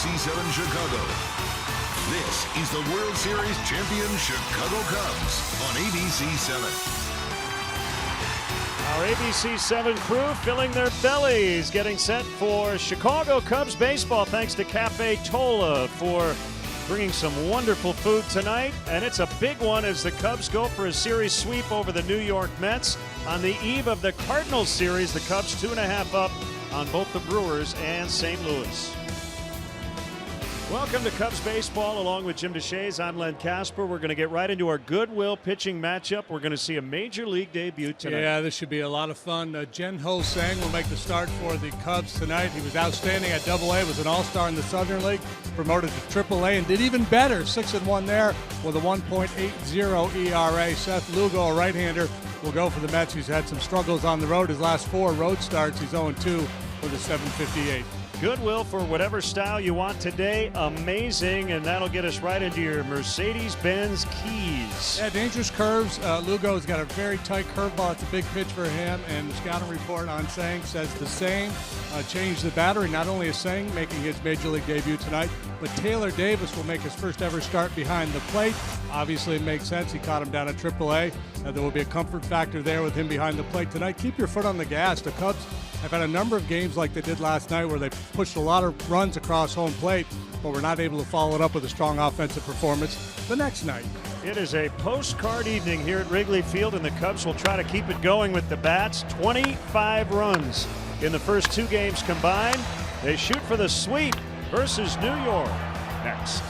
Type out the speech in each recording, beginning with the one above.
ABC7 Chicago. This is the World Series champion Chicago Cubs on ABC7. Our ABC7 crew filling their bellies, getting set for Chicago Cubs baseball. Thanks to Cafe Tola for bringing some wonderful food tonight. And it's a big one as the Cubs go for a series sweep over the New York Mets. On the eve of the Cardinals series, the Cubs 2.5 up on both the Brewers and St. Louis. Welcome to Cubs baseball along with Jim DeShays. I'm Len Casper. We're going to get right into our Goodwill pitching matchup. We're going to see a major league debut tonight. Yeah, this should be a lot of fun. Tsang will make the start for the Cubs tonight. He was outstanding at AA, was an all-star in the Southern League, promoted to AAA, and did even better, 6-1 there with a 1.80 ERA. Seth Lugo, a right-hander, will go for the Mets. He's had some struggles on the road. His last 4 road starts, he's 0-2 with a 7.58. Goodwill for whatever style you want today. Amazing, and that'll get us right into your Mercedes-Benz keys. Yeah, dangerous curves. Lugo's got a very tight curveball. It's a big pitch for him, and the scouting report on Tsang says the same. Changed the battery. Not only is Tsang making his major league debut tonight, but Taylor Davis will make his first ever start behind the plate. Obviously, it makes sense. He caught him down at AAA. There will be a comfort factor there with him behind the plate tonight. Keep your foot on the gas. The Cubs have had a number of games like they did last night where they pushed a lot of runs across home plate, but were not able to follow it up with a strong offensive performance the next night. It is a postcard evening here at Wrigley Field, and the Cubs will try to keep it going with the bats. 25 runs in the first 2 games combined. They shoot for the sweep versus New York next.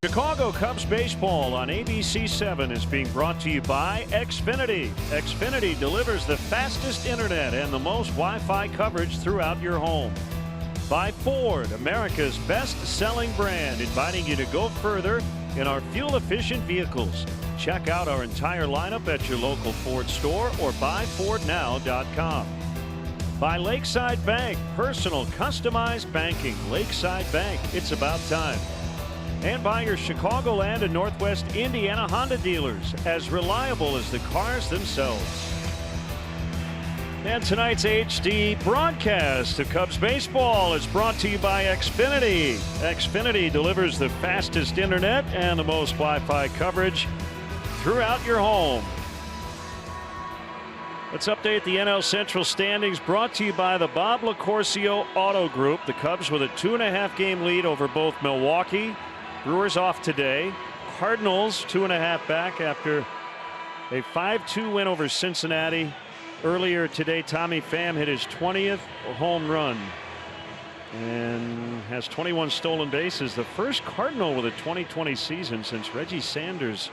Chicago Cubs baseball on ABC7 is being brought to you by Xfinity. Xfinity delivers the fastest internet and the most Wi-Fi coverage throughout your home. By Ford, America's best-selling brand, inviting you to go further in our fuel-efficient vehicles. Check out our entire lineup at your local Ford store or buyfordnow.com. By Lakeside Bank, personal customized banking. Lakeside Bank, it's about time. And by your Chicagoland and Northwest Indiana Honda dealers, as reliable as the cars themselves. And tonight's HD broadcast of Cubs baseball is brought to you by Xfinity. Xfinity delivers the fastest internet and the most Wi-Fi coverage throughout your home. Let's update the NL Central standings, brought to you by the Bob LaCourcio Auto Group. The Cubs with a 2.5 game lead over both Milwaukee. Brewers off today. Cardinals 2.5 back after a 5-2 win over Cincinnati. Earlier today, Tommy Pham hit his 20th home run and has 21 stolen bases. The first Cardinal with a 2020 season since Reggie Sanders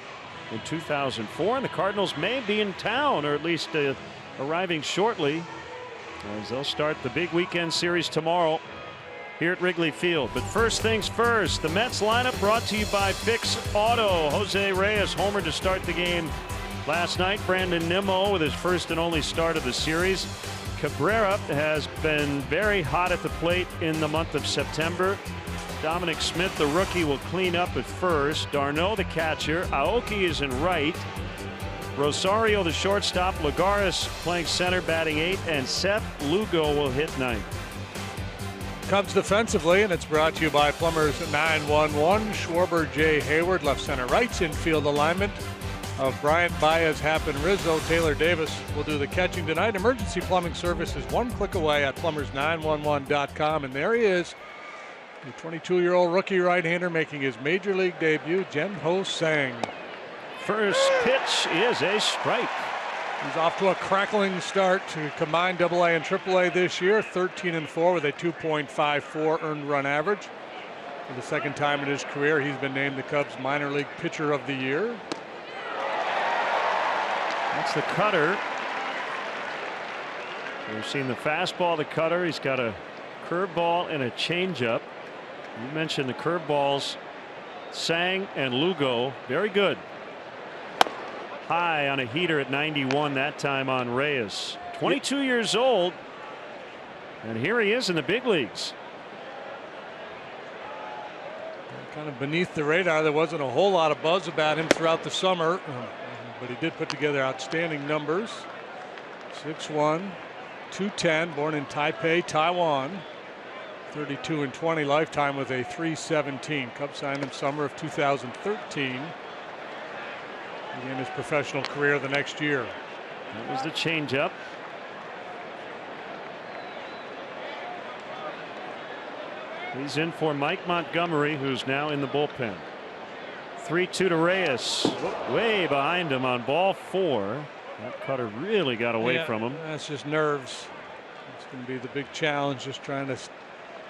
in 2004. And the Cardinals may be in town, or at least arriving shortly, as they'll start the big weekend series tomorrow here at Wrigley Field. But first things first, the Mets lineup brought to you by Fix Auto. Jose Reyes homered to start the game last night. Brandon Nimmo with his first and only start of the series. Cabrera has been very hot at the plate in the month of September. Dominic Smith, the rookie, will clean up at first. d'Arnaud, the catcher. Aoki is in right. Rosario, the shortstop. Lagares playing center, batting 8th. And Seth Lugo will hit 9th. Cubs defensively, and it's brought to you by Plumbers 911. Schwarber, J. Hayward, left center right. Infield alignment of Bryant, Baez, Happ, and Rizzo. Taylor Davis will do the catching tonight. Emergency plumbing service is one click away at plumbers911.com. And there he is, the 22-year-old rookie right-hander making his major league debut, Jin-Ho Tsang. First pitch is a strike. He's off to a crackling start to combined AA and AAA this year, 13-4 with a 2.54 earned run average. For the second time in his career, he's been named the Cubs minor league pitcher of the year. That's the cutter. We've seen the fastball, the cutter. He's got a curveball and a changeup. You mentioned the curveballs. Tsang and Lugo, very good. High on a heater at 91, that time on Reyes. 22 years old, and here he is in the big leagues. Kind of beneath the radar. There wasn't a whole lot of buzz about him throughout the summer, but he did put together outstanding numbers. 6'1", 210, born in Taipei, Taiwan. 32-20 lifetime with a 317. Cubs signed him summer of 2013. Began his professional career the next year. That was the changeup. He's in for Mike Montgomery, who's now in the bullpen. 3-2 to Reyes. Way behind him on ball 4. That cutter really got away from him. That's just nerves. It's going to be the big challenge, just trying to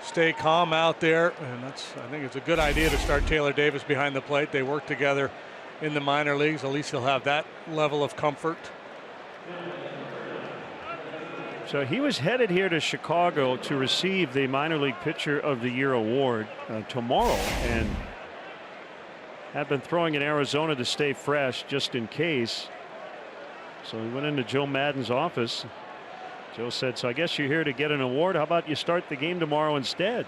stay calm out there. And I think it's a good idea to start Taylor Davis behind the plate. They work together in the minor leagues. At least he'll have that level of comfort. So he was headed here to Chicago to receive the minor league pitcher of the year award tomorrow, and had been throwing in Arizona to stay fresh just in case. So he went into Joe Madden's office. Joe said, so I guess you're here to get an award. How about you start the game tomorrow instead?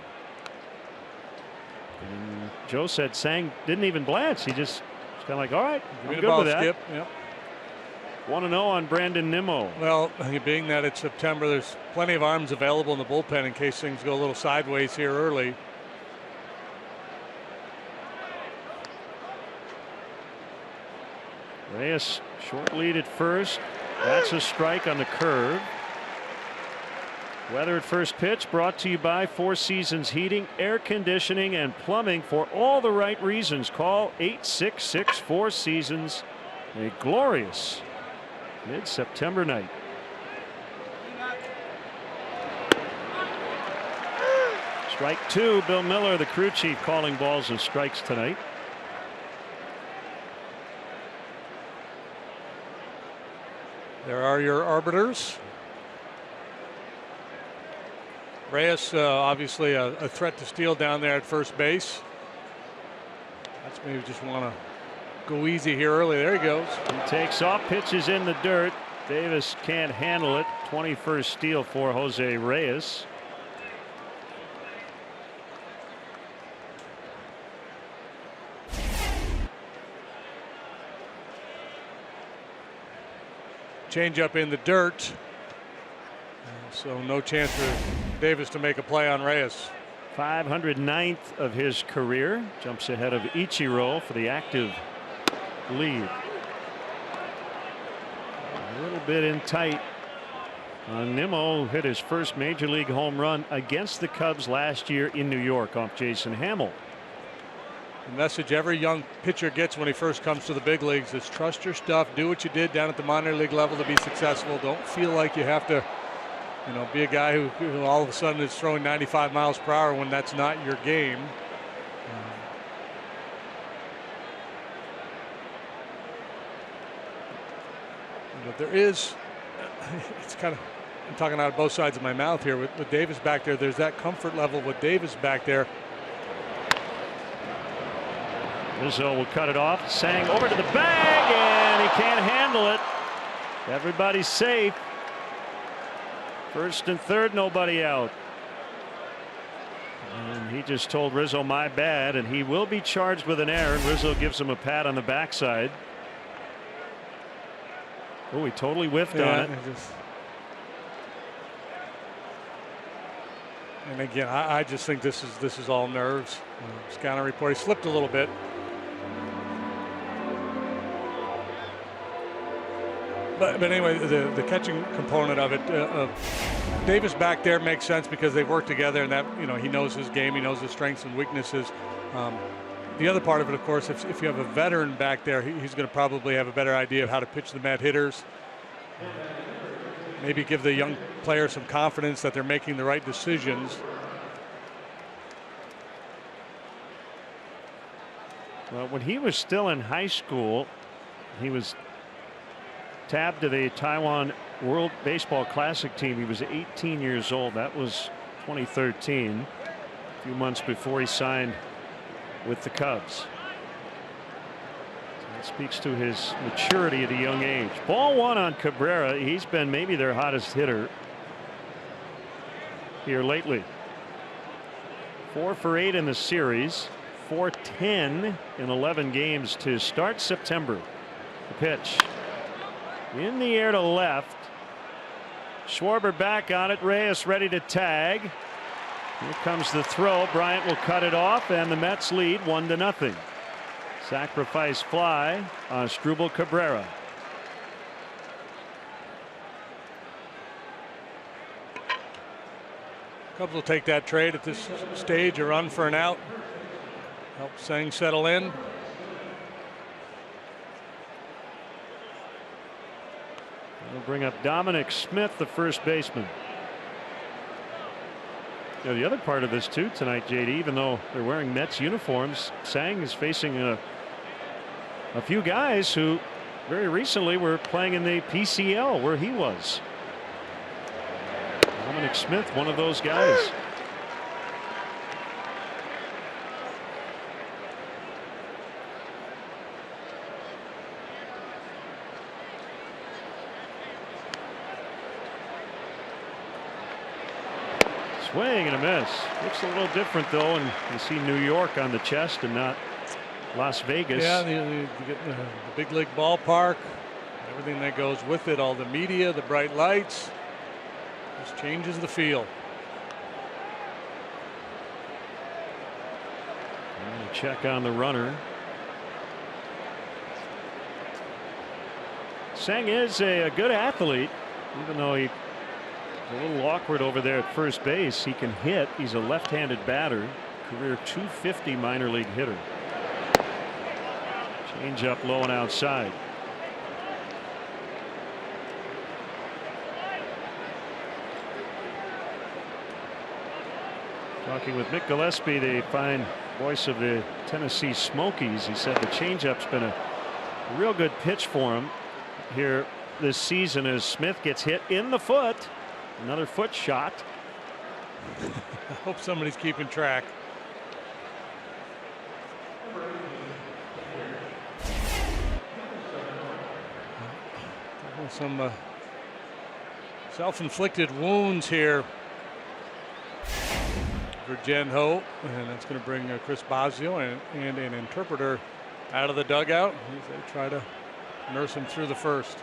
And Joe said Tsang didn't even glance. He just kind of like, all right, I'm good with that. Skip. Yep. 1-0 on Brandon Nimmo. Well, being that it's September, there's plenty of arms available in the bullpen in case things go a little sideways here early. Reyes short lead at first. That's a strike on the curve. Weather at first pitch brought to you by Four Seasons Heating, Air Conditioning, and Plumbing for all the right reasons. Call 866-4 A glorious mid-September night. Strike 2. Bill Miller, the crew chief, calling balls and strikes tonight. There are your arbiters. Reyes obviously a threat to steal down there at first base. That's maybe just want to go easy here early. There he goes. He takes off, pitches in the dirt. Davis can't handle it. 21st steal for Jose Reyes. Changeup in the dirt. So no chance for Davis to make a play on Reyes. 509th of his career. Jumps ahead of Ichiro for the active lead. A little bit in tight. Nimmo hit his first major league home run against the Cubs last year in New York off Jason Hamill. The message every young pitcher gets when he first comes to the big leagues is trust your stuff. Do what you did down at the minor league level to be successful. Don't feel like you have to, be a guy who all of a sudden is throwing 95 miles per hour when that's not your game. But there is, it's kind of, I'm talking out of both sides of my mouth here with Davis back there. There's that comfort level with Davis back there. Rizzo will cut it off. Tsang over to the bag, and he can't handle it. Everybody's safe. First and third, nobody out. And he just told Rizzo, my bad, and he will be charged with an error. And Rizzo gives him a pat on the backside. Oh, he totally whiffed on it. And again, I just think this is all nerves. Scouting report, he slipped a little bit. But anyway, the catching component of it, Davis back there makes sense because they work together, and that he knows his game, he knows his strengths and weaknesses. The other part of it, of course, if you have a veteran back there, he's going to probably have a better idea of how to pitch the Met hitters. Maybe give the young players some confidence that they're making the right decisions. Well, when he was still in high school, he was tabbed to the Taiwan World Baseball Classic team. He was 18 years old. That was 2013, a few months before he signed with the Cubs. That speaks to his maturity at a young age. Ball one on Cabrera. He's been maybe their hottest hitter here lately. 4 for 8 in the series. 4-10 in 11 games to start September. The pitch in the air to left. Schwarber back on it. Reyes ready to tag. Here comes the throw. Bryant will cut it off, and the Mets lead 1-0. Sacrifice fly on Asdrubal Cabrera. Cubs will take that trade at this stage, a run for an out. Help Tsang settle in. We'll bring up Dominic Smith, the first baseman. The other part of this too tonight, JD, even though they're wearing Mets uniforms, Tsang is facing a few guys who very recently were playing in the PCL where he was. Dominic Smith, one of those guys. Swing and a miss. Looks a little different though, and you see New York on the chest and not Las Vegas. Yeah, you get the big league ballpark, everything that goes with it, all the media, the bright lights, just changes the feel. And check on the runner. Tsang is a good athlete, even though he's a little awkward over there at first base. He can hit. He's a left-handed batter. Career .250 minor league hitter. Change up low and outside. Talking with Mick Gillespie, the fine voice of the Tennessee Smokies, he said the changup's been a real good pitch for him here this season as Smith gets hit in the foot. Another foot shot. I hope somebody's keeping track. Some self-inflicted wounds here for Jen Ho, and that's going to bring Chris Bosio and an interpreter out of the dugout as they try to nurse him through the first.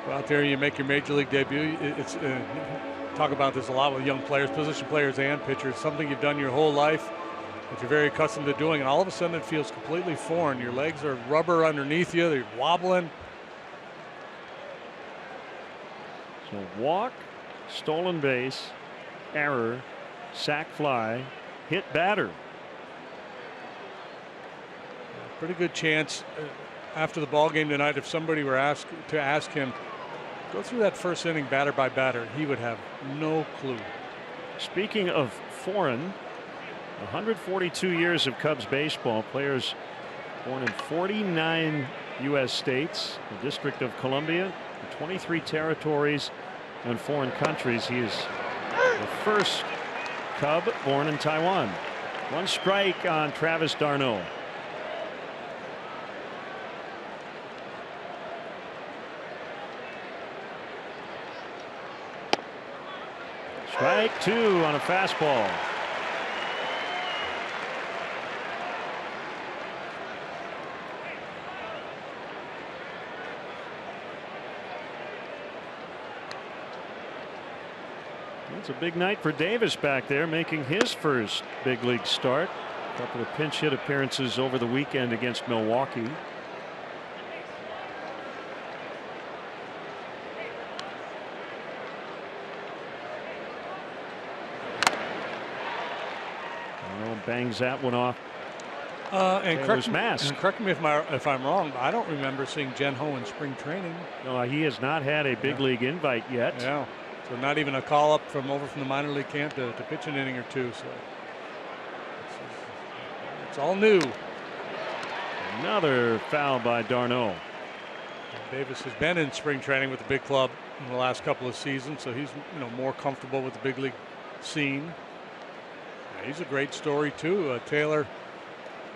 Go out there and you make your major league debut. It's talk about this a lot with young players, position players and pitchers. Something you've done your whole life that you're very accustomed to doing, and all of a sudden it feels completely foreign. Your legs are rubber underneath you. They're wobbling. So walk, stolen base, error, sac fly, hit batter. Pretty good chance after the ball game tonight, if somebody were asked to ask him, go through that first inning batter by batter, he would have no clue. Speaking of foreign, 142 years of Cubs baseball. Players born in 49 U.S. states, the District of Columbia, 23 territories and foreign countries. He is the first Cub born in Taiwan. One strike on Travis d'Arnaud. Strike two on a fastball. It's a big night for Davis back there, making his first big league start. A couple of pinch hit appearances over the weekend against Milwaukee. Bangs that one off. And correct me if I'm wrong, but I don't remember seeing Jen Ho in spring training. No, he has not had a big league invite yet. Yeah, so not even a call up from the minor league camp to pitch an inning or two. So it's all new. Another foul by d'Arnaud. Davis has been in spring training with the big club in the last couple of seasons, so he's more comfortable with the big league scene. He's a great story too. Taylor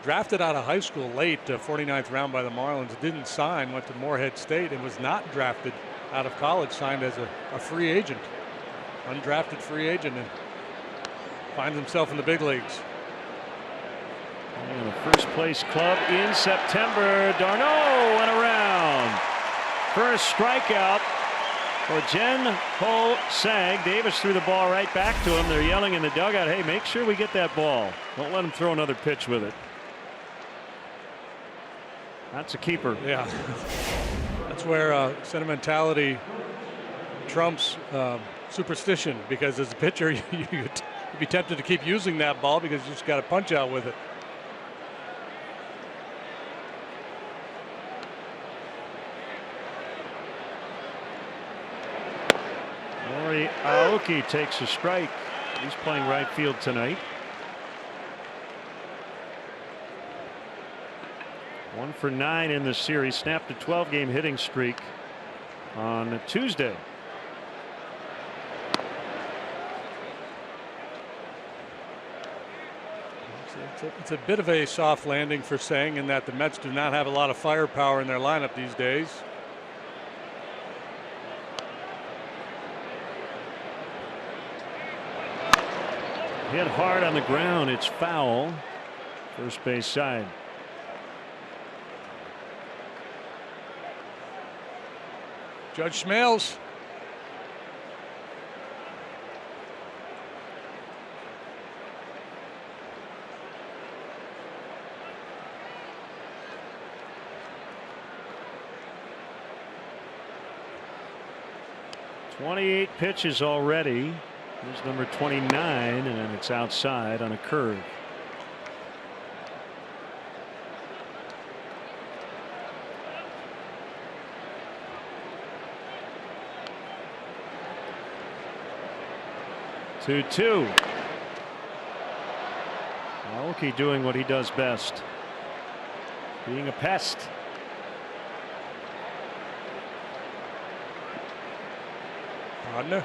drafted out of high school late, 49th round by the Marlins, didn't sign, went to Morehead State and was not drafted out of college, signed as a free agent, undrafted free agent, and finds himself in the big leagues. And the first place club in September. d'Arnaud went around. First strikeout for Jen Ho Tsang. Davis threw the ball right back to him. They're yelling in the dugout, hey, make sure we get that ball. Don't let him throw another pitch with it. That's a keeper. Yeah. That's where sentimentality trumps superstition, because as a pitcher, you'd be tempted to keep using that ball because you just got to punch out with it. Aoki takes a strike. He's playing right field tonight. 1 for 9 in the series. Snapped a 12-game hitting streak on Tuesday. It's a bit of a soft landing for Tsang in that the Mets do not have a lot of firepower in their lineup these days. Hit hard on the ground. It's foul. First base side. Judge Smales. "28 pitches already." Here's number 29, and it's outside on a curve. Two. Aoki doing what he does best, being a pest. Rodner.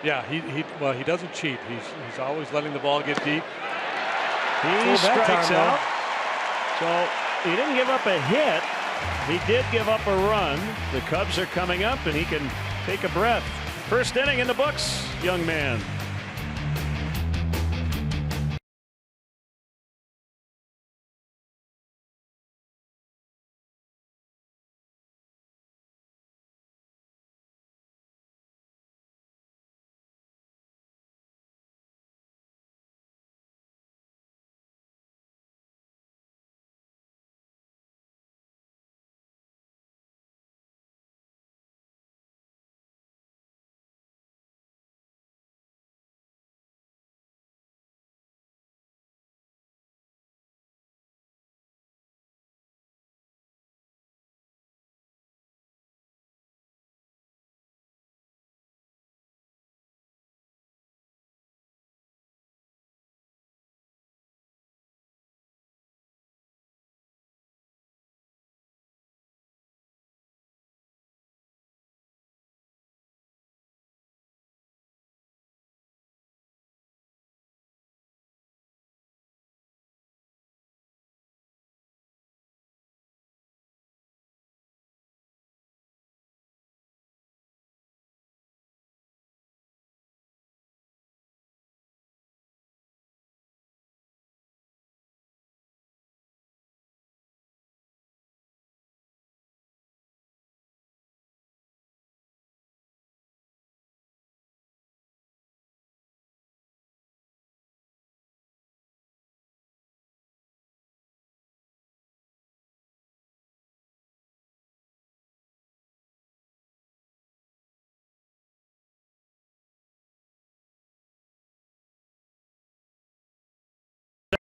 Yeah, he doesn't cheat. He's always letting the ball get deep. He strikes out. So he didn't give up a hit. He did give up a run. The Cubs are coming up, and he can take a breath. First inning in the books, young man.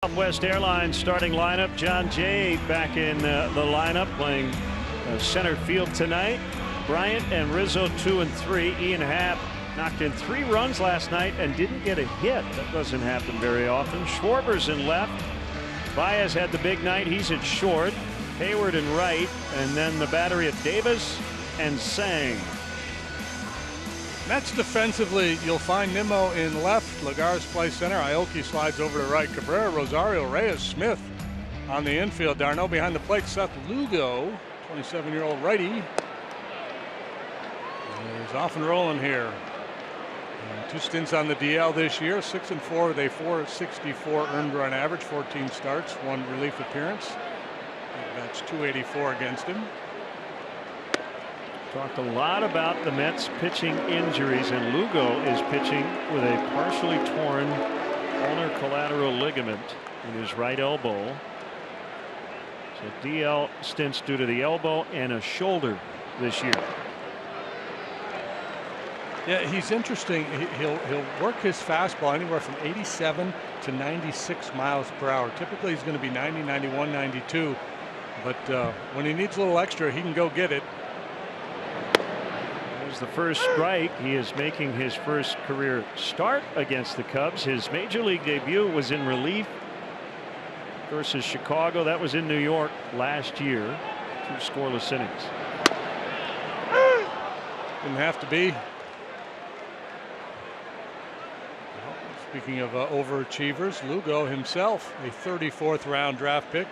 Southwest Airlines starting lineup. John Jay back in the lineup, playing center field tonight. Bryant and Rizzo 2 and 3. Ian Happ knocked in 3 runs last night and didn't get a hit. That doesn't happen very often. Schwarber's in left. Baez had the big night. He's at short. Hayward in right. And then the battery of Davis and Tsang. Mets defensively, you'll find Nimmo in left. Lagares plays center. Aoki slides over to right. Cabrera, Rosario, Reyes, Smith on the infield. Darno behind the plate. Seth Lugo, 27-year-old righty. He's off and rolling here. 2 stints on the DL this year. 6 and 4 with a .464 earned run average. 14 starts, 1 relief appearance. That's .284 against him. Talked a lot about the Mets pitching injuries, and Lugo is pitching with a partially torn ulnar collateral ligament in his right elbow. So DL stints due to the elbow and a shoulder this year. Yeah, he's interesting. He'll work his fastball anywhere from 87 to 96 miles per hour. Typically he's going to be 90, 91, 92. But when he needs a little extra, he can go get it. There's the first strike. He is making his first career start against the Cubs. His major league debut was in relief versus Chicago. That was in New York last year. 2 scoreless innings. Didn't have to be. Speaking of overachievers, Lugo himself, a 34th round draft pick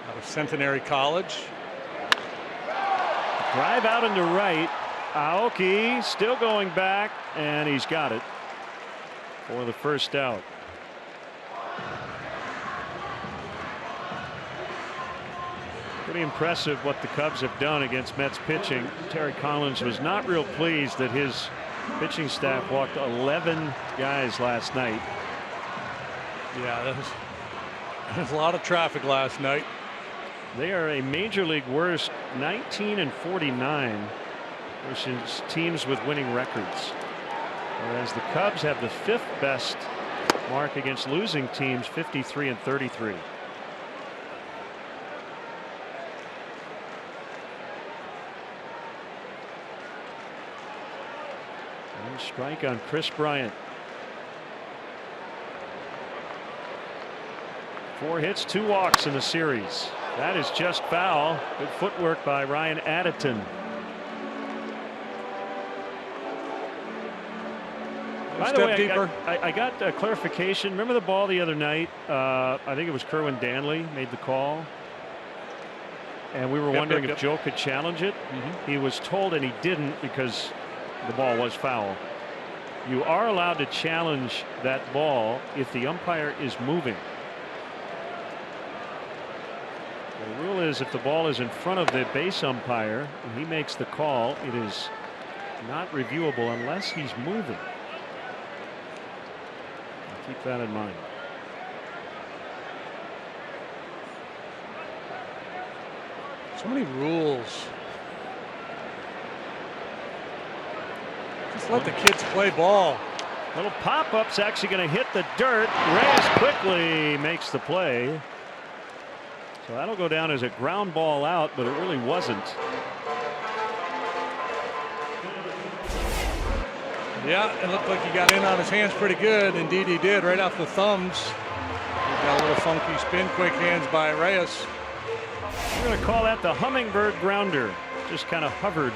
out of Centenary College. Drive out into right. Aoki still going back, and he's got it for the first out. Pretty impressive what the Cubs have done against Mets pitching. Terry Collins was not real pleased that his pitching staff walked 11 guys last night. Yeah, there was a lot of traffic last night. They are a major league worst 19 and 49 versus teams with winning records, whereas the Cubs have the 5th best mark against losing teams, 53 and 33. And strike on Chris Bryant. 4 hits, 2 walks in the series. That is just foul. Good footwork by Ryan Addington. By the way, I got a clarification. Remember the ball the other night? I think it was Kerwin Danley made the call, and we were wondering if Joe could challenge it. He was told, and he didn't, because the ball was foul. You are allowed to challenge that ball if the umpire is moving. The rule is if the ball is in front of the base umpire and he makes the call, it is not reviewable unless he's moving. Keep that in mind. So many rules. Just let the kids play ball. Little pop-up's actually going to hit the dirt. Reyes quickly makes the play. So that'll go down as a ground ball out, but it really wasn't. Yeah, it looked like he got in on his hands pretty good. Indeed he did, right off the thumbs. He got a little funky spin, quick hands by Reyes. We're going to call that the hummingbird grounder. Just kind of hovered.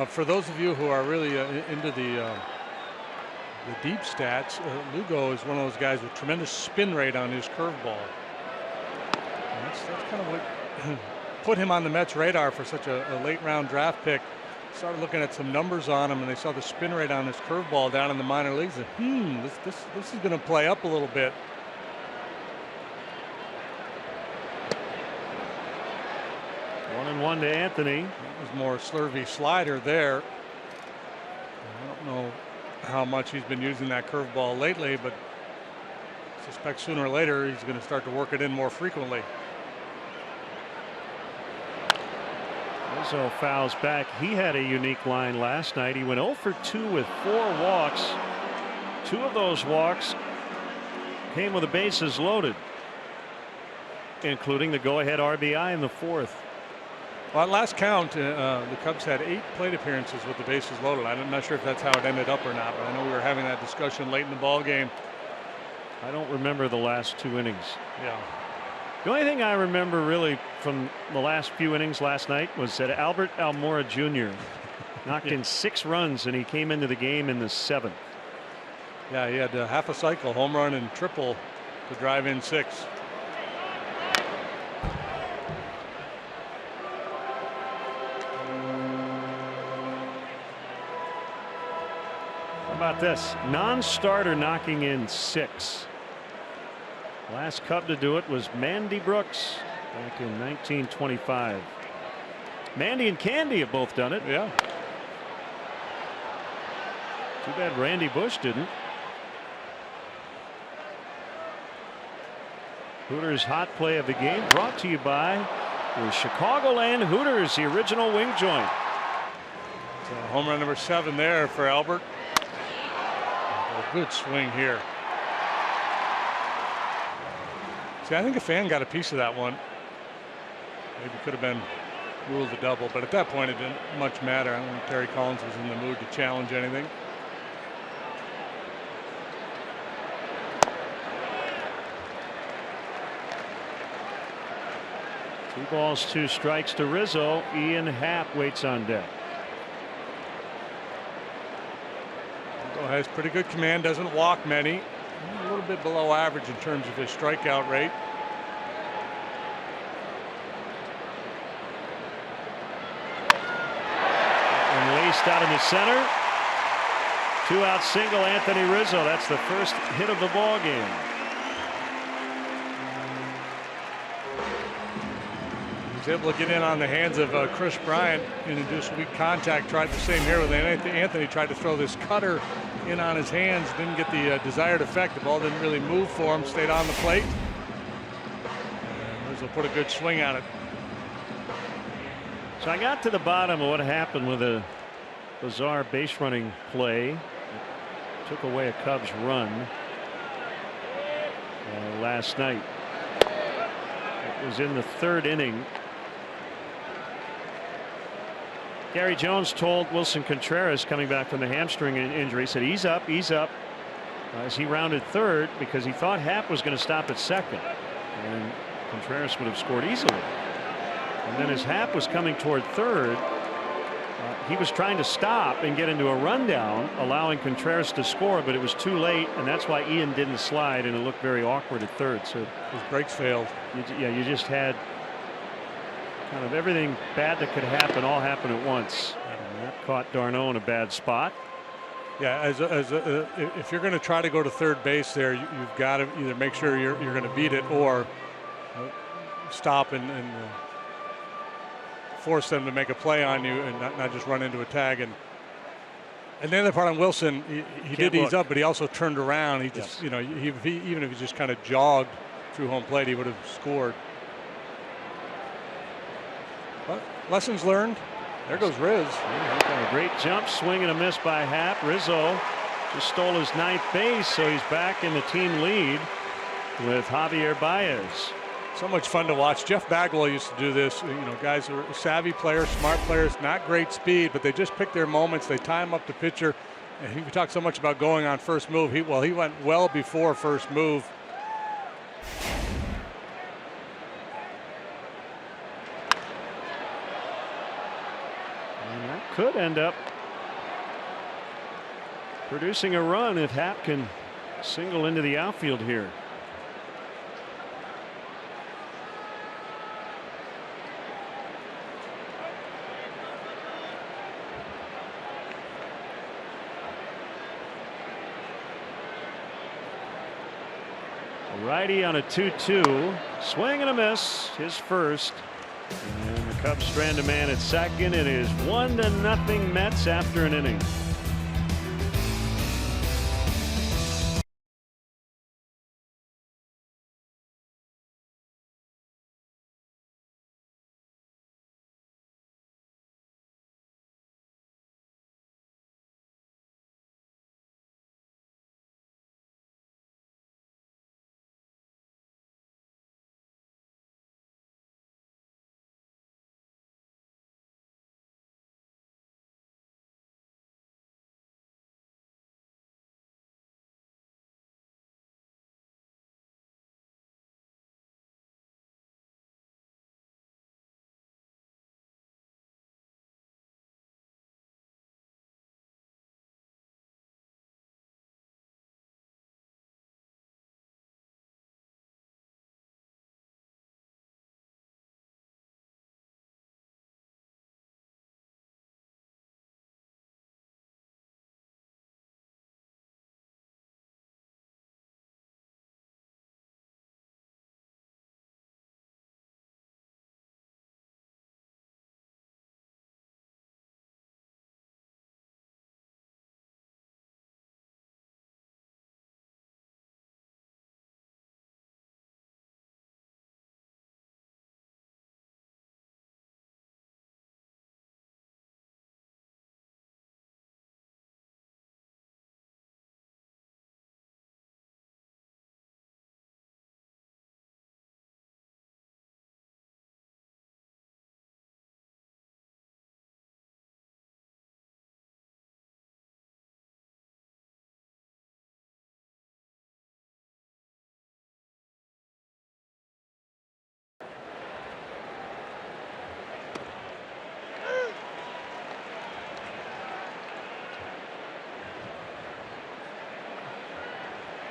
For those of you who are really into the deep stats, Lugo is one of those guys with tremendous spin rate on his curveball. That's kind of what put him on the Mets radar for such a late round draft pick. Started looking at some numbers on him, and they saw the spin rate on his curveball down in the minor leagues. And, this is going to play up a little bit. One and one to Anthony. It was more slurvy slider there. I don't know how much he's been using that curveball lately, but I suspect sooner or later he's going to start to work it in more frequently. Rizzo fouls back. He had a unique line last night. He went 0 for 2 with 4 walks. 2 of those walks came with the bases loaded, including the go-ahead RBI in the 4th. Well, at last count, the Cubs had 8 plate appearances with the bases loaded. I'm not sure if that's how it ended up or not, but I know we were having that discussion late in the ball game. I don't remember the last 2 innings. Yeah. The only thing I remember really from the last few innings last night was that Albert Almora Jr. knocked in 6 runs, and he came into the game in the 7th. Yeah, he had half a cycle, home run and triple to drive in 6. How about this? Non-starter knocking in 6. Last Cub to do it was Mandy Brooks back in 1925. Mandy and Candy have both done it. Yeah. Too bad Randy Bush didn't. Hooters hot play of the game brought to you by the Chicagoland Hooters, the original wing joint. So home run number 7 there for Albert. A good swing here. See, I think a fan got a piece of that one. Maybe could have been ruled a double, but at that point it didn't much matter. I don't think Terry Collins was in the mood to challenge anything. Two balls, 2 strikes to Rizzo. Ian Happ waits on deck. Rizzo has pretty good command, doesn't walk many. A little bit below average in terms of his strikeout rate. And laced out in the center. 2-out single, Anthony Rizzo. That's the first hit of the ball game. He was able to get in on the hands of Chris Bryant and induce weak contact. Tried the same here with Anthony. Tried to throw this cutter in on his hands. Didn't get the desired effect. The ball didn't really move for him. Stayed on the plate. And Rizzo put a good swing on it. So I got to the bottom of what happened with a bizarre base running play. It took away a Cubs run last night. It was in the 3rd inning. Gary Jones told Wilson Contreras, coming back from the hamstring injury, said ease up as he rounded 3rd because he thought Happ was going to stop at 2nd, and Contreras would have scored easily. And then as Happ was coming toward 3rd, he was trying to stop and get into a rundown, allowing Contreras to score, but it was too late, and that's why Ian didn't slide, and it looked very awkward at 3rd. So his brakes failed. You just had kind of everything bad that could happen all happen at once. And that caught d'Arnaud in a bad spot. Yeah, if you're going to try to go to 3rd base there, you've got to either make sure you're going to beat it or stop and force them to make a play on you and not just run into a tag. And the other part on Wilson, he did ease up, but he also turned around. He just, you know, even if he just kind of jogged through home plate, he would have scored. But lessons learned. There goes Riz. A great jump, swing and a miss by Happ. Rizzo just stole his 9th base, so he's back in the team lead with Javier Baez. So much fun to watch. Jeff Bagwell used to do this. You know, guys are savvy players, smart players, not great speed, but they just pick their moments. They tie him up to pitcher. And we talk so much about going on first move. He went well before first move. And that could end up producing a run if Happ can single into the outfield here. Righty on a 2-2, swing and a miss, his first, and the Cubs strand a man at 2nd. It is 1-0 Mets after an inning.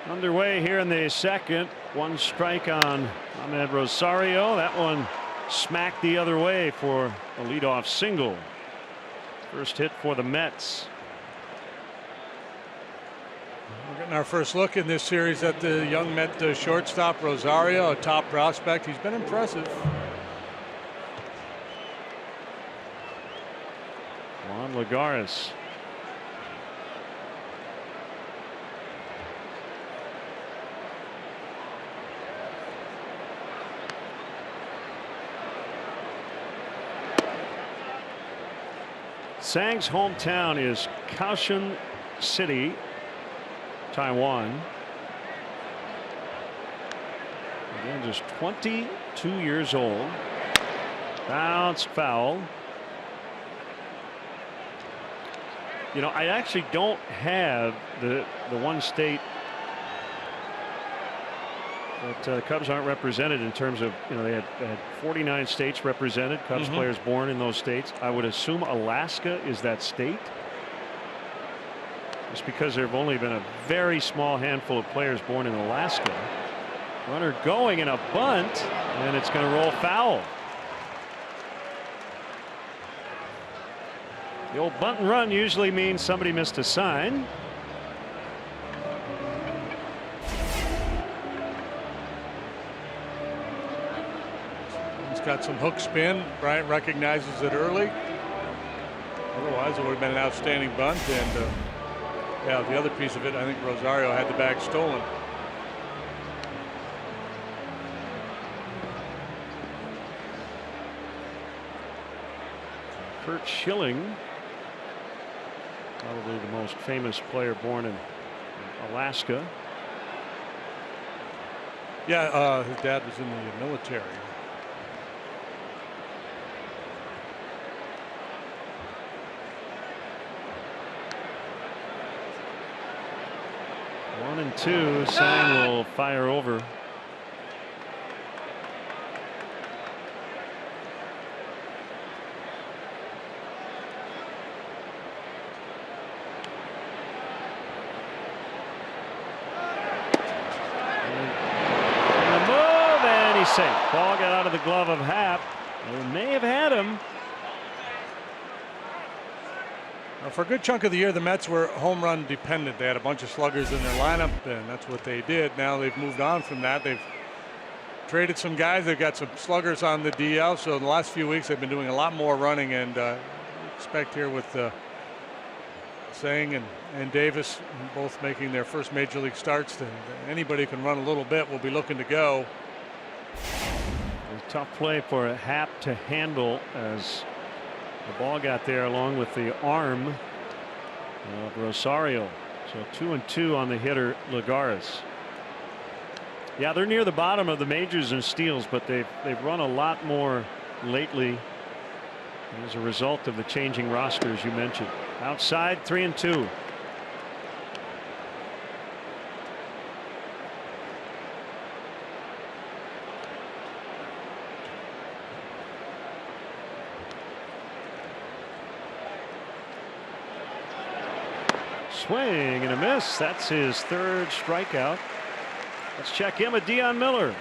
Underway here in the second. One strike on Ahmed Rosario. That one smacked the other way for a leadoff single. First hit for the Mets. We're getting our first look in this series at the young Met shortstop Rosario, a top prospect. He's been impressive. Juan Lagares. Tsang's hometown is Kaohsiung City, Taiwan. Again, just 22 years old. Bounced foul. You know, I actually don't have the one state that the Cubs aren't represented in terms of, you know, they had 49 states represented, Cubs players born in those states. I would assume Alaska is that state, just because there have only been a very small handful of players born in Alaska. Runner going in a bunt, and it's going to roll foul. The old bunt and run usually means somebody missed a sign. He's got some hook spin. Bryant recognizes it early. Otherwise, it would have been an outstanding bunt. And yeah, the other piece of it, I think Rosario had the bag stolen. Curt Schilling, probably the most famous player born in Alaska. Yeah, his dad was in the military. One and two. Tsang will fire over. Safe. Ball got out of the glove of Happ. They may have had him. For a good chunk of the year, the Mets were home run dependent. They had a bunch of sluggers in their lineup, and that's what they did. Now they've moved on from that. They've traded some guys. They've got some sluggers on the DL. So in the last few weeks, they've been doing a lot more running, and expect here with Tsang and Davis both making their first major league starts. And anybody who can run a little bit will be looking to go. A tough play for a Happ to handle as the ball got there along with the arm of Rosario. So 2-2 on the hitter Lagares. Yeah, they're near the bottom of the majors in steals, but they've run a lot more lately as a result of the changing roster, as you mentioned. Outside, 3-2. Swing and a miss. That's his third strikeout. Let's check in with Dion Miller.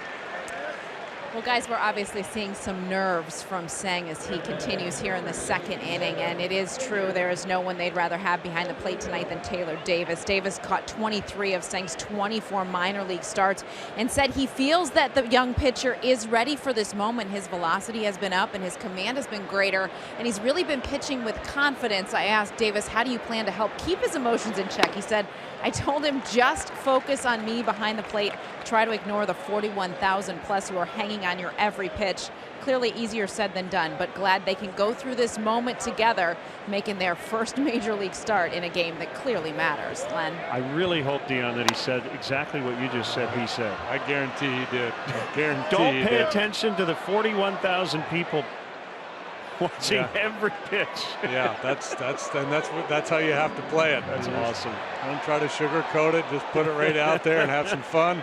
Well, guys, we're obviously seeing some nerves from Tsang as he continues here in the second inning. And it is true, there is no one they'd rather have behind the plate tonight than Taylor Davis. Davis caught 23 of Tsang's 24 minor league starts and said he feels that the young pitcher is ready for this moment. His velocity has been up and his command has been greater, and he's really been pitching with confidence. I asked Davis, how do you plan to help keep his emotions in check? He said, I told him just focus on me behind the plate. Try to ignore the 41,000 plus who are hanging on your every pitch. Clearly easier said than done, but glad they can go through this moment together, making their first major league start in a game that clearly matters. Len. I really hope, Dion, that he said exactly what you just said he said. I guarantee he did. I guarantee Don't he pay did. attention to the 41,000 people watching every pitch. Yeah, that's how you have to play it. That's awesome. Don't try to sugarcoat it. Just put it right out there and have some fun.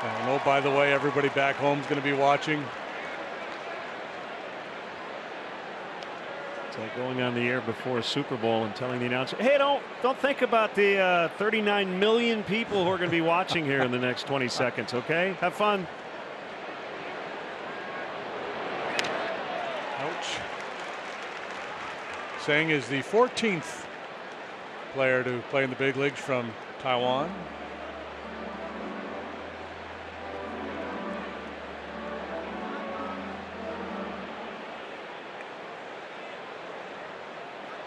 And oh, by the way, everybody back home is going to be watching. It's like going on the air before a Super Bowl and telling the announcer, hey, don't think about the 39 million people who are going to be watching here in the next 20 seconds. OK, have fun. Ouch. Tsang is the 14th player to play in the big leagues from Taiwan.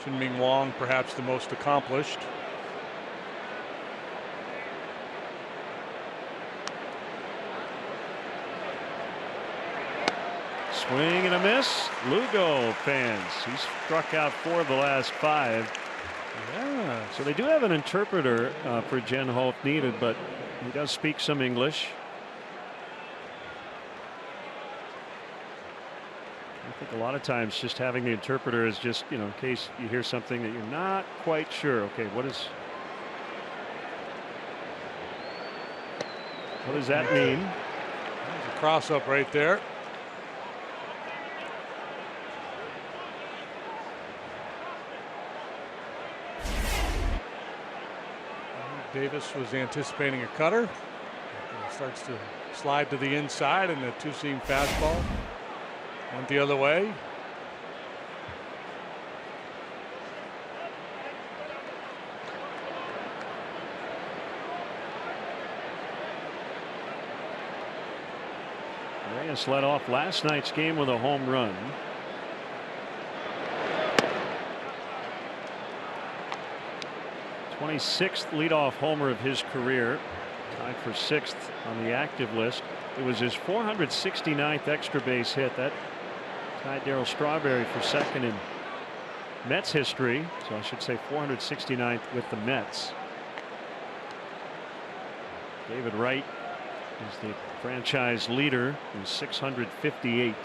Ming Wong, perhaps the most accomplished. Swing and a miss. Lugo fans. He's struck out 4 of the last 5. Yeah. So they do have an interpreter for Jen Ho if needed, but he does speak some English. I think a lot of times just having the interpreter is just, in case you hear something that you're not quite sure. Okay, what does that mean? There's a cross up right there. Davis was anticipating a cutter. He starts to slide to the inside, and the two-seam fastball went the other way. Reyes led off last night's game with a home run. '26th leadoff homer of his career, tied for 6th on the active list. It was his 469th extra base hit. That tied Darryl Strawberry for 2nd in Mets history. So I should say 469th with the Mets. David Wright is the franchise leader in 658.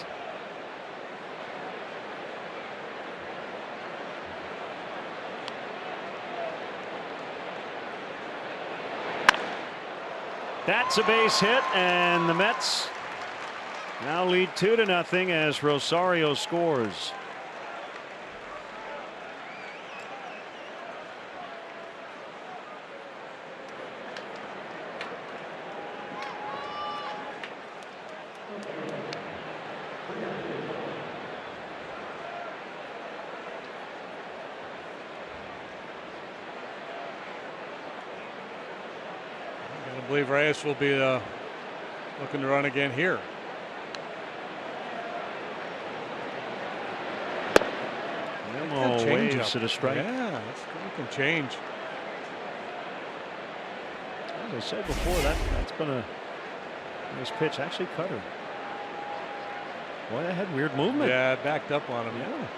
That's a base hit, and the Mets now lead 2-0 as Rosario scores. I believe Reyes will be looking to run again here. Nemo waves at a strike. Yeah, it can change. As I said before, that's been a nice pitch. Actually, cutter. Boy, that had weird movement. Yeah, it backed up on him. Yeah.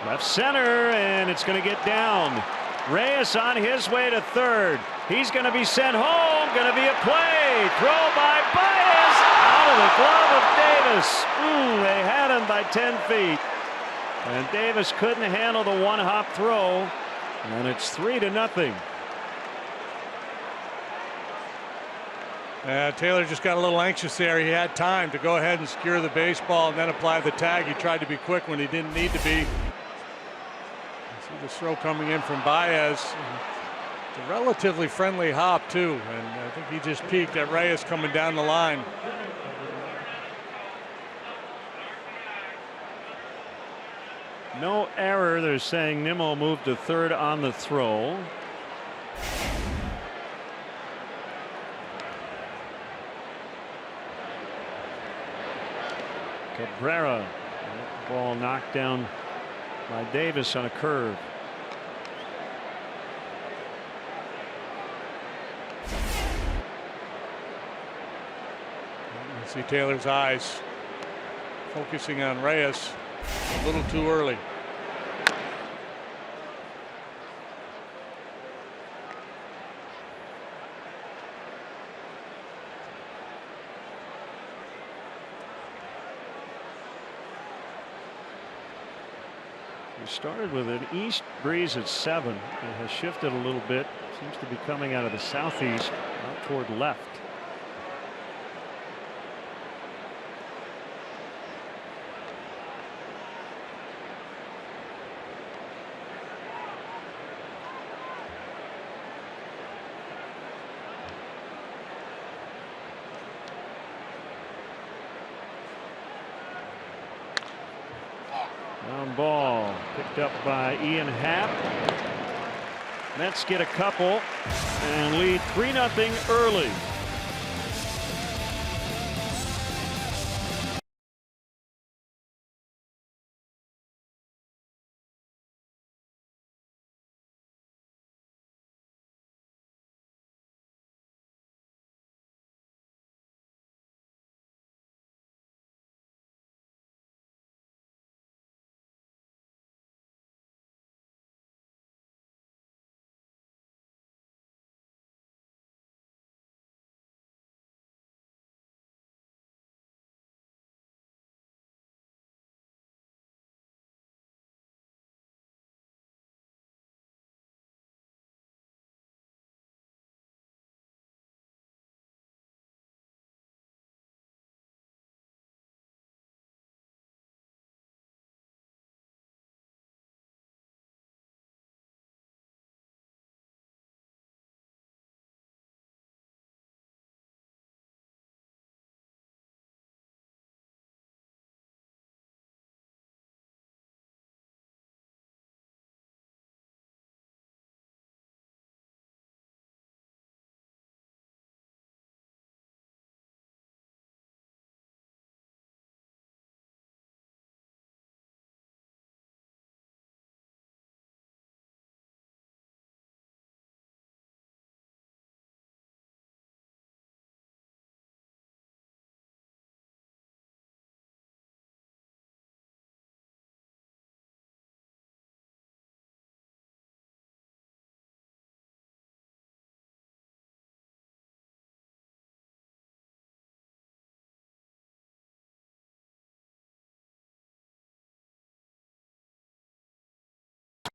Left center, and it's going to get down. Reyes on his way to 3rd. He's going to be sent home. Going to be a play. Throw by Baez. Out of the glove of Davis. They had him by 10 feet. And Davis couldn't handle the one-hop throw. And it's 3-0. Taylor just got a little anxious there. He had time to go ahead and secure the baseball and then apply the tag. He tried to be quick when he didn't need to be. The throw coming in from Baez. It's a relatively friendly hop too, and I think he just peeked at Reyes coming down the line. No error. They're saying Nimmo moved to 3rd on the throw. Cabrera, ball knocked down by Davis on a curve. You see Taylor's eyes focusing on Reyes a little too early. We started with an east breeze at 7. It has shifted a little bit. Seems to be coming out of the southeast out toward left. Ground ball picked up by Ian Happ. Mets get a couple and lead 3-0 early.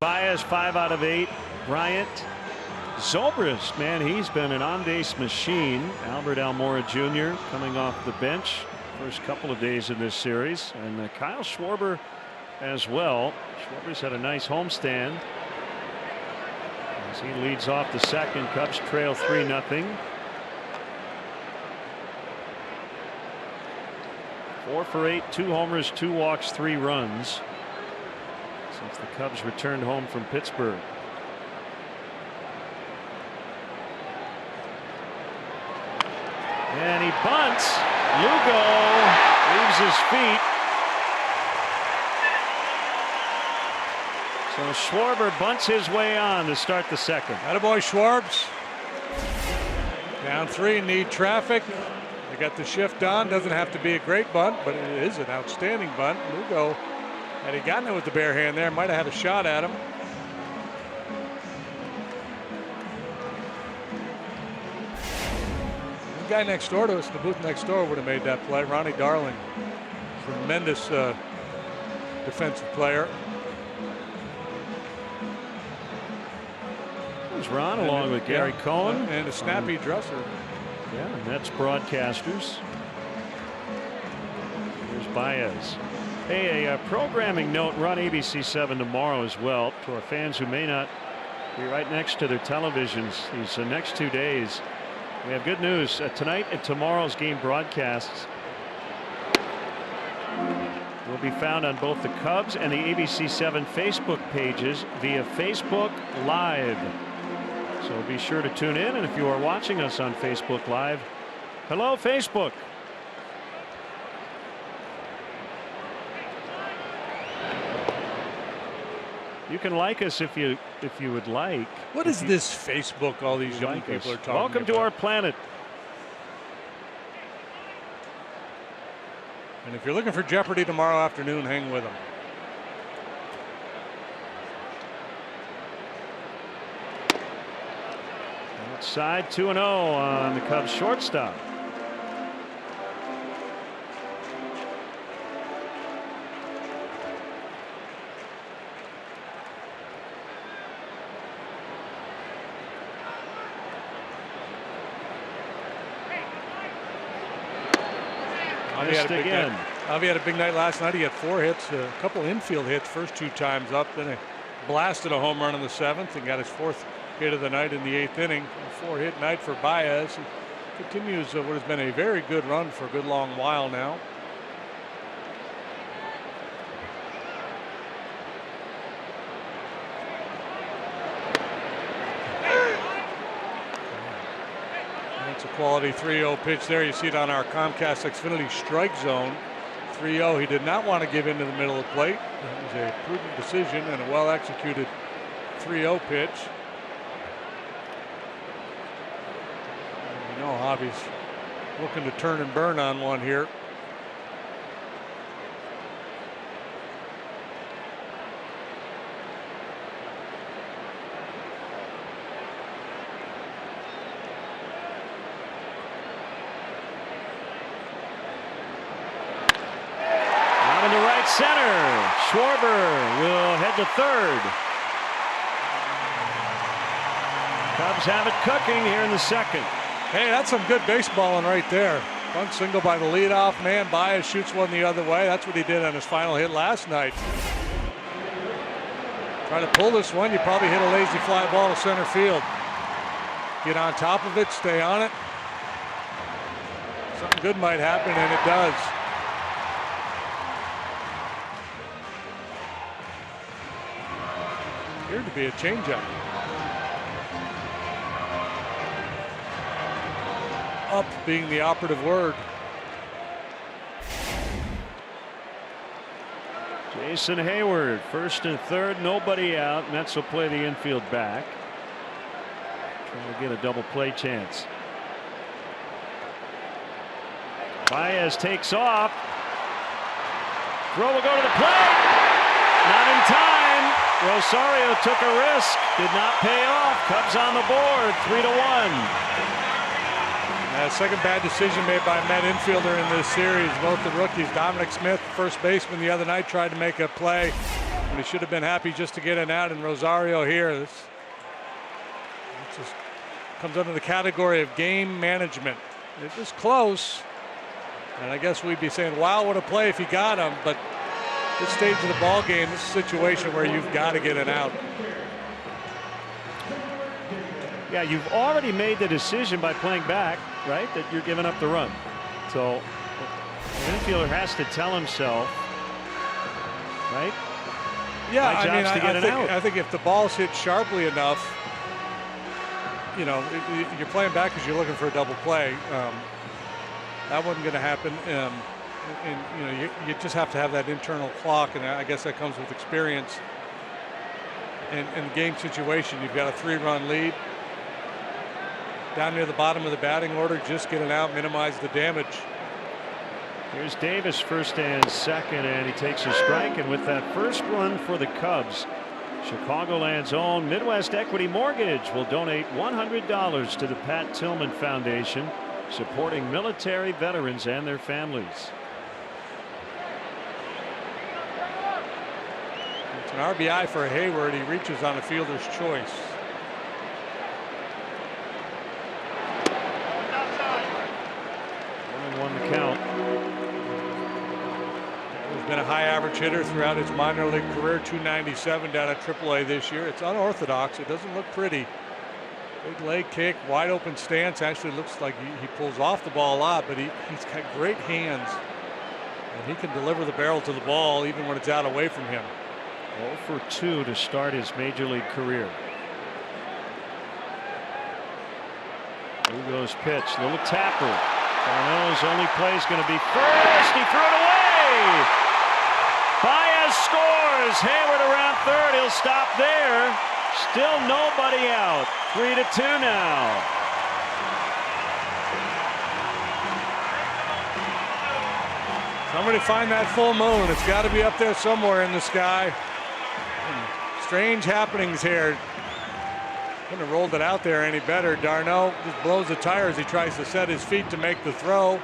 Baez 5 out of 8. Bryant. Zobrist, man, he's been an on-base machine. Albert Almora Jr. coming off the bench first couple of days in this series, and Kyle Schwarber as well. Schwarber's had a nice homestand as he leads off the second. Cubs trail 3-0. 4 for 8, 2 homers, 2 walks, 3 runs since the Cubs returned home from Pittsburgh. And he bunts. Lugo leaves his feet. So Schwarber bunts his way on to start the second. Attaboy, Schwarbs. Down 3, need traffic. They got the shift on. Doesn't have to be a great bunt, but it is an outstanding bunt. Lugo, had he gotten it with the bare hand there, might have had a shot at him. The guy next door to us, the booth next door, would have made that play. Ronnie Darling, tremendous defensive player. There's Ron along with Gary Cohen. And a snappy dresser. Yeah, Mets broadcasters. Here's Baez. Hey, a programming note, we're on ABC7 tomorrow as well. To our fans who may not be right next to their televisions these next 2 days, we have good news. Tonight and tomorrow's game broadcasts will be found on both the Cubs and the ABC7 Facebook pages via Facebook Live. So be sure to tune in, and if you are watching us on Facebook Live, hello Facebook. You can like us if you would like. What is this Facebook all these young people are talking about? Welcome to our planet. And if you're looking for Jeopardy tomorrow afternoon, hang with them. Outside 2-0 on the Cubs shortstop. Missed again. Avi had a big night last night. He had 4 hits, a couple infield hits first 2 times up. Then he blasted a home run in the 7th and got his 4th hit of the night in the 8th inning. A 4-hit night for Baez. He continues what has been a very good run for a good long while now. That's a quality 3-0 pitch there. You see it on our Comcast Xfinity strike zone. 3-0. He did not want to give in to the middle of the plate. It was a prudent decision and a well executed 3-0 pitch. You know, Javi's looking to turn and burn on one here. Center. Schwarber will head to third. Cubs have it cooking here in the 2nd. Hey, that's some good baseballing right there. Bunt single by the leadoff man. Baez shoots one the other way. That's what he did on his final hit last night. Try to pull this one. You probably hit a lazy fly ball to center field. Get on top of it. Stay on it. Something good might happen, and it does. Appeared to be a changeup. Up being the operative word. Jason Hayward, 1st and 3rd, nobody out. Mets will play the infield back. Trying to get a double play chance. Baez takes off. Throw will go to the plate. Not in time. Rosario took a risk. Did not pay off. Cubs on the board. 3-1. Second bad decision made by a Met infielder in this series. Both the rookies. Dominic Smith, first baseman the other night, tried to make a play, and he should have been happy just to get an out. And Rosario here. This just comes under the category of game management. It was close, and I guess we'd be saying, "Wow, what a play if he got him!" But this stage of the ball game, this is a situation where you've got to get an out. Yeah, you've already made the decision by playing back, right, that you're giving up the run. So the infielder has to tell himself, right? Yeah, I think if the ball's hit sharply enough, you know, you're playing back because you're looking for a double play. That wasn't going to happen. And you know, you just have to have that internal clock, and I guess that comes with experience. In the game situation, you've got a 3-run lead. Down near the bottom of the batting order, just get it out, minimize the damage. Here's Davis, 1st and 2nd, and he takes a strike. And with that first run for the Cubs, Chicagoland's own Midwest Equity Mortgage will donate $100 to the Pat Tillman Foundation, supporting military veterans and their families. It's an RBI for Hayward. He reaches on a fielder's choice. 1-1 the count. He's been a high average hitter throughout his minor league career, 297 down at AAA this year. It's unorthodox. It doesn't look pretty. Big leg kick, wide open stance. Actually looks like he pulls off the ball a lot, but he's got great hands, and he can deliver the barrel to the ball even when it's out away from him. 0 for 2 to start his major league career. Lugo's pitch, little tapper. Darno's only play is going to be first. He threw it away. Baez scores. Hayward around third. He'll stop there. Still nobody out. 3-2 now. Somebody find that full moon. It's got to be up there somewhere in the sky. Strange happenings here. Couldn't have rolled it out there any better. Darno just blows the tire as he tries to set his feet to make the throw.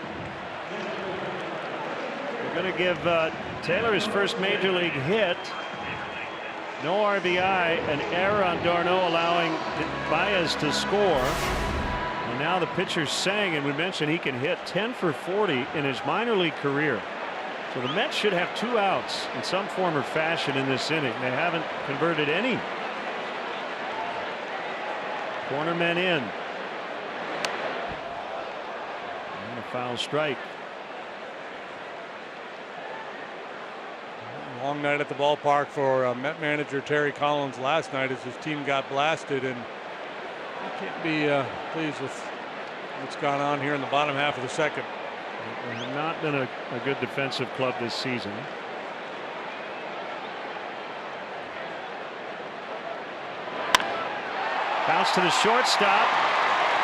We're going to give Taylor his first major league hit. No RBI, an error on Darno allowing Baez to score. And now the pitcher Tsang, and we mentioned he can hit 10 for 40 in his minor league career. So the Mets should have 2 outs in some form or fashion in this inning. They haven't converted any. Corner men in. And a foul strike. Long night at the ballpark for Met manager Terry Collins last night as his team got blasted, and I can't be pleased with what's gone on here in the bottom half of the second. They have not been a good defensive club this season. Bounce to the shortstop.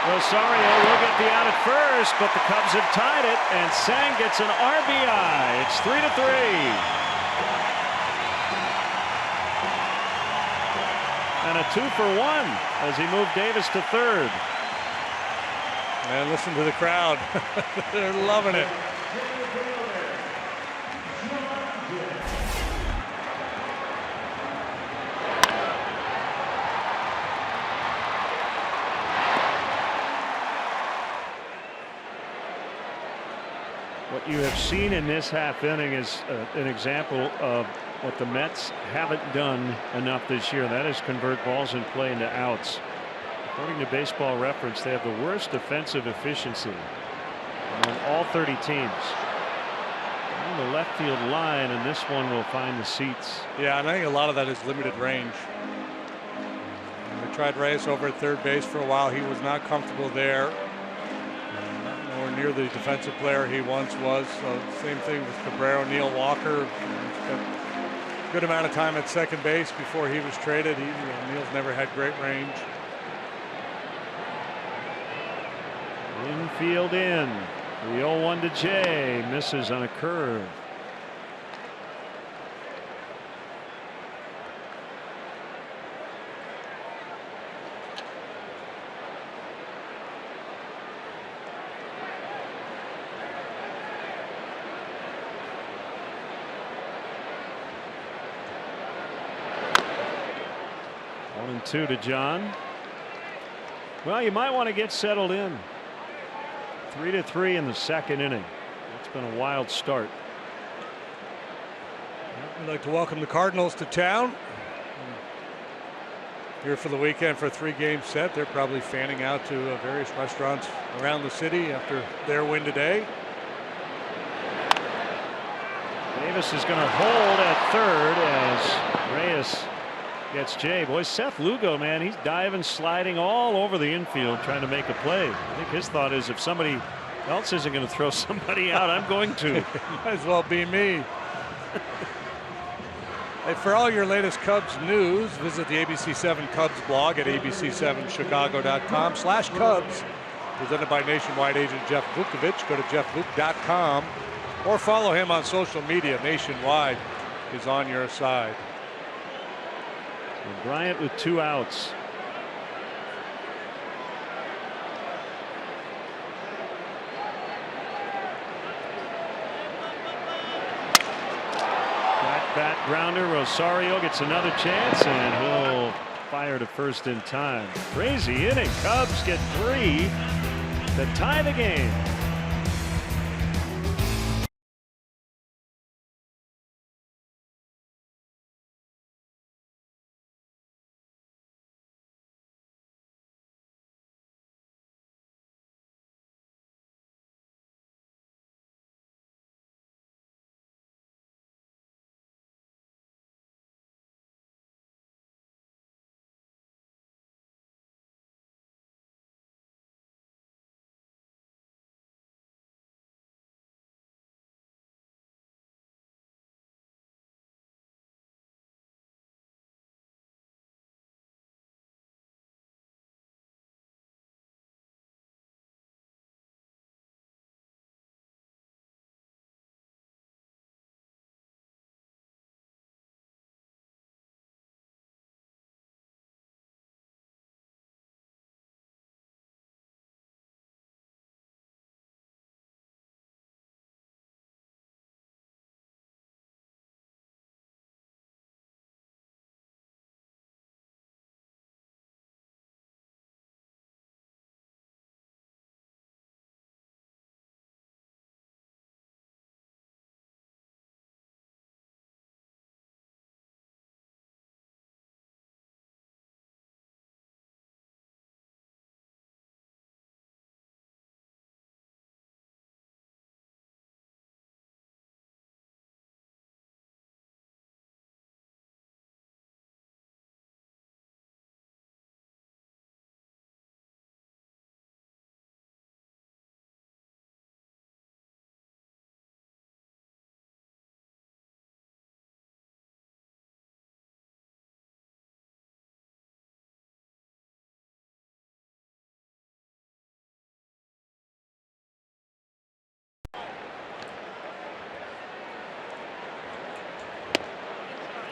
Rosario will get the out at first, but the Cubs have tied it, and Tsang gets an RBI. It's 3-3. And a 2-for-1 as he moved Davis to third. And listen to the crowd. They're loving it. What you have seen in this half inning is an example of what the Mets haven't done enough this year. That is convert balls in play into outs. According to Baseball Reference, they have the worst defensive efficiency among all 30 teams. On the left field line, and this one will find the seats. Yeah, and I think a lot of that is limited range. We tried Reyes over at third base for a while. He was not comfortable there. Nowhere near the defensive player he once was. So same thing with Cabrera. Neil Walker spent a good amount of time at second base before he was traded. Neil's never had great range. Infield in. The 0-1 to Jay. Misses on a curve. One and two to John. Well, you might want to get settled in. 3-3 in the second inning. It's been a wild start. We'd like to welcome the Cardinals to town. Here for the weekend for a 3-game set. They're probably fanning out to various restaurants around the city after their win today. Davis is going to hold at third as Reyes gets Jay. Boy, Seth Lugo, man, he's diving, sliding all over the infield trying to make a play. I think his thought is if somebody else isn't going to throw somebody out, I'm going to. Might as well be me. Hey, for all your latest Cubs news, visit the ABC7 Cubs blog at abc7chicago.com/Cubs. Presented by Nationwide agent Jeff Vukovich. Go to jeffvuk.com or follow him on social media. Nationwide is on your side. Bryant with 2 outs. Bat grounder. Rosario gets another chance, and he'll fire to first in time. Crazy inning. Cubs get 3 to tie the game.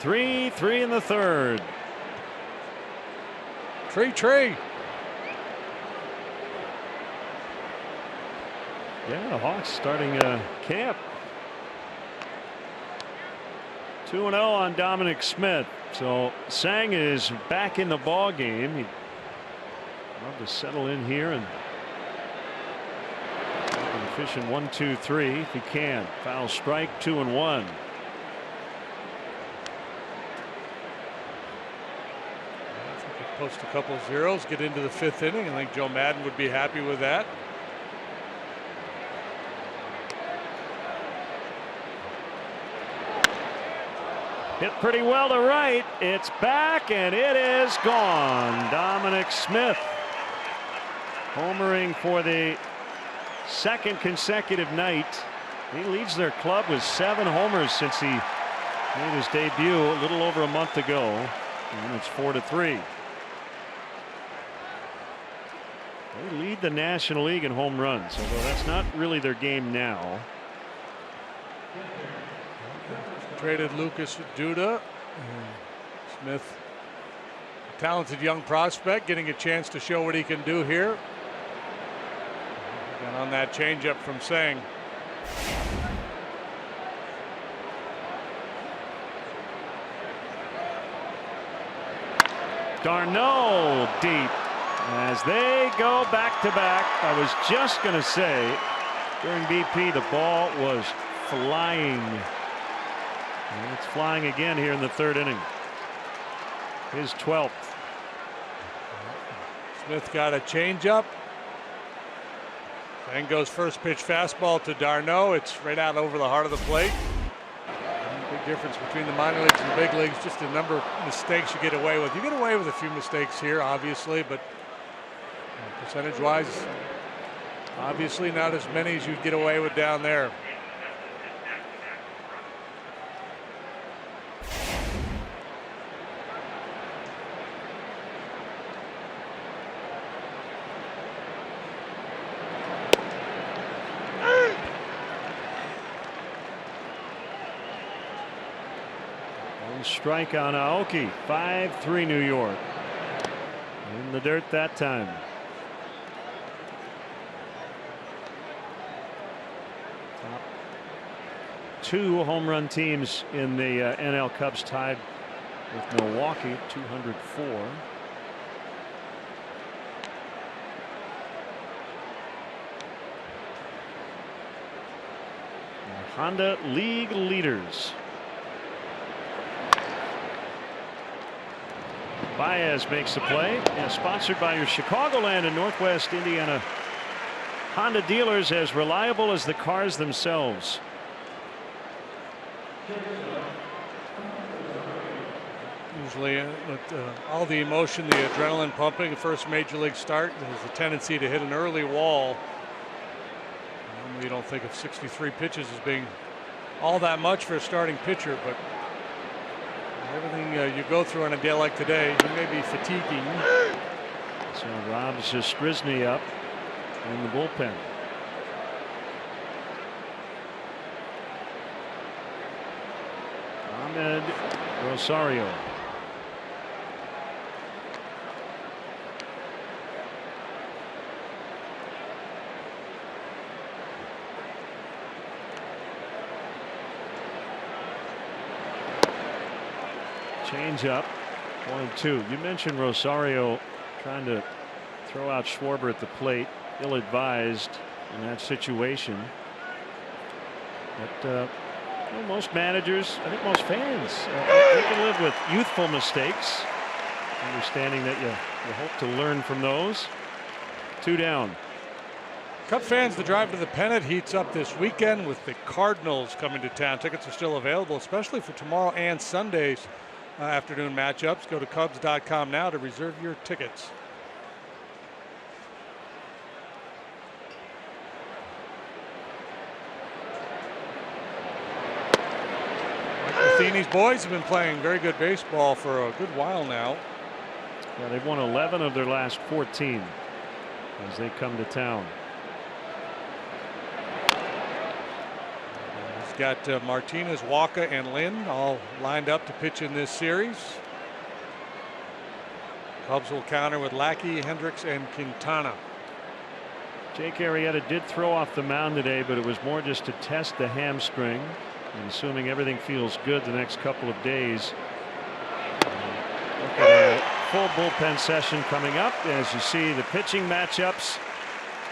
3-3 in the third. Tree. Yeah, the Hawks starting camp. 2-0 on Dominic Smith. So Tsang is back in the ball game. He'd love to settle in here and efficient 1-2-3 if he can. Foul strike, 2-1. Post a couple zeros, get into the fifth inning. I think Joe Madden would be happy with that. Hit pretty well to right. It's back and it is gone. Dominic Smith homering for the second consecutive night. He leads their club with 7 homers since he made his debut a little over a month ago. And it's 4-3. They lead the National League in home runs, although that's not really their game now. Traded Lucas Duda. Smith, a talented young prospect, getting a chance to show what he can do here. And on that changeup from Tsang. Darno deep as they go back to back. I was just going to say during BP the ball was flying. And it's flying again here in the third inning. His 12th. Smith got a changeup. Then goes first pitch fastball to Darno. It's right out over the heart of the plate. Big difference between the minor leagues and the big leagues. Just the number of mistakes you get away with. You get away with a few mistakes here, obviously, but percentage-wise, obviously not as many as you'd get away with down there. Strike on Aoki. 5-3 New York. In the dirt that time. Top 2 home run teams in the NL. Cubs tied with Milwaukee, 204. The Honda League leaders. Baez makes the play. And sponsored by your Chicagoland and Northwest Indiana Honda dealers, as reliable as the cars themselves. Usually with all the emotion, the adrenaline pumping, the first major league start, there's a tendency to hit an early wall. Normally you don't think of 63 pitches as being all that much for a starting pitcher, but everything you go through on a day like today, you may be fatiguing. So Rob's Strisny up in the bullpen. Ahmed Rosario. Change up, 1-2. You mentioned Rosario trying to throw out Schwarber at the plate, ill-advised in that situation. But most managers, I think most fans, they can live with youthful mistakes, understanding that you hope to learn from those. 2 down. Cub fans, the drive to the pennant heats up this weekend with the Cardinals coming to town. Tickets are still available, especially for tomorrow and Sunday's afternoon matchups. Go to Cubs.com now to reserve your tickets. Matheny's boys have been playing very good baseball for a good while now. Yeah, they've won 11 of their last 14 as they come to town. You've got Martinez, Walker, and Lynn all lined up to pitch in this series. Cubs will counter with Lackey, Hendricks, and Quintana. Jake Arrieta did throw off the mound today, but it was more just to test the hamstring. And assuming everything feels good the next couple of days. Look at a full bullpen session coming up. As you see, the pitching matchups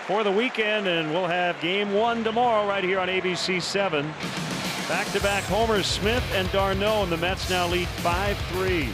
for the weekend, and we'll have game 1 tomorrow right here on ABC 7. Back-to-back homers, Smith and d'Arnaud, and the Mets now lead 5-3.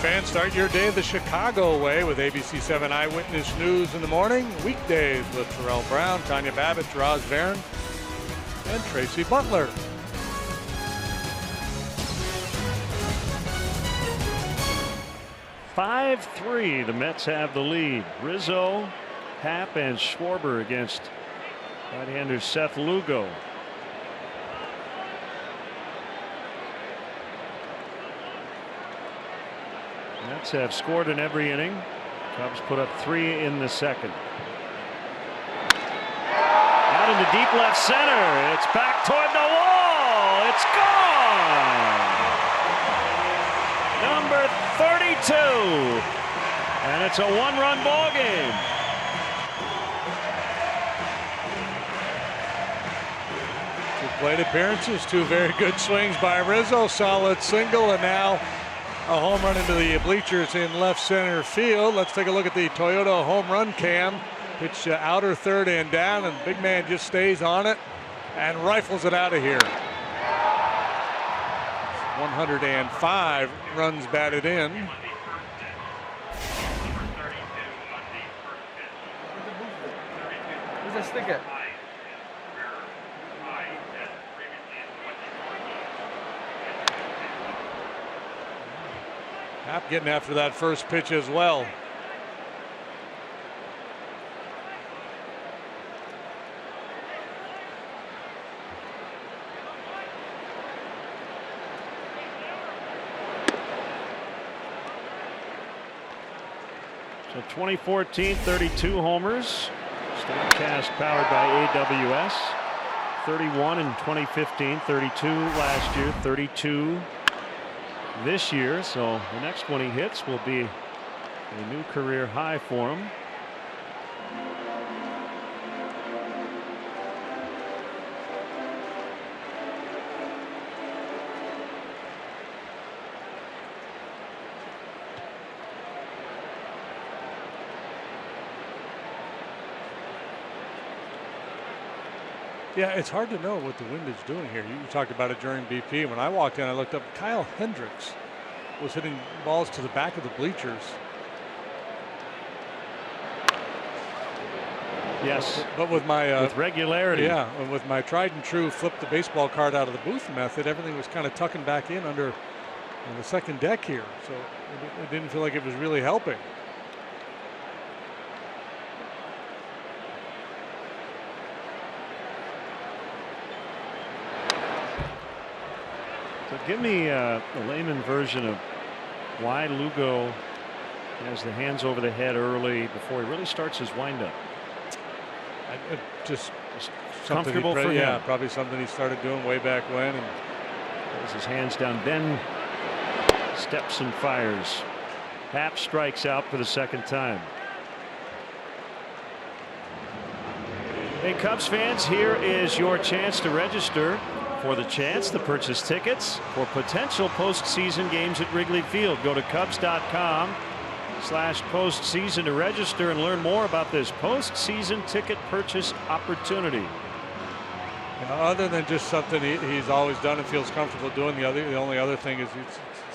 Fans, start your day the Chicago way with ABC 7 Eyewitness News in the morning. Weekdays with Terrell Brown, Tanya Babbitt, Roz Barron, and Tracy Butler. (5-3). The Mets have the lead. Rizzo, Happ, and Schwarber against right-hander Seth Lugo. Mets have scored in every inning. Cubs put up 3 in the second. Out into deep left center. It's back toward the wall. It's gone. Number 32. And it's a 1-run ball game. Two plate appearances, 2 very good swings by Rizzo. Solid single, and now a home run into the bleachers in left center field. Let's take a look at the Toyota home run cam. Pitch outer third and down, and big man just stays on it and rifles it out of here. 105 runs batted in. Where's the stick at? Happ getting after that first pitch as well. So 2014, 32 homers. Statcast powered by AWS. 31 in 2015, 32 last year, 32 this year. So the next one he hits will be a new career high for him. Yeah, it's hard to know what the wind is doing here. You talked about it during BP. When I walked in, I looked up. Kyle Hendricks was hitting balls to the back of the bleachers. Yes. But with my with regularity. Yeah, and with my tried and true flip the baseball card out of the booth method, everything was kind of tucking back in under the second deck here. So it didn't feel like it was really helping. So give me a layman version of why Lugo has the hands over the head early before he really starts his windup. Just Comfortable for him. Yeah, probably something he started doing way back when. And pulls his hands down, then steps and fires. Happ strikes out for the second time. Hey, Cubs fans, here is your chance to register for the chance to purchase tickets for potential postseason games at Wrigley Field. Go to Cubs.com/postseason to register and learn more about this postseason ticket purchase opportunity. Other than just something he's always done and feels comfortable doing, the only other thing is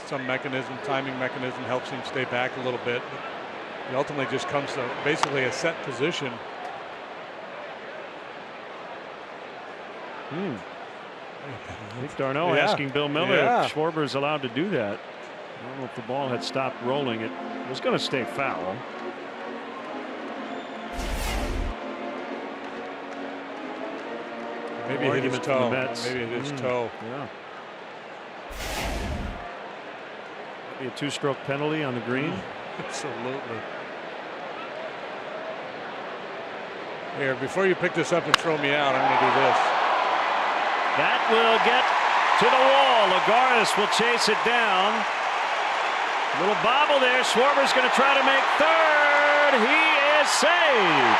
some mechanism, timing mechanism helps him stay back a little bit. But he ultimately just comes to basically a set position. Nick Darno asking Bill Miller if Schwarber is allowed to do that. I don't know if the ball had stopped rolling. It was going to stay foul. Maybe it hit his toe. Maybe it hit his toe. Yeah. Maybe a two-stroke penalty on the green. Absolutely. Here, before you pick this up and throw me out, I'm going to do this. That will get to the wall. Lagares will chase it down. Little bobble there. Schwarber's going to try to make third. He is saved.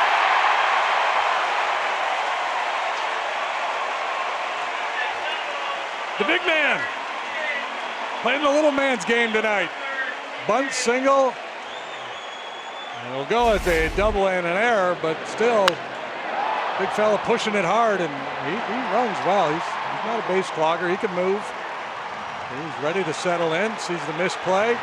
The big man playing the little man's game tonight. Bunt single. And it'll go as a double and an error, but still, big fella pushing it hard, and he runs well. He's not a base clogger. He can move. He's ready to settle in. Sees the misplay.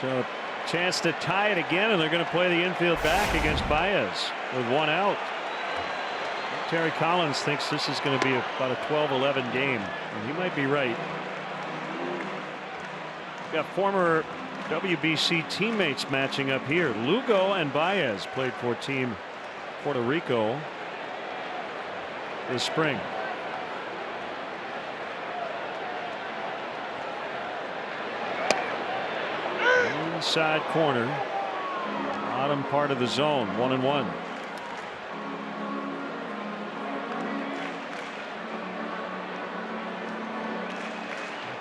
So chance to tie it again, and they're going to play the infield back against Baez with one out. Terry Collins thinks this is going to be about a 12-11 game, and he might be right. We've got former WBC teammates matching up here. Lugo and Baez played for Team Puerto Rico this spring. Inside corner, bottom part of the zone, 1-1.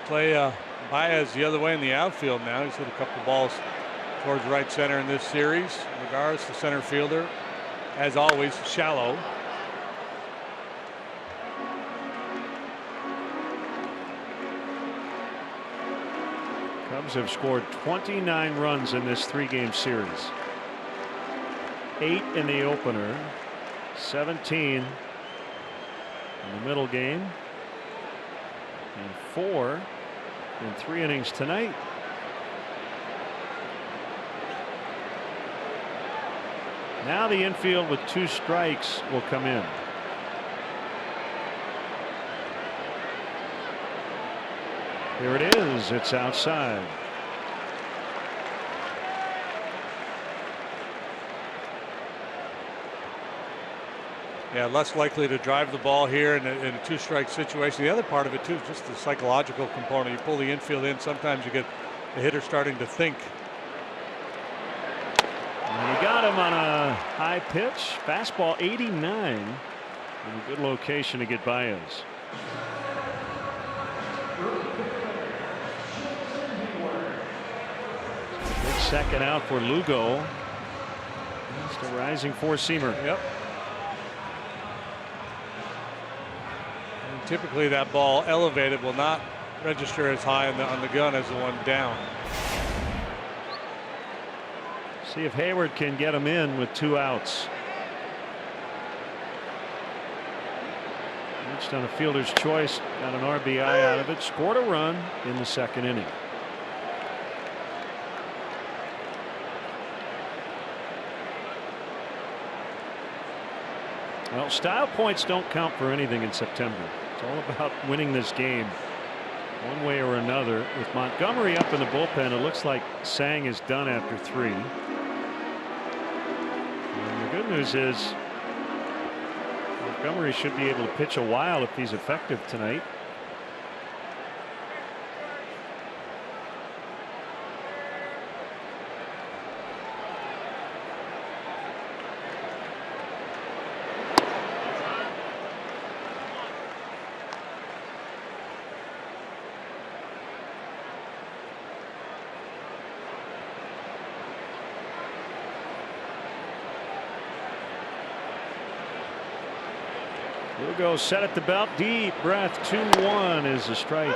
Play Baez the other way in the outfield now. He's hit a couple balls towards right center in this series. Lagares, the center fielder, as always, shallow. Cubs have scored 29 runs in this three-game series. 8 in the opener, 17 in the middle game, and 4 in 3 innings tonight. Now the infield with 2 strikes will come in. Here it is. It's outside. Yeah, less likely to drive the ball here in a 2-strike situation. The other part of it too is just the psychological component. You pull the infield in, sometimes you get the hitter starting to think. And he got him on a high pitch fastball, 89, in a good location to get Baez. Big second out for Lugo. Just a rising 4-seamer. Yep. And typically that ball elevated will not register as high on the gun as the one down. See if Hayward can get him in with 2 outs. Pitched on a fielder's choice, got an RBI out of it, scored a run in the second inning. Well, style points don't count for anything in September. It's all about winning this game one way or another. With Montgomery up in the bullpen, it looks like Tsang is done after 3. And the good news is Montgomery should be able to pitch a while if he's effective tonight. Lugo set at the belt, deep breath, 2-1 is the strike.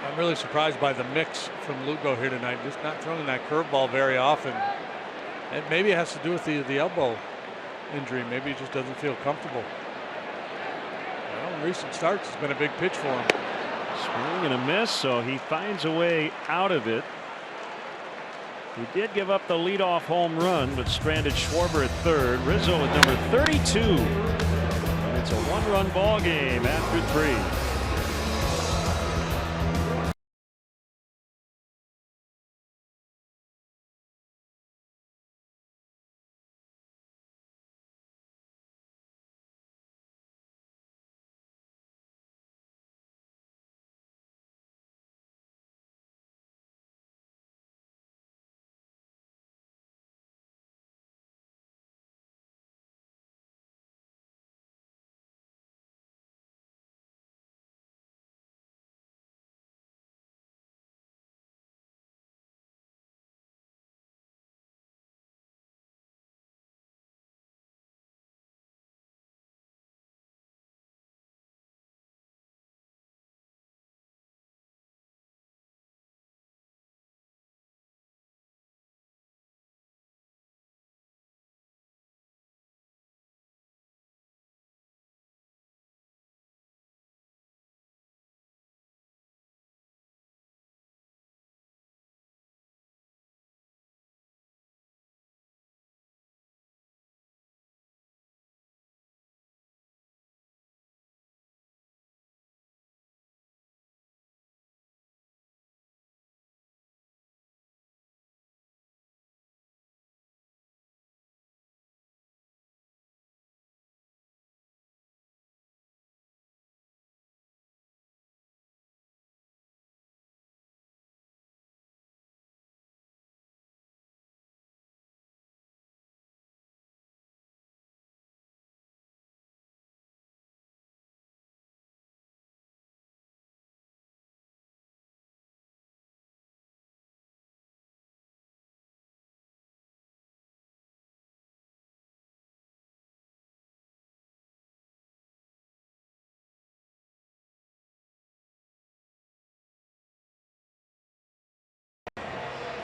I'm really surprised by the mix from Lugo here tonight. Just not throwing that curveball very often. And maybe it has to do with the elbow injury. Maybe he just doesn't feel comfortable. Well, in recent starts, it's been a big pitch for him. Swing and a miss, so he finds a way out of it. He did give up the leadoff home run, but stranded Schwarber at third. Rizzo at number 32. And it's a 1-run ball game after 3.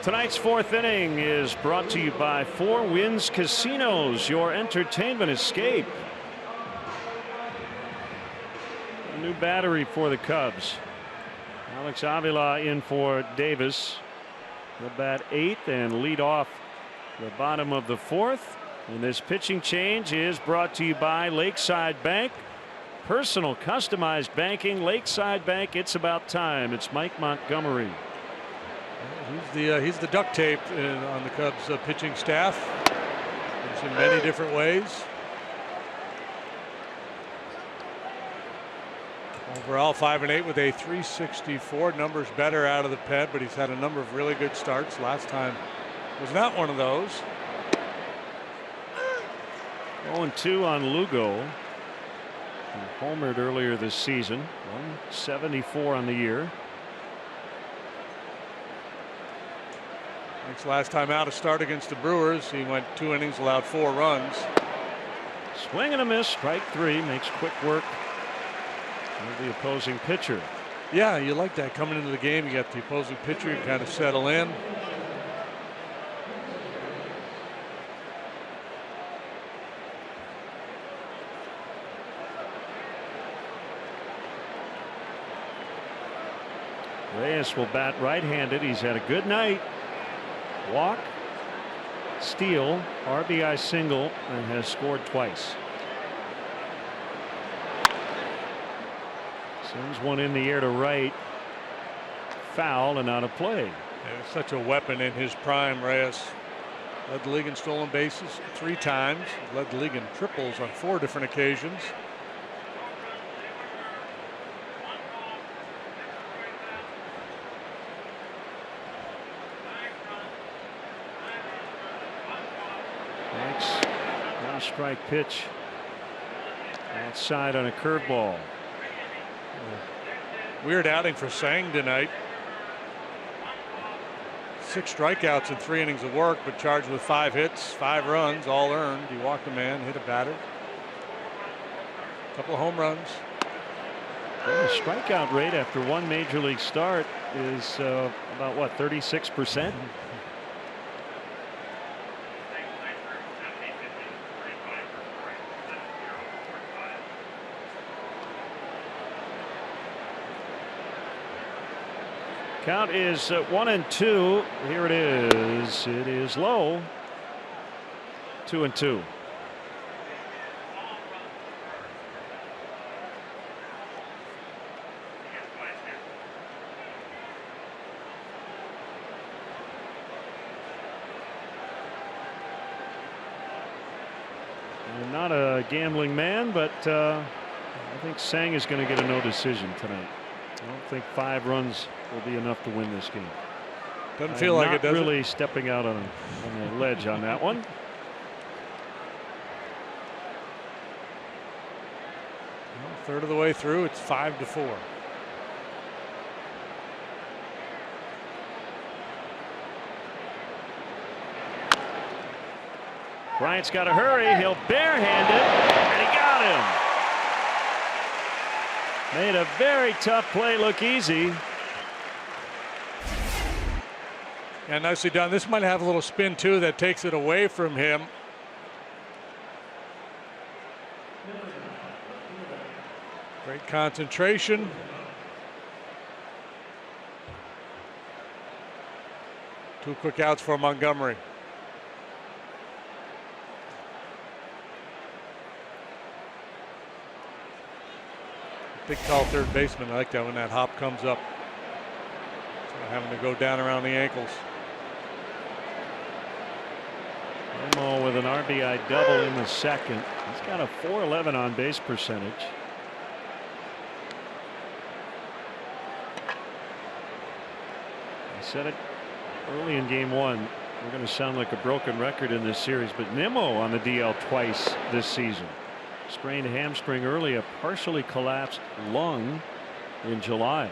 Tonight's 4th inning is brought to you by 4 Winds Casinos, your entertainment escape. A new battery for the Cubs. Alex Avila in for Davis. The bat 8th and lead off the bottom of the 4th. And this pitching change is brought to you by Lakeside Bank. Personal customized banking. Lakeside Bank, it's about time. It's Mike Montgomery. He's the duct tape on the Cubs pitching staff. It's in many different ways. Overall 5-8 with a .364. Numbers better out of the pen, but he's had a number of really good starts. Last time was not one of those. 0-2 on Lugo. He homered earlier this season. 174 on the year. Next last time out, a start against the Brewers. He went 2 innings, allowed 4 runs. Swing and a miss. Strike 3. Makes quick work of the opposing pitcher. Yeah, you like that coming into the game. You got the opposing pitcher, you kind of settle in. Reyes will bat right-handed. He's had a good night. Walk, steal, RBI single, and has scored twice. Sends one in the air to right. Foul and out of play. Yeah, such a weapon in his prime. Reyes led the league in stolen bases 3 times. Led the league in triples on 4 different occasions. Next, one strike pitch outside on a curveball. Weird outing for Tsang tonight. 6 strikeouts in 3 innings of work, but charged with 5 hits, 5 runs, all earned. He walked a man, hit a batter. Couple of home runs. Well, the strikeout rate after one major league start is about what, 36%? Count is 1-2. Here it is. It is low. 2-2. I'm not a gambling man, but I think Tsang is going to get a no decision tonight. I don't think 5 runs will be enough to win this game. Doesn't feel like it, does really it? stepping out on the ledge on that one. Well, third of the way through, it's 5-4. Bryant's got to hurry. He'll barehand it, and he got him. Made a very tough play look easy. And nicely done. This might have a little spin too that takes it away from him. Great concentration. Two quick outs for Montgomery. Big tall third baseman. I like that when that hop comes up. Having to go down around the ankles. Romo with an RBI double in the second. He's got a .411 on base percentage. I said it early in game 1. We're going to sound like a broken record in this series, but Nimmo on the DL twice this season. Sprained hamstring early, a partially collapsed lung in July.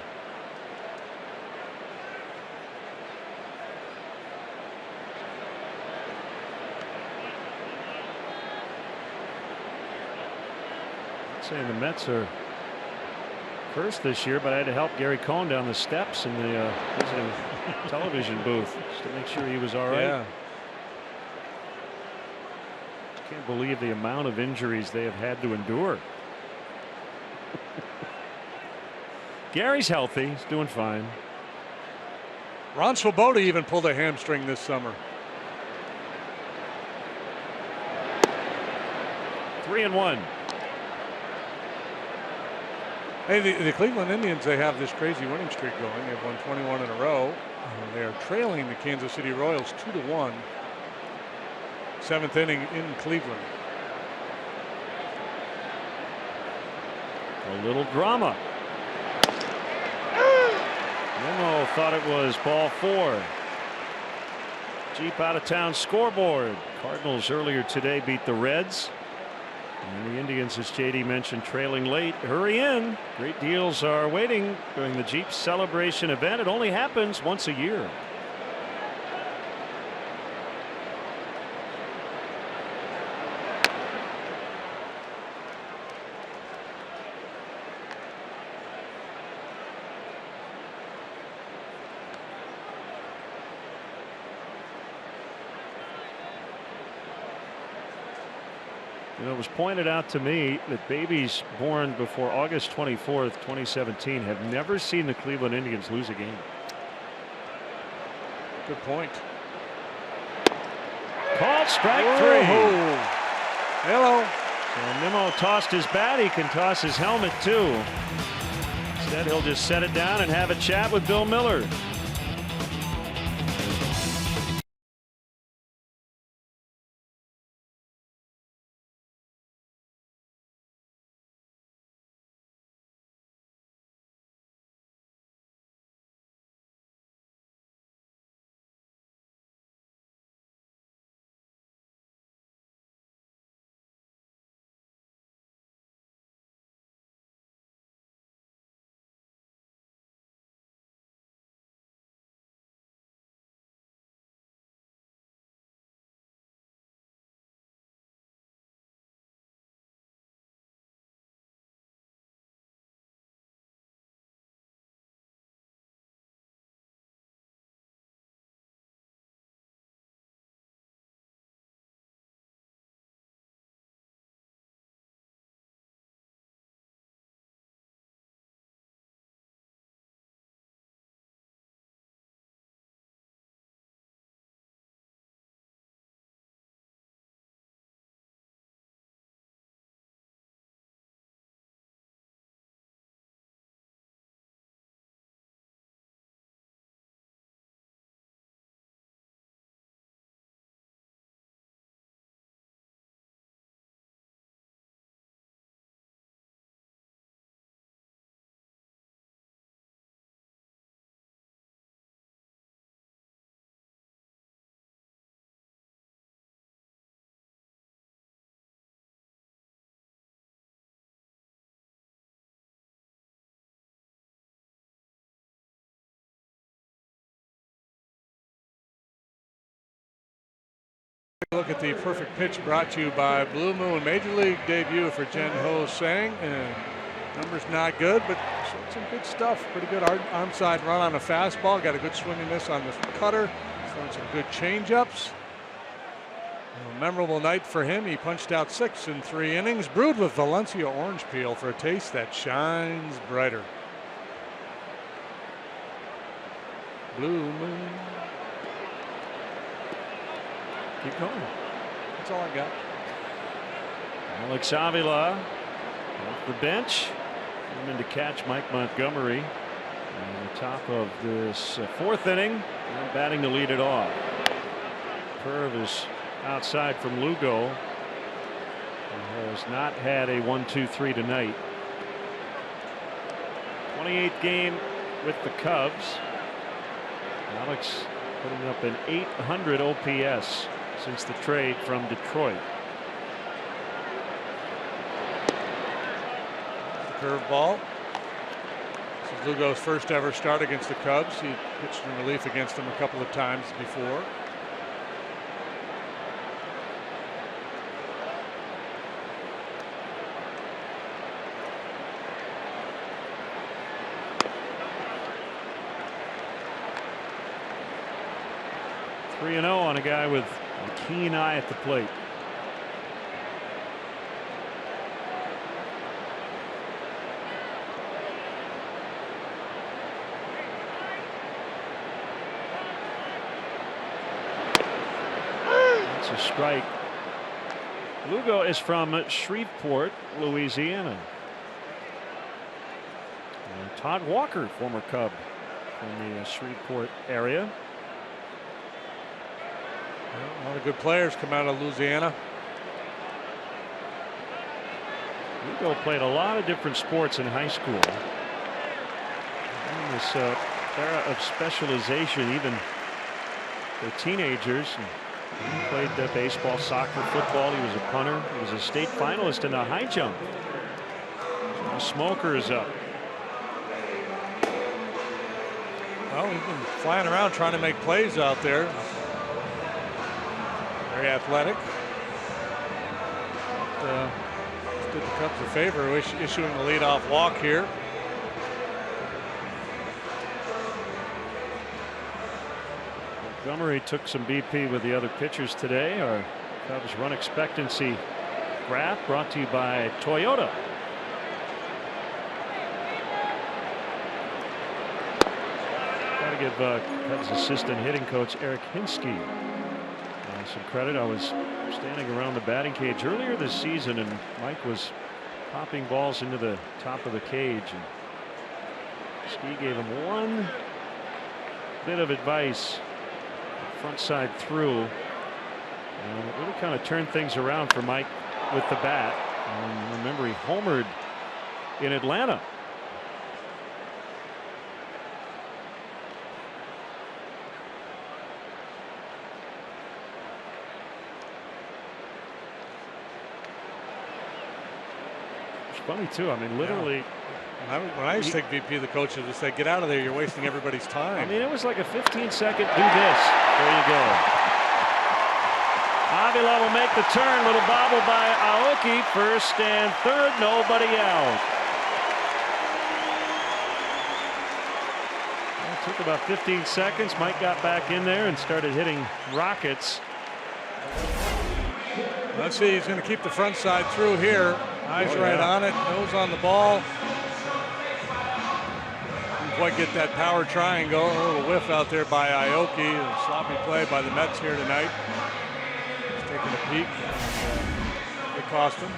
Saying the Mets are cursed this year, but I had to help Gary Cohn down the steps in the visiting television booth just to make sure he was all right. Yeah. Can't believe the amount of injuries they have had to endure. Gary's healthy. He's doing fine. Ron Swoboda even pulled a hamstring this summer. 3-1. Hey, the Cleveland Indians, they have this crazy winning streak going. They've won 21 in a row. They are trailing the Kansas City Royals 2-1. 7th inning in Cleveland. A little drama. Nimmo thought it was ball 4. Jeep out of town scoreboard. Cardinals earlier today beat the Reds. And the Indians, as JD mentioned, trailing late. Hurry in. Great deals are waiting during the Jeep celebration event. It only happens once a year. You know, it was pointed out to me that babies born before August 24th, 2017 have never seen the Cleveland Indians lose a game. Good point. Called strike 3. Hello. So Nimmo tossed his bat. He can toss his helmet too. Instead, he'll just set it down and have a chat with Bill Miller. Look at the perfect pitch brought to you by Blue Moon. Major League debut for Jin-Ho Tsang. And numbers not good, but showed some good stuff. Pretty good arm side run on a fastball. Got a good swing and miss on the cutter. Throwing some good changeups. A memorable night for him. He punched out 6 in 3 innings. Brewed with Valencia orange peel for a taste that shines brighter. Blue Moon. Keep going. That's all I got. Alex Avila off the bench. Coming to catch Mike Montgomery. On the top of this 4th inning. And batting to lead it off. Curve is outside from Lugo. He has not had a 1-2-3 tonight. 28th game with the Cubs. Alex putting up an 800 OPS since the trade from Detroit. Curveball. This is Lugo's first ever start against the Cubs. He pitched in relief against them a couple of times before. (3-0) on a guy with a keen eye at the plate. That's a strike. Lugo is from Shreveport, Louisiana. And Todd Walker, former Cub from the Shreveport area. A lot of good players come out of Louisiana. Lugo played a lot of different sports in high school. In this era of specialization, even for teenagers. He played baseball, soccer, football. He was a punter. He was a state finalist in the high jump. So the smoker is up. Well, he's been flying around trying to make plays out there. Very athletic. Did the Cubs a favor issuing the leadoff walk here. Montgomery took some BP with the other pitchers today. Our Cubs run expectancy Graph brought to you by Toyota. Got to give Cubs assistant hitting coach Eric Hinsky some credit. I was standing around the batting cage earlier this season, and Mike was popping balls into the top of the cage, and Ski gave him one bit of advice, front side through, and it really kind of turned things around for Mike with the bat. And remember, he homered in Atlanta. Funny too. I mean, literally. Yeah. When I used to take VP, the coaches would say, "Get out of there! You're wasting everybody's time." I mean, it was like a 15-second do this. There you go. Avila will make the turn. Little bobble by Aoki. First and third. Nobody out. It took about 15 seconds. Mike got back in there and started hitting rockets. Let's see. He's going to keep the front side through here. Eyes right on it, nose on the ball. Didn't quite get that power triangle. A little whiff out there by Aoki. A sloppy play by the Mets here tonight. He's taking a peek. It cost him.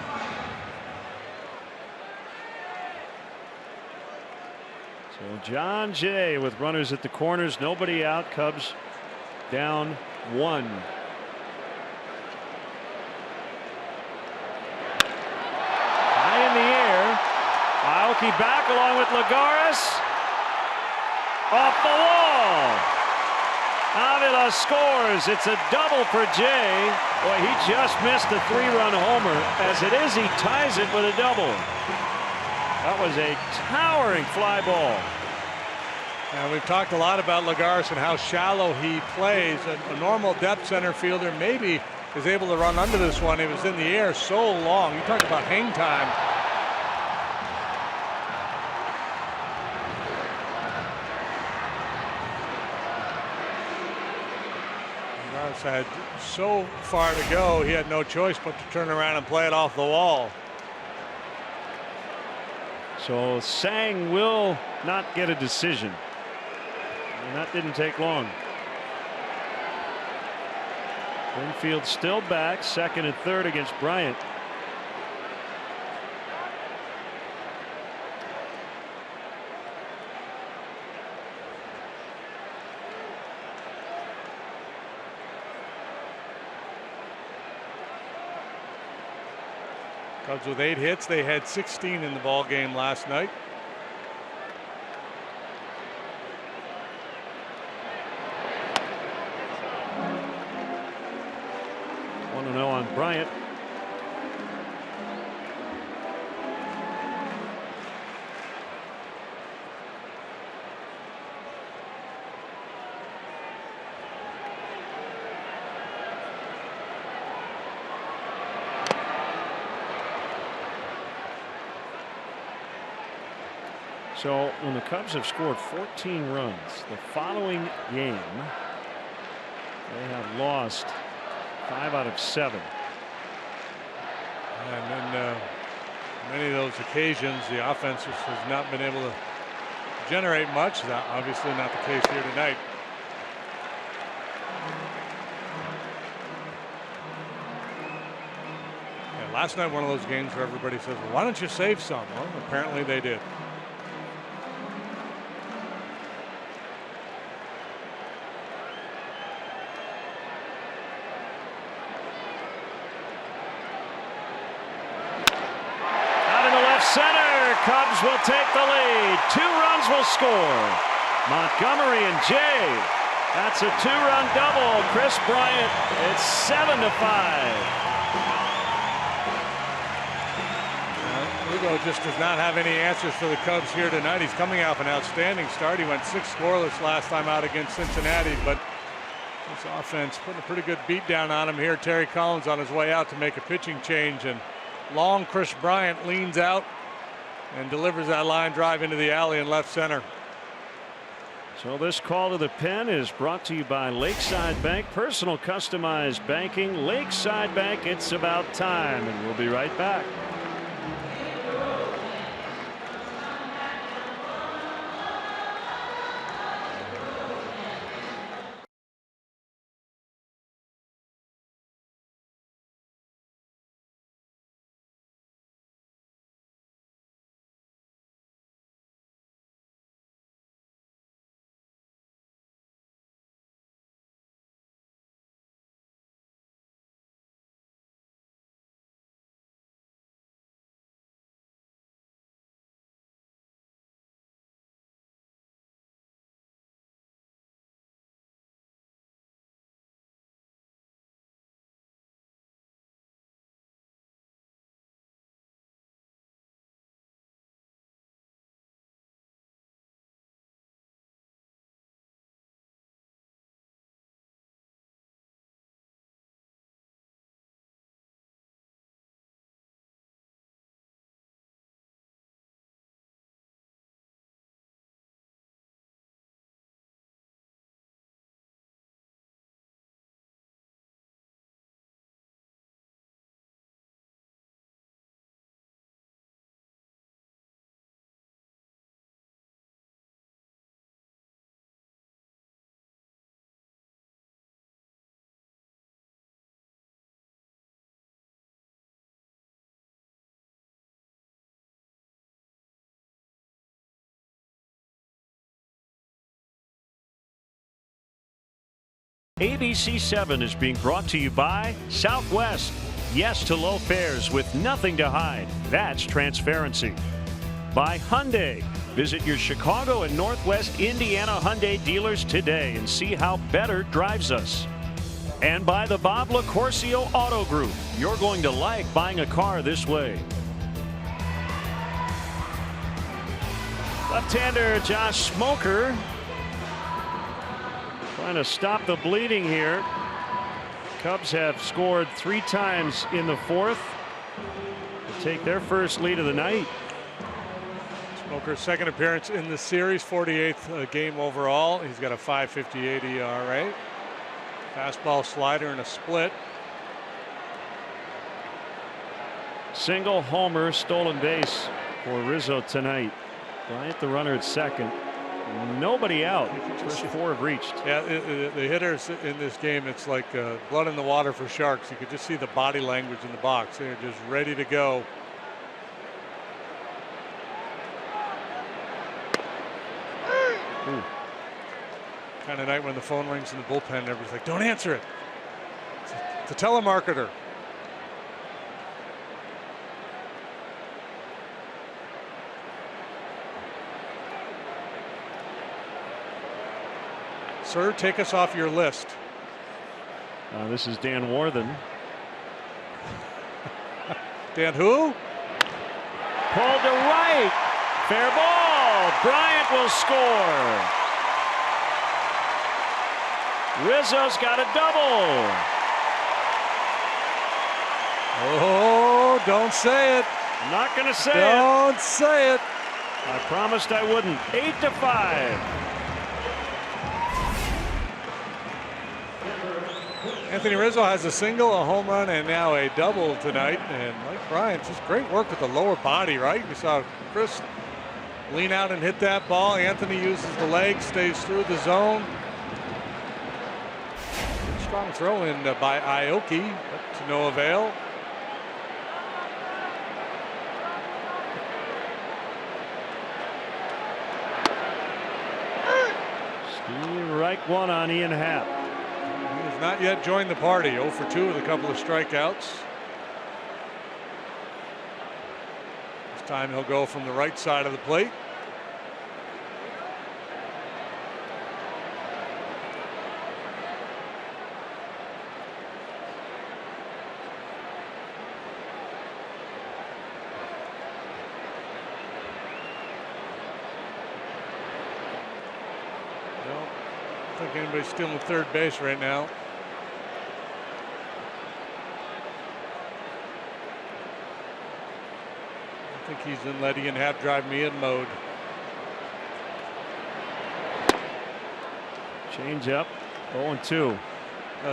So John Jay with runners at the corners, nobody out. Cubs down 1. Aoki back along with Lagares. Off the wall. Avila scores. It's a double for Jay. Boy, he just missed a 3-run homer. As it is, he ties it with a double. That was a towering fly ball. And we've talked a lot about Lagares and how shallow he plays. A normal depth center fielder maybe is able to run under this one. It was in the air so long. You talk about hang time. Had so far to go, he had no choice but to turn around and play it off the wall. So Tsang will not get a decision, and that didn't take long. Winfield still back, second and third against Bryant. Cubs with 8 hits. They had 16 in the ball game last night. Want to know on Bryant. So when the Cubs have scored 14 runs the following game, they have lost 5 out of 7. And then many of those occasions the offense has not been able to generate much. That's obviously not the case here tonight. Yeah, last night one of those games where everybody says, well, why don't you save some? Well, apparently they did. Center, Cubs will take the lead. 2 runs will score. Montgomery and Jay. That's a 2-run double. Chris Bryant. It's 7-5. Lugo just does not have any answers for the Cubs here tonight. He's coming off an outstanding start. He went 6 scoreless last time out against Cincinnati, but this offense putting a pretty good beat down on him here. Terry Collins on his way out to make a pitching change, and long Chris Bryant leans out and delivers that line drive into the alley in left center. So this call to the pen is brought to you by Lakeside Bank. Personal customized banking. Lakeside Bank, it's about time. And we'll be right back. ABC 7 is being brought to you by Southwest. Yes to low fares with nothing to hide. That's transparency. By Hyundai. Visit your Chicago and Northwest Indiana Hyundai dealers today and see how better drives us. And by the Bob LaCourcio Auto Group. You're going to like buying a car this way. Left-hander Josh Smoker trying to stop the bleeding here. Cubs have scored 3 times in the 4th to take their first lead of the night. Smoker's second appearance in the series, 48th game overall. He's got a 5.58 ERA. Fastball, slider, and a split. Single, homer, stolen base for Rizzo tonight. Bryant the runner at second. Nobody out. First 4 have reached. Yeah, the hitters in this game, it's like blood in the water for sharks. You could just see the body language in the box. They're just ready to go. Kind of night when the phone rings in the bullpen and everybody's like, don't answer it. It's a telemarketer. Sir, take us off your list. This is Dan Warthen. Dan who? Pulled to right. Fair ball. Bryant will score. Rizzo's got a double. Oh, don't say it. I'm not going to say Don't say it. I promised I wouldn't. 8-5. Anthony Rizzo has a single, a home run, and now a double tonight. And like Bryant, just great work with the lower body, right? We saw Chris lean out and hit that ball. Anthony uses the leg, stays through the zone. Strong throw in by Aoki, but to no avail. Steve Reich one on Ian Happ. He has not yet joined the party. 0 for 2 with a couple of strikeouts. This time he'll go from the right side of the plate. I don't think anybody's stealing third base right now. I think he's in letting and have drive me in mode. Change up. 0-2.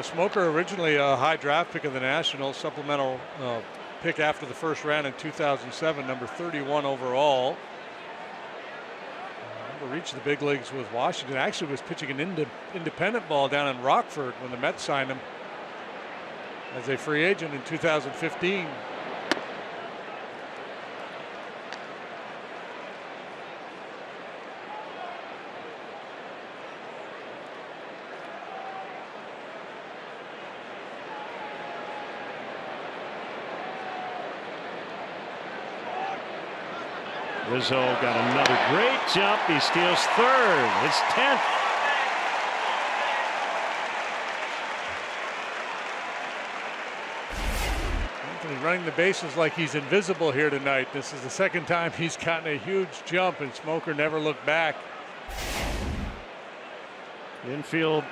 Smoker originally a high draft pick of the Nationals, supplemental pick after the first round in 2007, number 31 overall. Reached the big leagues with Washington. Actually was pitching an independent ball down in Rockford when the Mets signed him as a free agent in 2015. Rizzo got another great jump. He steals third. It's 10th. Anthony running the bases like he's invisible here tonight. This is the second time he's gotten a huge jump, and Smoker never looked back. Infield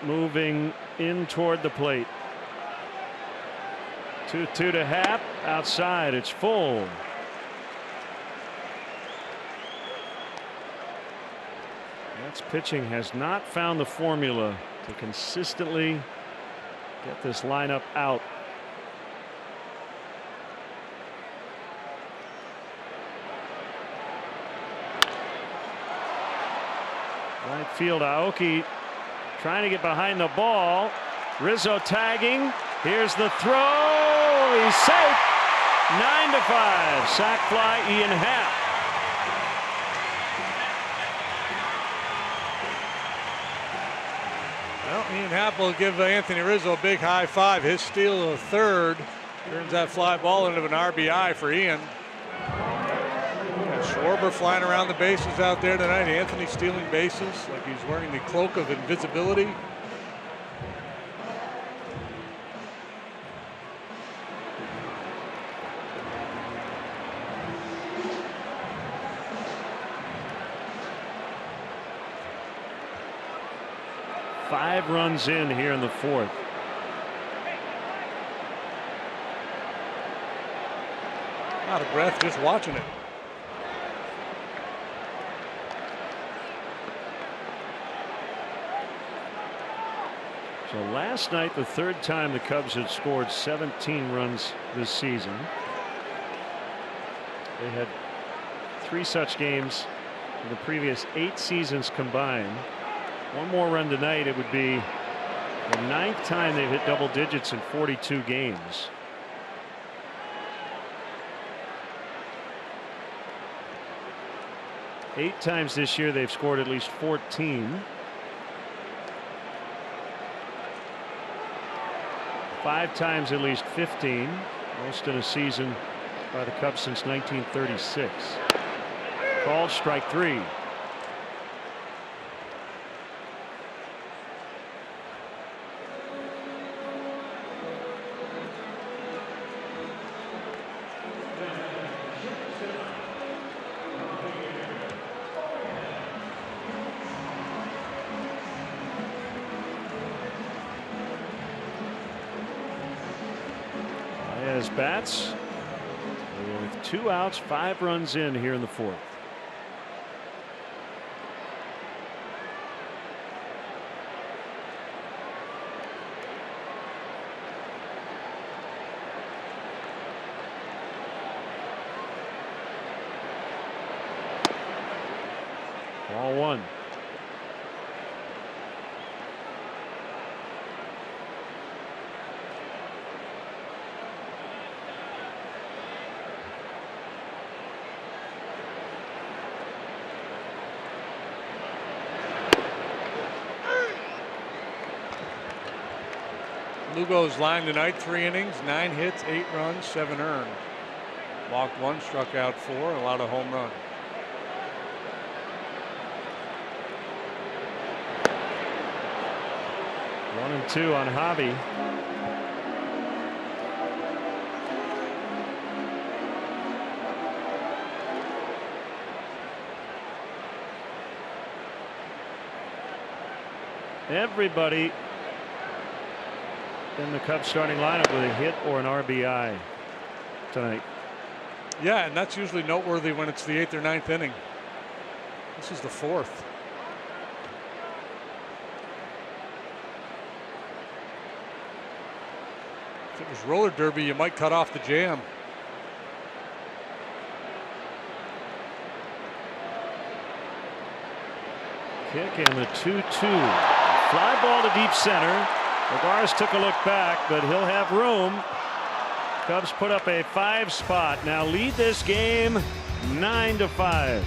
moving in toward the plate. 2-2 to Happ. Outside. It's full. Mets pitching has not found the formula to consistently get this lineup out. Right field, Aoki trying to get behind the ball. Rizzo tagging. Here's the throw. He's safe. 9-5. Sac fly, Ian Happ. Well, Ian Happ will give Anthony Rizzo a big high five. His steal of third turns that fly ball into an RBI for Ian. Schwarber flying around the bases out there tonight. Anthony stealing bases like he's wearing the cloak of invisibility. Five runs in here in the fourth. Out of breath just watching it. So last night, the third time the Cubs had scored 17 runs this season. They had 3 such games in the previous 8 seasons combined. One more run tonight, it would be the 9th time they've hit double digits in 42 games. Eight times this year they've scored at least 14. 5 times at least 15. Most in a season by the Cubs since 1936. Called strike 3. Bats with 2 outs, 5 runs in here in the fourth. Ball 1. Lugo's line tonight, 3 innings, 9 hits, 8 runs, 7 earned. Walked 1, struck out 4, a lot of home run. One and 2 on Hobby. Everybody in the Cubs starting lineup with a hit or an RBI tonight. Yeah, and that's usually noteworthy when it's the 8th or 9th inning. This is the 4th. If it was roller derby, you might cut off the jam. Kick and the 2-2. Fly ball to deep center. Lagares took a look back, but he'll have room. Cubs put up a 5 spot. Now lead this game 9-5.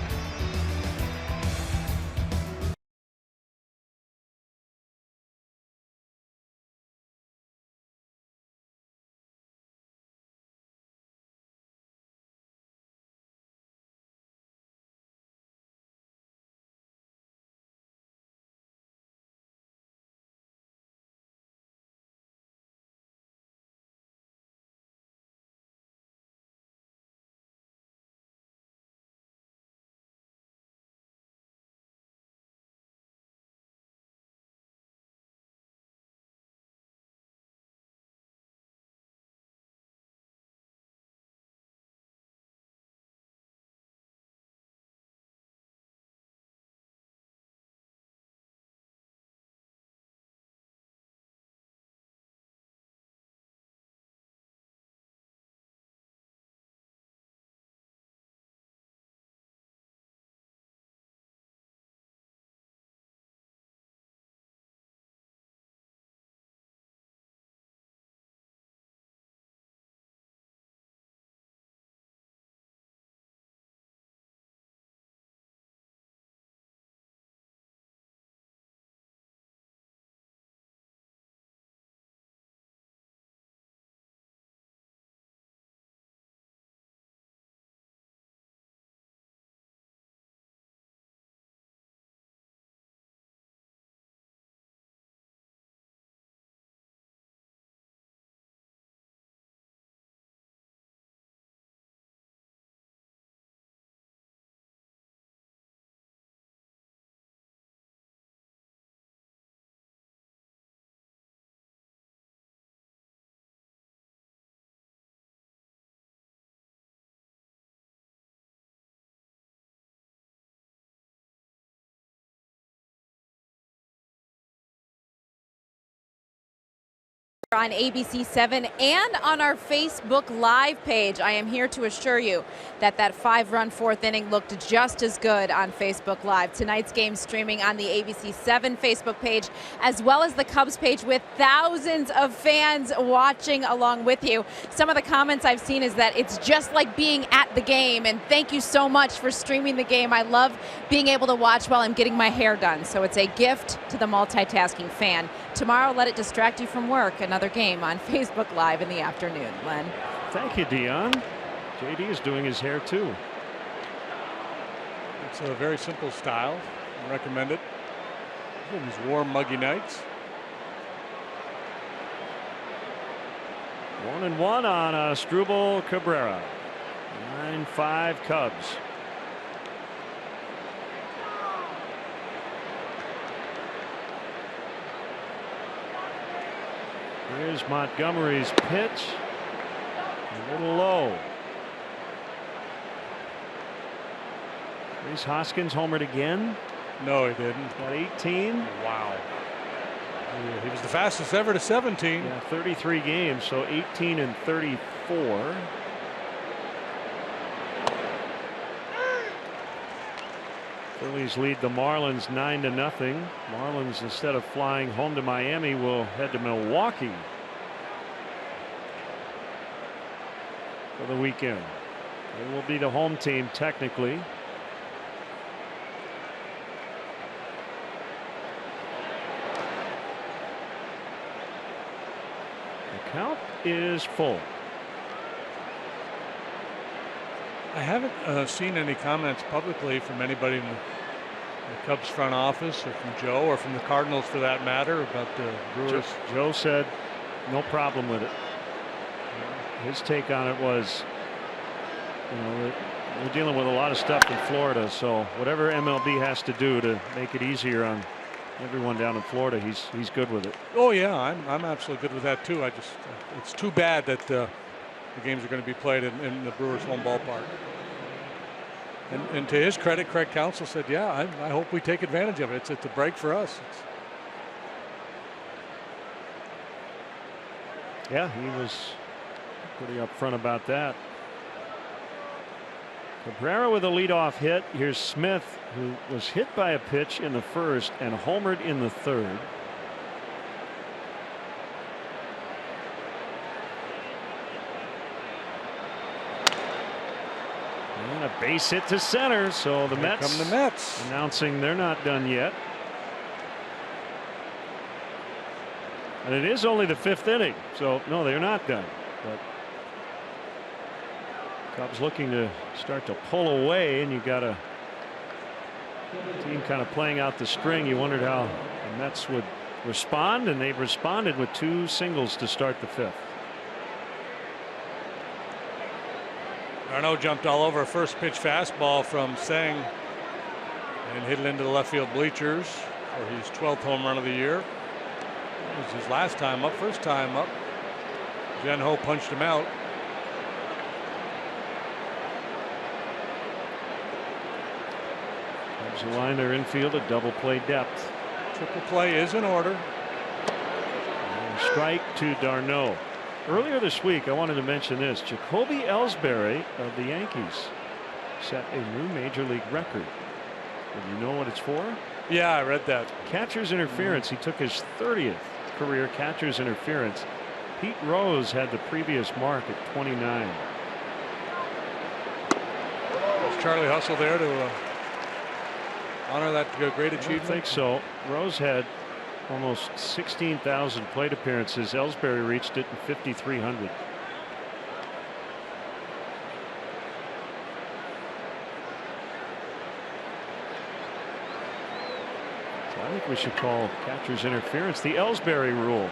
On ABC 7 and on our Facebook Live page. I am here to assure you that that 5-run 4th inning looked just as good on Facebook Live. Tonight's game streaming on the ABC 7 Facebook page as well as the Cubs page with thousands of fans watching along with you. Some of the comments I've seen is that it's just like being at the game, and thank you so much for streaming the game. I love being able to watch while I'm getting my hair done, so it's a gift to the multitasking fan. Tomorrow, let it distract you from work. Another game on Facebook Live in the afternoon. Len. Thank you, Dion. JD is doing his hair too. It's a very simple style. I recommend it in these warm, muggy nights. 1-1 on Struble Cabrera. 9-5 Cubs. Here's Montgomery's pitch. A little low. Is Hoskins homered again? No, he didn't. Got 18. Wow. Yeah, he was the fastest ever to 17. Yeah, 33 games, so 18 and 34. Phillies lead the Marlins 9-0. Marlins, instead of flying home to Miami, will head to Milwaukee for the weekend. They will be the home team technically. The count is full. I haven't seen any comments publicly from anybody in the Cubs front office or from Joe or from the Cardinals for that matter about the Brewers. Joe said no problem with it. His take on it was, you know, we're dealing with a lot of stuff in Florida, so whatever MLB has to do to make it easier on everyone down in Florida, he's good with it. Oh yeah, I'm absolutely good with that too. It's too bad that the games are going to be played in the Brewers' home ballpark. And to his credit, Craig Counsell said, yeah, I hope we take advantage of it. It's a break for us. Yeah, he was pretty upfront about that. Cabrera with a leadoff hit. Here's Smith, who was hit by a pitch in the first and homered in the third. And a base hit to center, so the Mets announcing they're not done yet. And it is only the 5th inning, so no, they're not done. But Cubs looking to start to pull away, and you got a team kind of playing out the string. You wondered how the Mets would respond, and they've responded with 2 singles to start the 5th. Arno jumped all over a first pitch fastball from Tsang and hit it into the left field bleachers for his 12th home run of the year. It was his last time up, first time up. Jen Ho punched him out. Cubs align their infield at double play depth. Triple play is in order. And strike to d'Arnaud. Earlier this week, I wanted to mention this. Jacoby Ellsbury of the Yankees set a new major league record. Do you know what it's for? Yeah, I read that. Catcher's interference. He took his 30th career catcher's interference. Pete Rose had the previous mark at 29. Was Charlie Hustle there to honor that great achievement? I think so. Rose had almost 16,000 plate appearances. Ellsbury reached it in 5,300. So I think we should call catcher's interference the Ellsbury rule.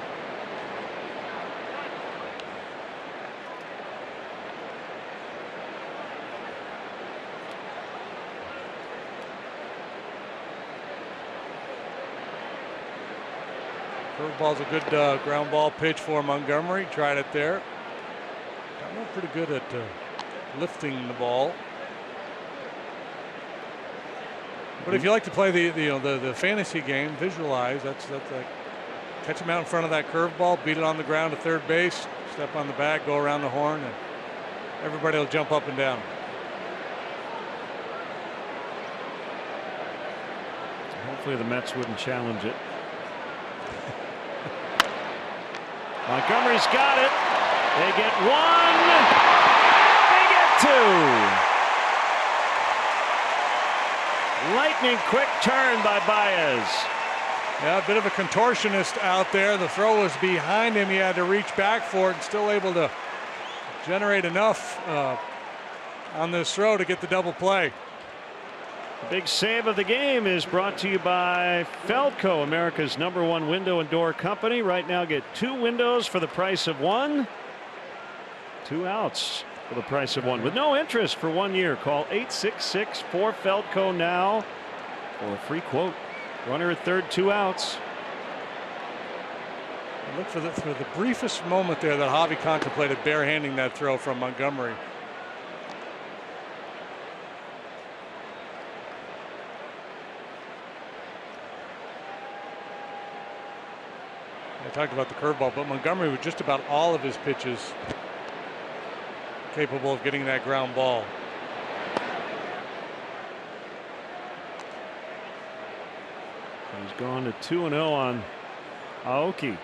Curveball's a good ground ball pitch for Montgomery. Tried it there. Got pretty good at lifting the ball. But if you like to play the fantasy game, visualize. That's like catch him out in front of that curveball, beat it on the ground to third base, step on the bag, go around the horn, and everybody will jump up and down. Hopefully the Mets wouldn't challenge it. Montgomery's got it. They get 1. They get 2. Lightning quick turn by Baez. Yeah, a bit of a contortionist out there. The throw was behind him. He had to reach back for it and still able to generate enough on this throw to get the double play. The big save of the game is brought to you by Feldco, America's #1 window and door company. Right now, get 2 windows for the price of 1. 2 outs for the price of 1 with no interest for 1 year. Call 866-4FELDCO now for a free quote. Runner at third, 2 outs. Look for the briefest moment there that Javi contemplated barehanding that throw from Montgomery. I talked about the curveball, but Montgomery with just about all of his pitches capable of getting that ground ball. He's gone to 2-0 on Aoki.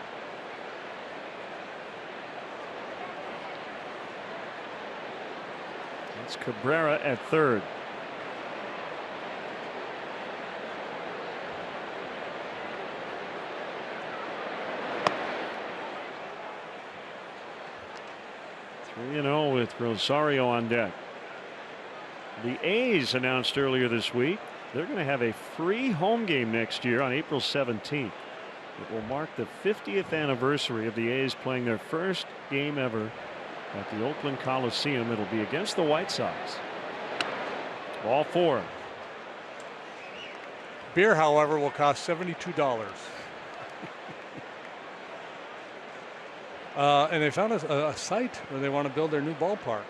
That's Cabrera at third. With Rosario on deck. The A's announced earlier this week they're going to have a free home game next year on April 17th. It will mark the 50th anniversary of the A's playing their first game ever at the Oakland Coliseum. It'll be against the White Sox. Ball 4. Beer, however, will cost $72. And they found a site where they want to build their new ballpark.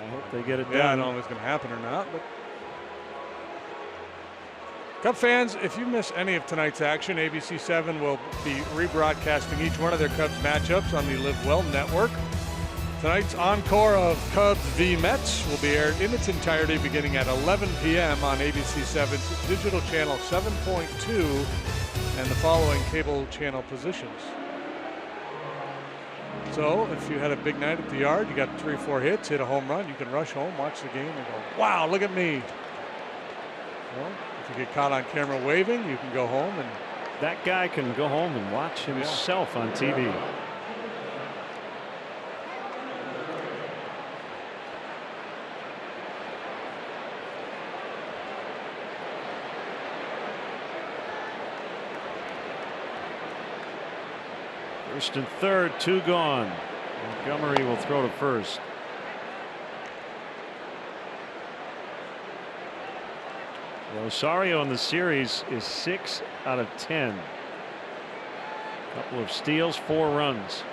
I hope they get it done. Yeah, I don't know if it's going to happen or not, but Cub fans, if you miss any of tonight's action, ABC7 will be rebroadcasting each one of their Cubs matchups on the Live Well Network. Tonight's encore of Cubs v. Mets will be aired in its entirety beginning at 11 p.m. on ABC7's digital channel 7.2 and the following cable channel positions. So if you had a big night at the yard, you got 3 or 4 hits, hit a home run, you can rush home, watch the game, and go, wow, look at me. Well, if you get caught on camera waving, you can go home and... That guy can go home and watch himself on TV. First and third, 2 gone. Montgomery will throw to first. Rosario in the series is 6 out of 10. Couple of steals, 4 runs.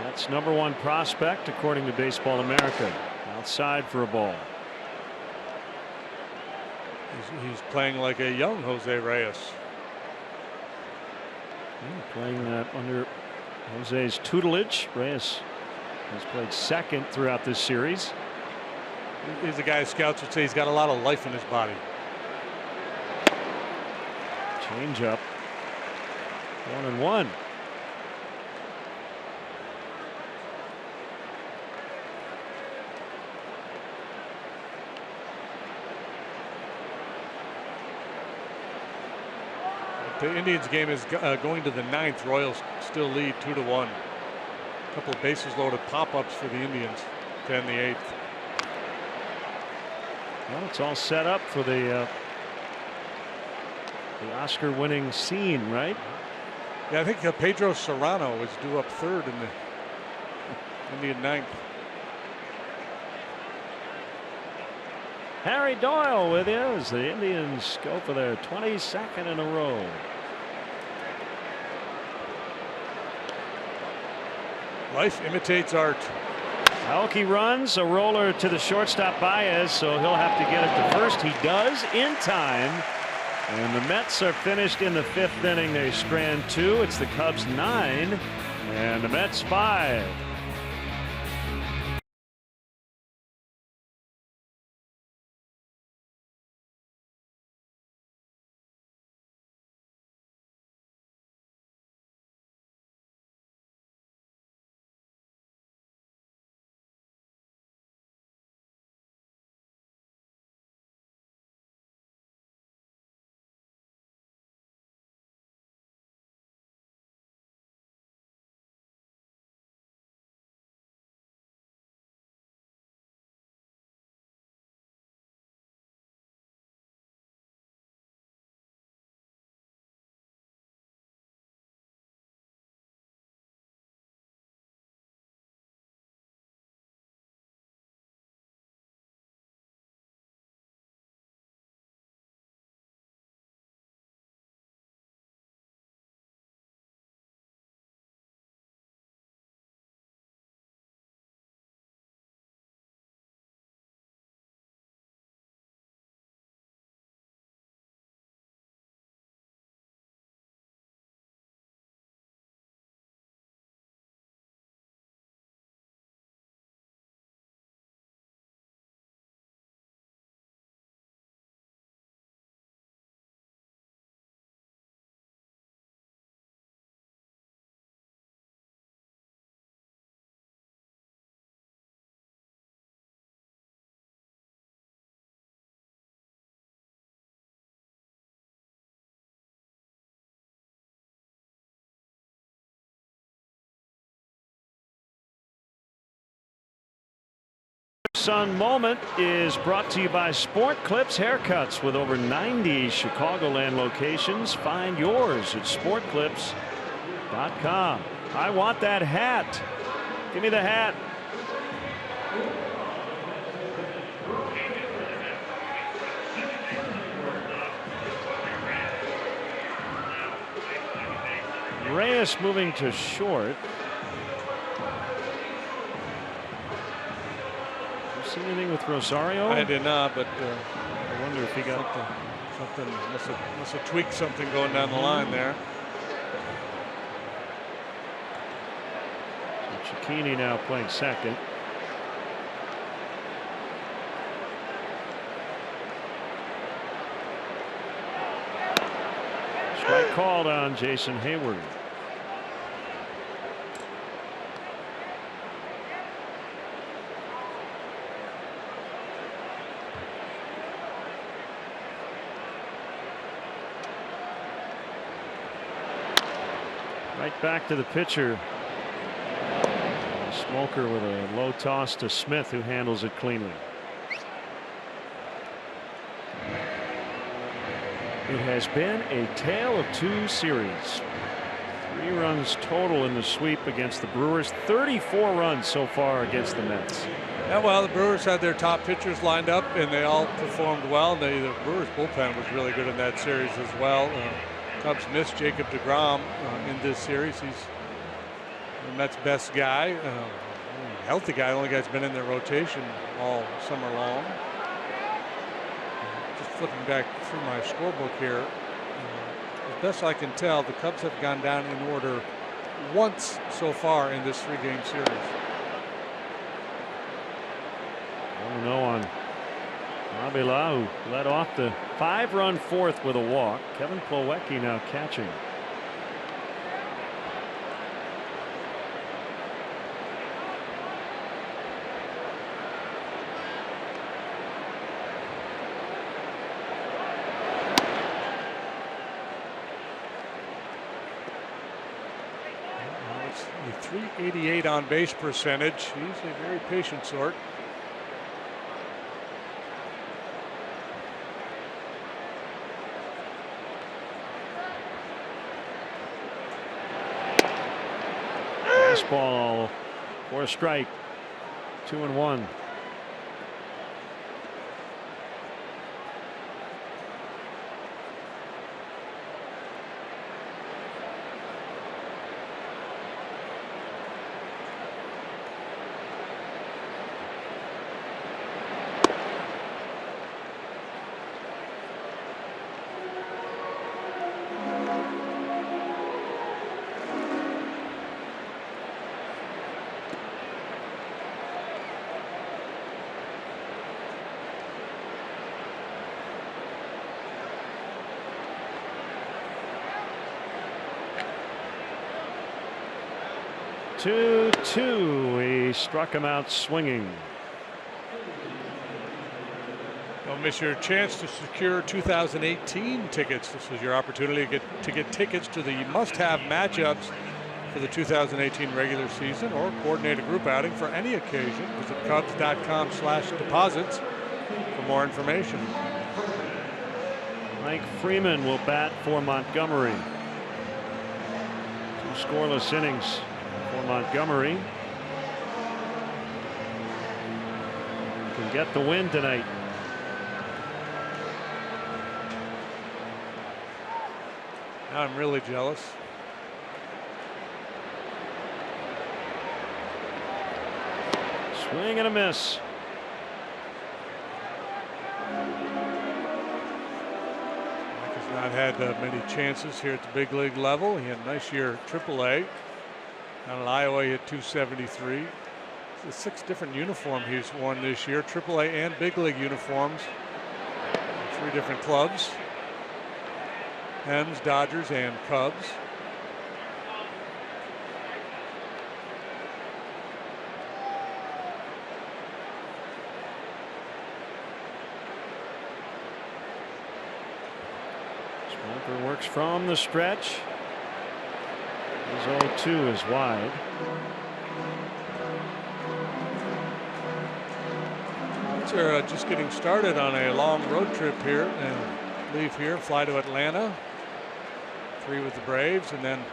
That's #1 prospect according to Baseball America. Outside for a ball. He's playing like a young Jose Reyes. Playing under Jose's tutelage. Reyes has played second throughout this series. He's a guy scouts would say he's got a lot of life in his body. Change up. 1-1. The Indians game is going to the 9th. Royals still lead 2-1. A couple of bases loaded pop-ups for the Indians to end the 8th. Well, it's all set up for the Oscar-winning scene, right? Yeah, I think Pedro Serrano is due up 3rd in the Indian 9th. Harry Doyle with you as the Indians go for their 22nd in a row. Life imitates art. Aoki runs a roller to the shortstop Baez, so he'll have to get it to first. He does in time. And the Mets are finished in the 5th inning. They strand 2. It's the Cubs 9 and the Mets 5. Sun Moment is brought to you by Sport Clips Haircuts with over 90 Chicagoland locations. Find yours at sportclips.com. I want that hat. Give me the hat. Reyes moving to short. See anything with Rosario? I did not, but I wonder if he got something must have tweaked something going down the line there. So Cicchini now playing second. Strike called on Jason Hayward. Right back to the pitcher. Smoker with a low toss to Smith, who handles it cleanly. It has been a tale of two series. 3 runs total in the sweep against the Brewers. 34 runs so far against the Mets. Yeah, well, the Brewers had their top pitchers lined up, and they all performed well. The Brewers bullpen was really good in that series as well. Cubs missed Jacob deGrom in this series. He's the Mets' best guy, healthy guy. Only guy's been in their rotation all summer long. Just flipping back through my scorebook here, as best I can tell, the Cubs have gone down in order once so far in this 3-game series. 1-0 on Avila, who led off the 5-run fourth with a walk. Kevin Plawecki now catching. It's a 388 on base percentage. He's a very patient sort. Fastball for a strike. 2-1. He struck him out swinging. Don't miss your chance to secure 2018 tickets. This is your opportunity to get tickets to the must-have matchups for the 2018 regular season, or coordinate a group outing for any occasion. Visit Cubs.com/deposits for more information. Mike Freeman will bat for Montgomery. 2 scoreless innings for Montgomery. Can get the win tonight. I'm really jealous. Swing and a miss. Mike has not had many chances here at the big league level. He had a nice year at AAA. Down in Iowa, he hit 273. It's 6 different uniforms he's worn this year, AAA and big league uniforms. 3 different clubs. Hems, Dodgers, and Cubs. Smoker works from the stretch. His 0-2 is wide. They're just getting started on a long road trip here, and leave here, fly to Atlanta. 3 with the Braves, and then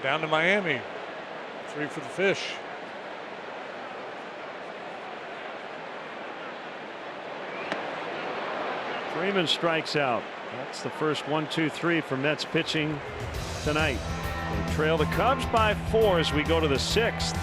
down to Miami. 3 for the Fish. Freeman strikes out. That's the first 1-2-3 for Mets pitching tonight. They trail the Cubs by 4 as we go to the 6th.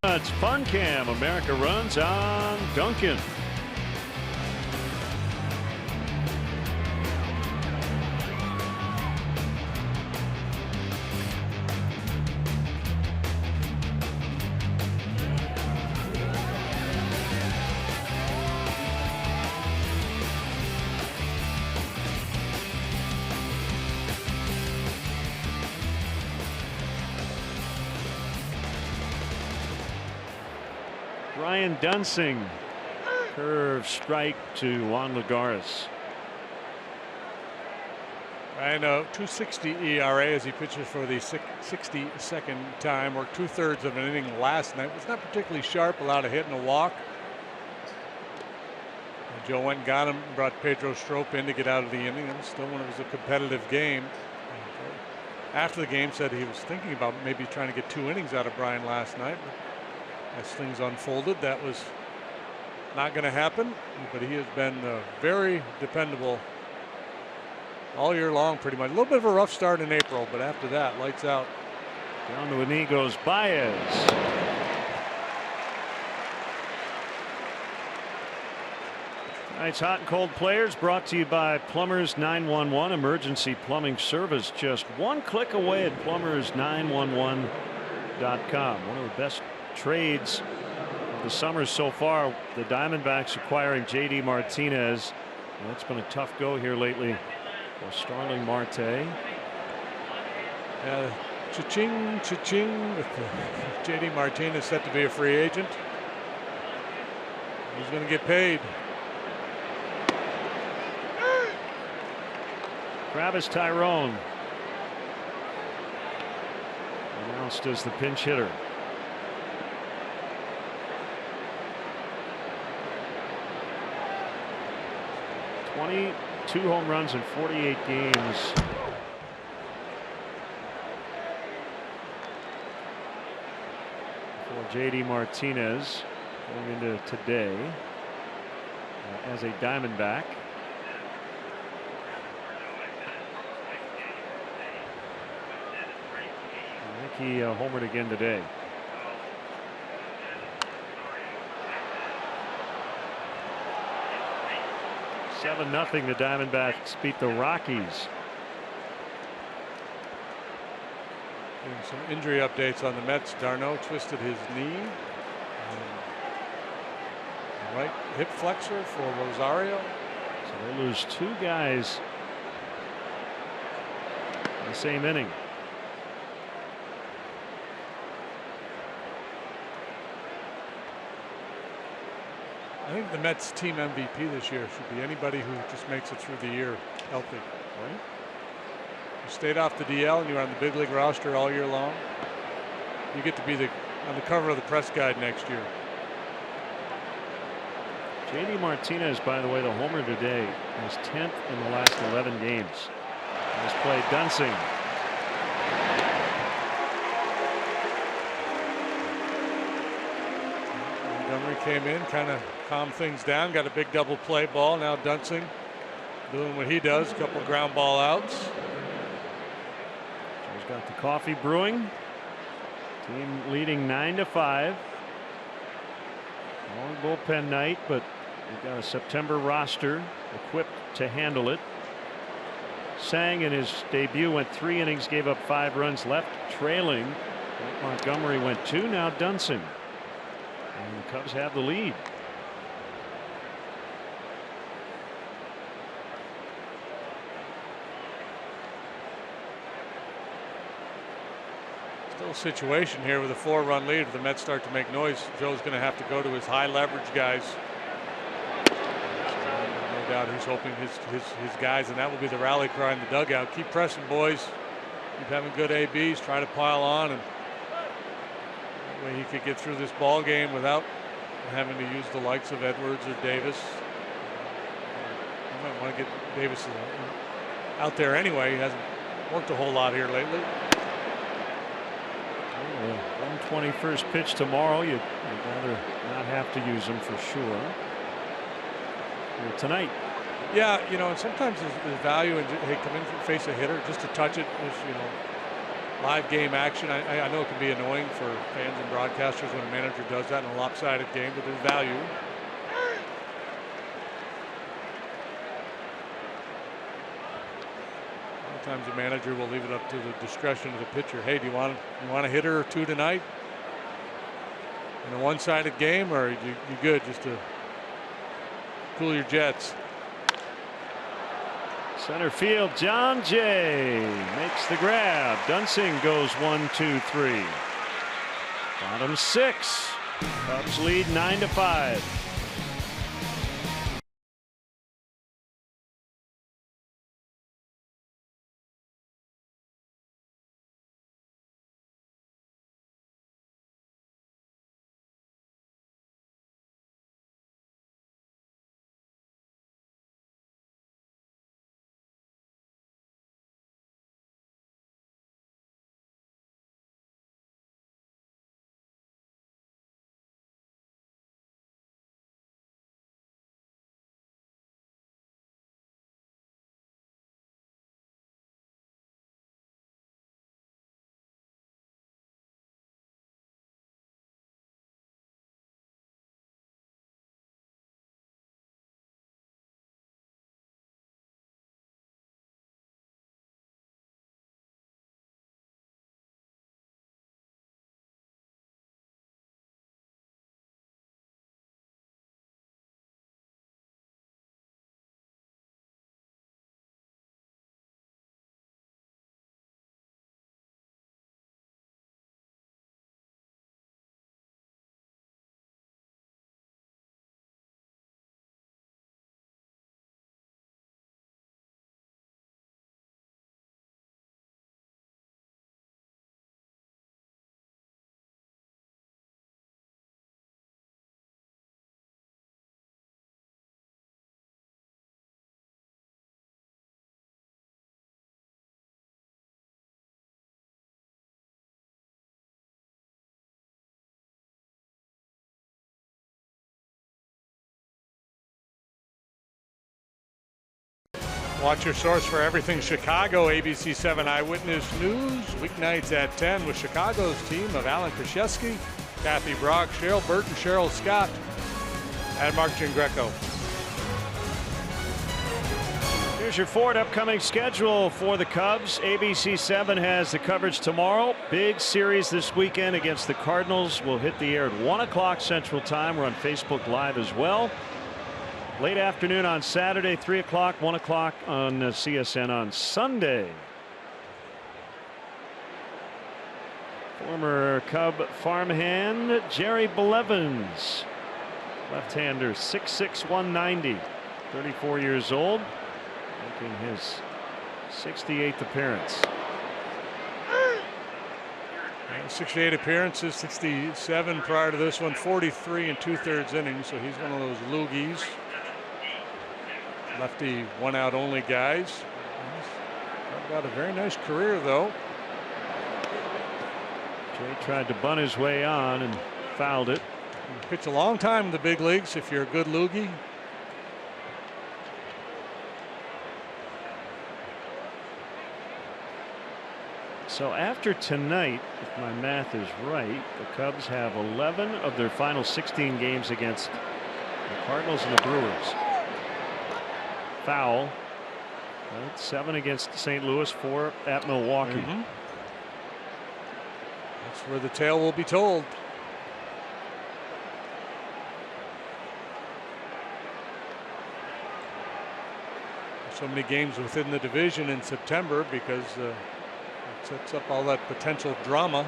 It's Fun Cam. America runs on Duncan. Ryan Dunsing, curve strike to Juan Lagares. And a 2.60 ERA as he pitches for the 62nd time. Worked 2/3 of an inning last night. Was not particularly sharp, allowed a hit and a walk. And Joe went and got him, brought Pedro Strop in to get out of the inning. And still, when it was a competitive game. After the game, said he was thinking about maybe trying to get 2 innings out of Brian last night. But as things unfolded, that was not going to happen. But he has been very dependable all year long, pretty much. A little bit of a rough start in April, but after that, lights out. Down to a knee goes Baez. Tonight's Hot and Cold Players brought to you by Plumbers 911 Emergency Plumbing Service. Just one click away at plumbers911.com. One of the best trades of the summer so far. The Diamondbacks acquiring J.D. Martinez. Well, it's been a tough go here lately for Starling Marte. Cha-ching, cha-ching. J.D. Martinez set to be a free agent. He's going to get paid. Travis Tyrone announced as the pinch hitter. 22 home runs in 48 games. For J.D. Martinez going into today as a Diamondback. I think he homered again today. $7-0. The Diamondbacks beat the Rockies. And some injury updates on the Mets. Darno twisted his knee. Right hip flexor for Rosario. So they lose 2 guys in the same inning. I think the Mets team MVP this year should be anybody who just makes it through the year healthy. Right? You stayed off the DL and you're on the big league roster all year long. You get to be on the cover of the press guide next year. J.D. Martinez, by the way, the homer today, is 10th in the last 11 games. Nice play, Dunsing. Montgomery came in, kind of calmed things down, got a big double play ball. Now Dunsing doing what he does, a couple ground ball outs. Joe's got the coffee brewing. Team leading 9-5. Long bullpen night, but we've got a September roster equipped to handle it. Tsang in his debut went 3 innings, gave up 5 runs, left trailing. Montgomery went 2. Now Dunsing. And the Cubs have the lead. Still a situation here with a 4-run lead. If the Mets start to make noise, Joe's going to have to go to his high leverage guys. No doubt he's hoping his guys, and that will be the rally cry in the dugout. Keep pressing, boys. Keep having good ABs. Try to pile on, and that way he could get through this ball game without having to use the likes of Edwards or Davis. You might want to get Davis out there anyway. He hasn't worked a whole lot here lately. 121st pitch tomorrow. You'd rather not have to use him for sure. Here tonight. Yeah, you know, and sometimes there's value in, hey, come in and face a hitter just to touch it. If, you know, live game action. I know it can be annoying for fans and broadcasters when a manager does that in a lopsided game, but there's value. Sometimes the manager will leave it up to the discretion of the pitcher. Hey, do you want a hitter or two tonight in a one-sided game, or are you good just to cool your jets? Center field, John Jay makes the grab. Dunsing goes 1-2-3. Bottom 6. Cubs lead 9-5. Watch your source for everything Chicago. ABC 7 Eyewitness News, weeknights at 10 with Chicago's team of Alan Krzyzewski, Kathy Brock, Cheryl Burton, Cheryl Scott, and Mark Gingreco. Here's your forward upcoming schedule for the Cubs. ABC 7 has the coverage tomorrow. Big series this weekend against the Cardinals. Will hit the air at 1 o'clock Central Time. We're on Facebook Live as well. Late afternoon on Saturday, 3 o'clock, 1 o'clock on CSN on Sunday. Former Cub farmhand Jerry Blevins, left-hander, 6'6", 190, 34 years old, making his 68th appearance. 68 appearances, 67 prior to this one, 43 and 2/3 innings, so he's one of those loogies. Lefty one-out only guys. He's got a very nice career, though. Jay tried to bunt his way on and fouled it. You pitch a long time in the big leagues if you're a good loogie. So after tonight, if my math is right, the Cubs have 11 of their final 16 games against the Cardinals and the Brewers. Foul. 7 against St. Louis, 4 at Milwaukee. That's where the tale will be told. So many games within the division in September because it sets up all that potential drama.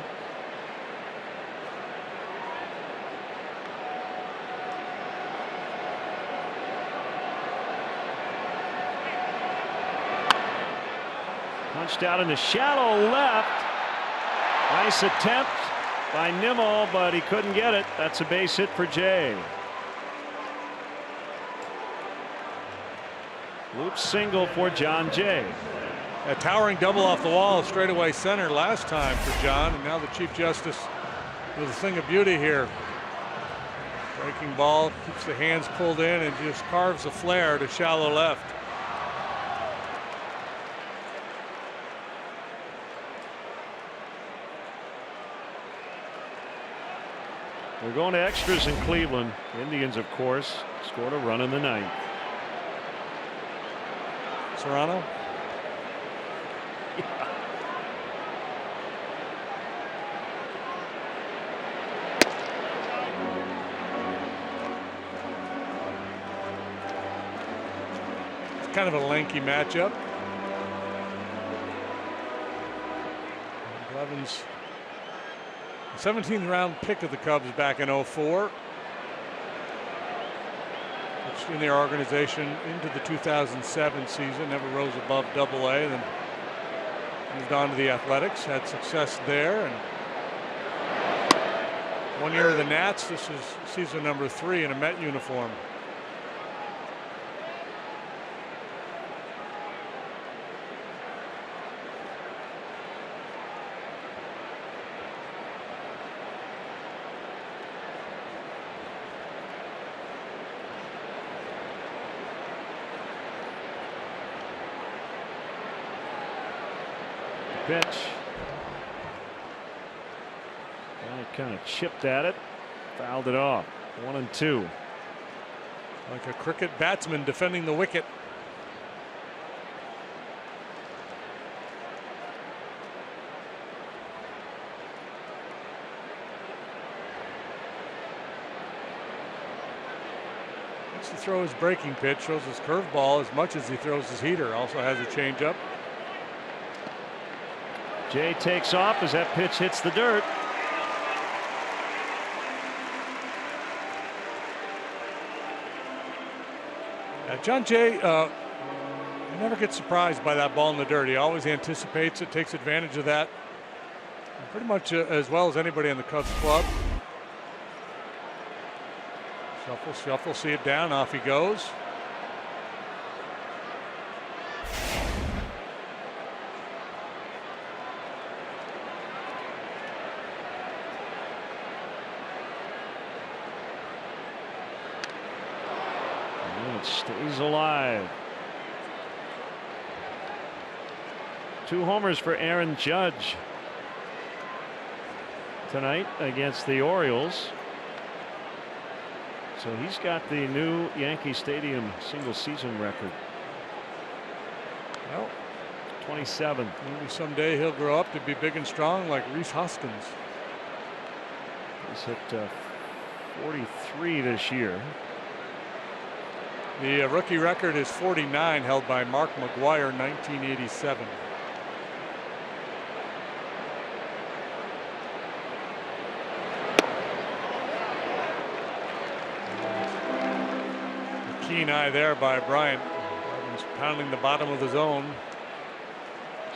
Punched out in the shallow left. Nice attempt by Nimmo, but he couldn't get it. That's a base hit for Jay. Loop single for John Jay. A towering double off the wall, straightaway center last time for John, and now the Chief Justice with a thing of beauty here. Breaking ball, keeps the hands pulled in and just carves a flare to shallow left. We're going to extras in Cleveland. Indians, of course, scored a run in the ninth. Serrano. Yeah. It's kind of a lanky matchup. Levin's 17th round pick of the Cubs back in '04. In their organization into the 2007 season, never rose above Double-A, then moved on to the Athletics, had success there, and 1 year of the Nats. This is season number 3 in a Met uniform. Pitch. He kind of chipped at it, fouled it off. 1-2. Like a cricket batsman defending the wicket. Wants to throw his breaking pitch, throws his curveball as much as he throws his heater. Also has a changeup. Jay takes off as that pitch hits the dirt. John Jay never gets surprised by that ball in the dirt. He always anticipates it, takes advantage of that pretty much as well as anybody in the Cubs club. Shuffle, shuffle, see it down, off he goes. Stays alive. 2 homers for Aaron Judge tonight against the Orioles. So he's got the new Yankee Stadium single season record. Well, 27. Maybe someday he'll grow up to be big and strong like Rhys Hoskins. He's hit 43 this year. The rookie record is 49, held by Mark McGwire, 1987. A keen eye there by Bryant. He's pounding the bottom of the zone.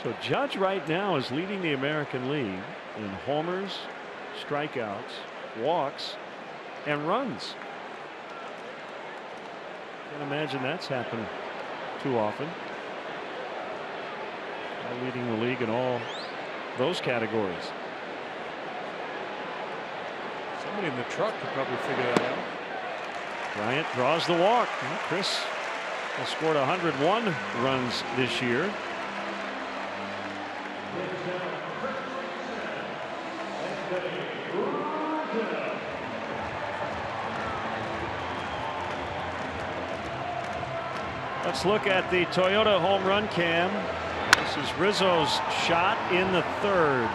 So Judge right now is leading the American League in homers, strikeouts, walks, and runs. Can't imagine that's happened too often. Leading the league in all those categories. Somebody in the truck could probably figure that out. Bryant draws the walk. Chris has scored 101 runs this year. Let's look at the Toyota home run cam. This is Rizzo's shot in the 3rd.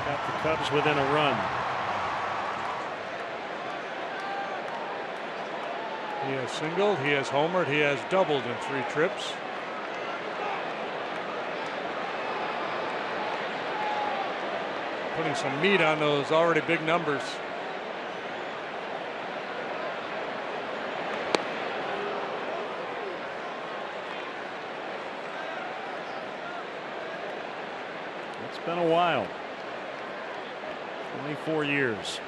Got the Cubs within a run. He has singled, he has homered, he has doubled in 3 trips. Putting some meat on those already big numbers. It's been a while. 24 years.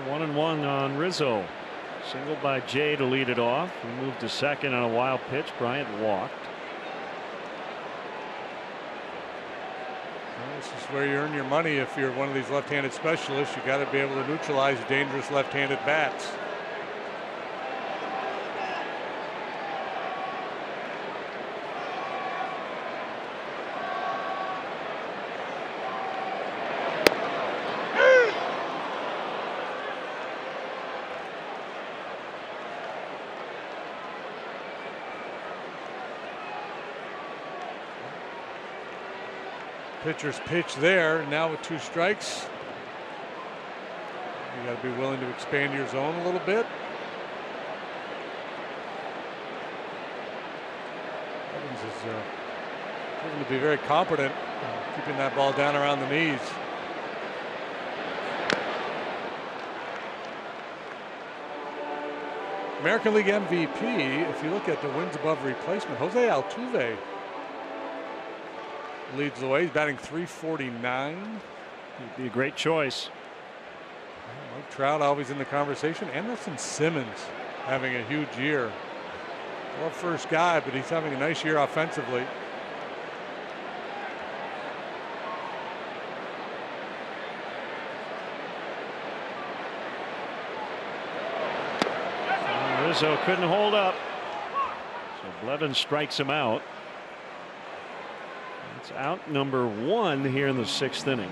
One and one on Rizzo. Single by Jay to lead it off. He moved to second on a wild pitch. Bryant walked. Well, this is where you earn your money. If you're one of these left-handed specialists, you got to be able to neutralize dangerous left-handed bats. Pitcher's pitch there. Now with 2 strikes, you got to be willing to expand your zone a little bit. Evans is proven to be very competent keeping that ball down around the knees. American League MVP, if you look at the wins above replacement, Jose Altuve leads the way. He's batting .349. He'd be a great choice. Mike Trout always in the conversation. Anderson Simmons having a huge year. Well, first guy, but he's having a nice year offensively. Rizzo couldn't hold up, so Blevins strikes him out. It's out number 1 here in the 6th inning.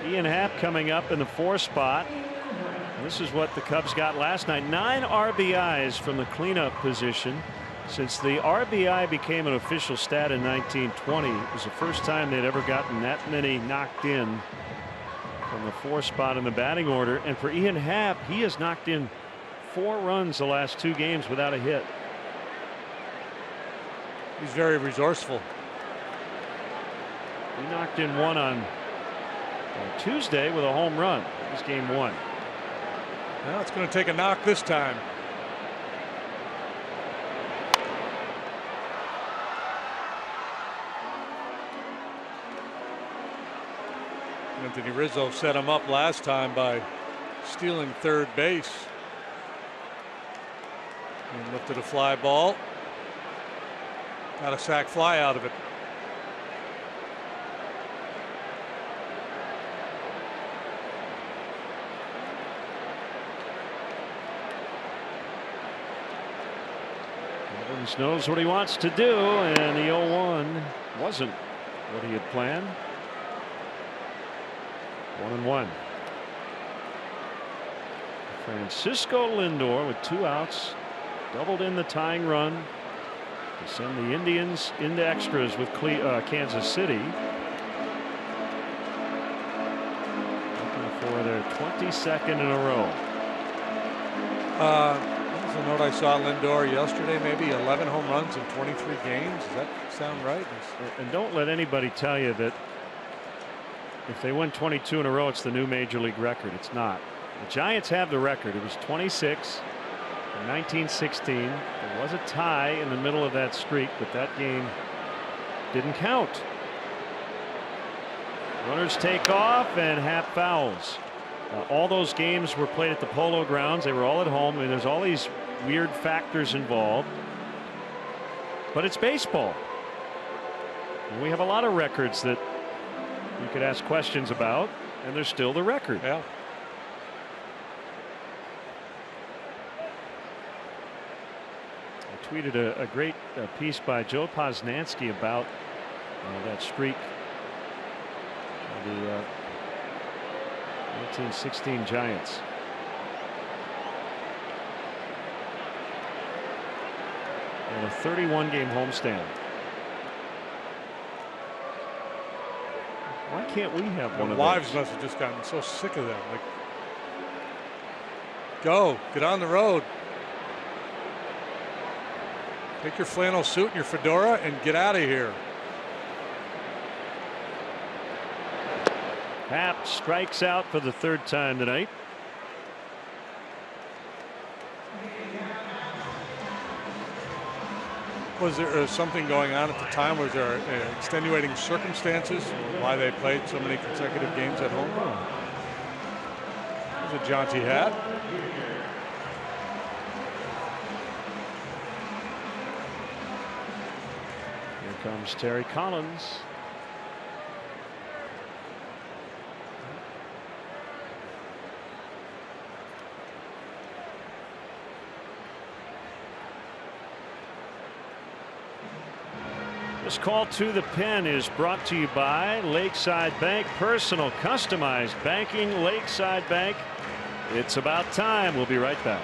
Ian Happ coming up in the 4th spot. This is what the Cubs got last night. 9 RBIs from the cleanup position. Since the RBI became an official stat in 1920, it was the first time they'd ever gotten that many knocked in from the 4th spot in the batting order. And for Ian Happ, he has knocked in 4 runs the last 2 games without a hit. He's very resourceful. He knocked in 1 on Tuesday with a home run. That was game 1. Now it's going to take a knock this time. Anthony Rizzo set him up last time by stealing third base. And lifted a fly ball. Got a sac fly out of it. Evans knows what he wants to do, and the 0-1 wasn't what he had planned. 1-1. Francisco Lindor with 2 outs, doubled in the tying run to send the Indians into extras with Kansas City. Looking for their 22nd in a row. There's a note I saw Lindor yesterday, maybe 11 home runs in 23 games. Does that sound right? And don't let anybody tell you that if they win 22 in a row, it's the new major league record. It's not. The Giants have the record. It was 26 in 1916. There was a tie in the middle of that streak, but that game didn't count. Runners take off, and Happ fouls. All those games were played at the Polo Grounds. They were all at home, and there's all these weird factors involved. But it's baseball. And we have a lot of records that you could ask questions about, and there's still the record. Yeah. I tweeted a great piece by Joe Posnanski about that streak of the 1916 Giants. And a 31-game homestand. Why can't we have one of those? Wives must have just gotten so sick of them. Like, go, get on the road. Take your flannel suit and your fedora and get out of here. Happ strikes out for the 3rd time tonight. Was there something going on at the time? Was there extenuating circumstances why they played so many consecutive games at home? There's a jaunty hat. Here comes Terry Collins. This call to the pen is brought to you by Lakeside Bank. Personal customized banking. Lakeside Bank. It's about time. We'll be right back.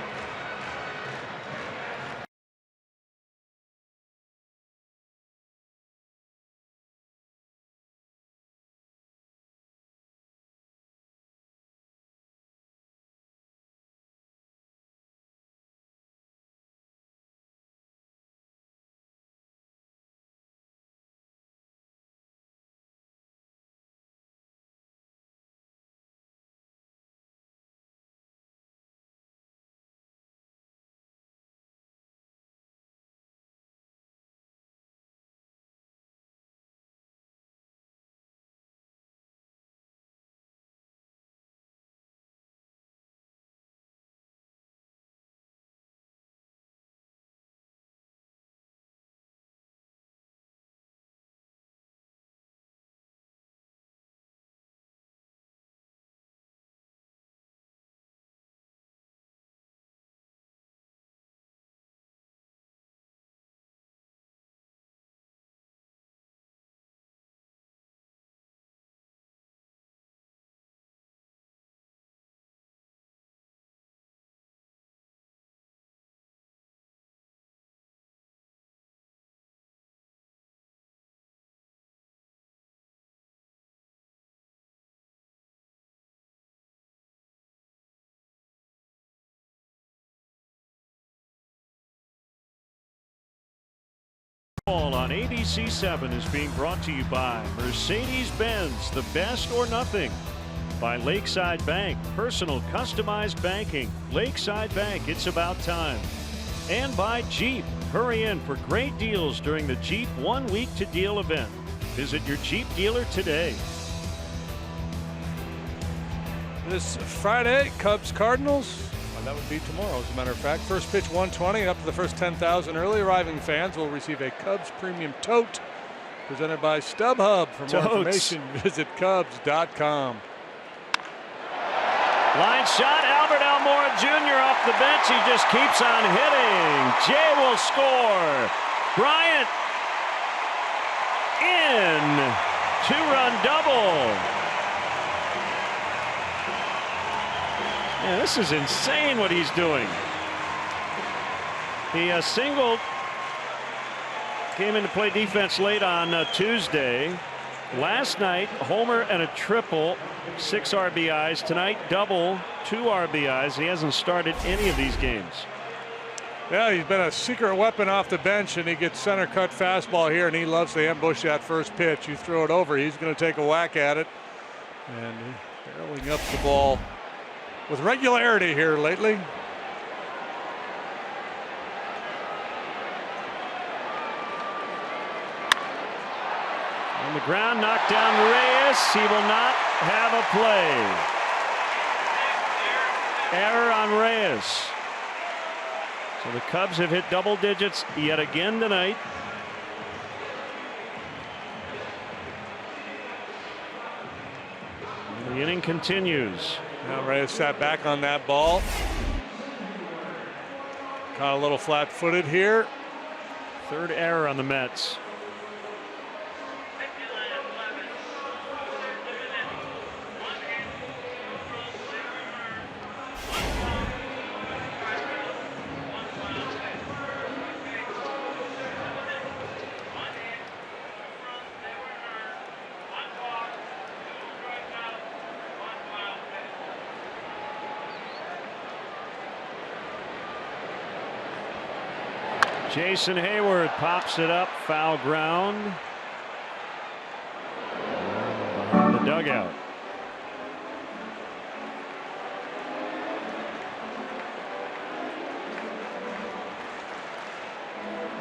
On ABC 7 is being brought to you by Mercedes-Benz, the best or nothing. By Lakeside Bank, personal customized banking. Lakeside Bank, it's about time. And by Jeep. Hurry in for great deals during the Jeep 1 Week to Deal event. Visit your Jeep dealer today. This Friday, Cubs Cardinals. That would be tomorrow, as a matter of fact. First pitch 120, up to the first 10,000 early arriving fans will receive a Cubs premium tote presented by StubHub. For more information, visit Cubs.com. Line shot, Albert Almora Jr. off the bench. He just keeps on hitting. Jay will score. Bryant in. Two-run double. Yeah, this is insane what he's doing. He singled, came into play defense late on Tuesday. Last night, homer and a triple, 6 RBIs. Tonight, double, 2 RBIs. He hasn't started any of these games. Yeah, he's been a secret weapon off the bench, and he gets center cut fastball here, and he loves to ambush that first pitch. You throw it over, he's going to take a whack at it. And barreling up the ball with regularity here lately. On the ground, knocked down Reyes. He will not have a play. Error on Reyes. So the Cubs have hit double digits yet again tonight. And the inning continues. Now Reyes sat back on that ball. Caught a little flat-footed here. Third error on the Mets. Jason Hayward pops it up, foul ground. Behind the dugout.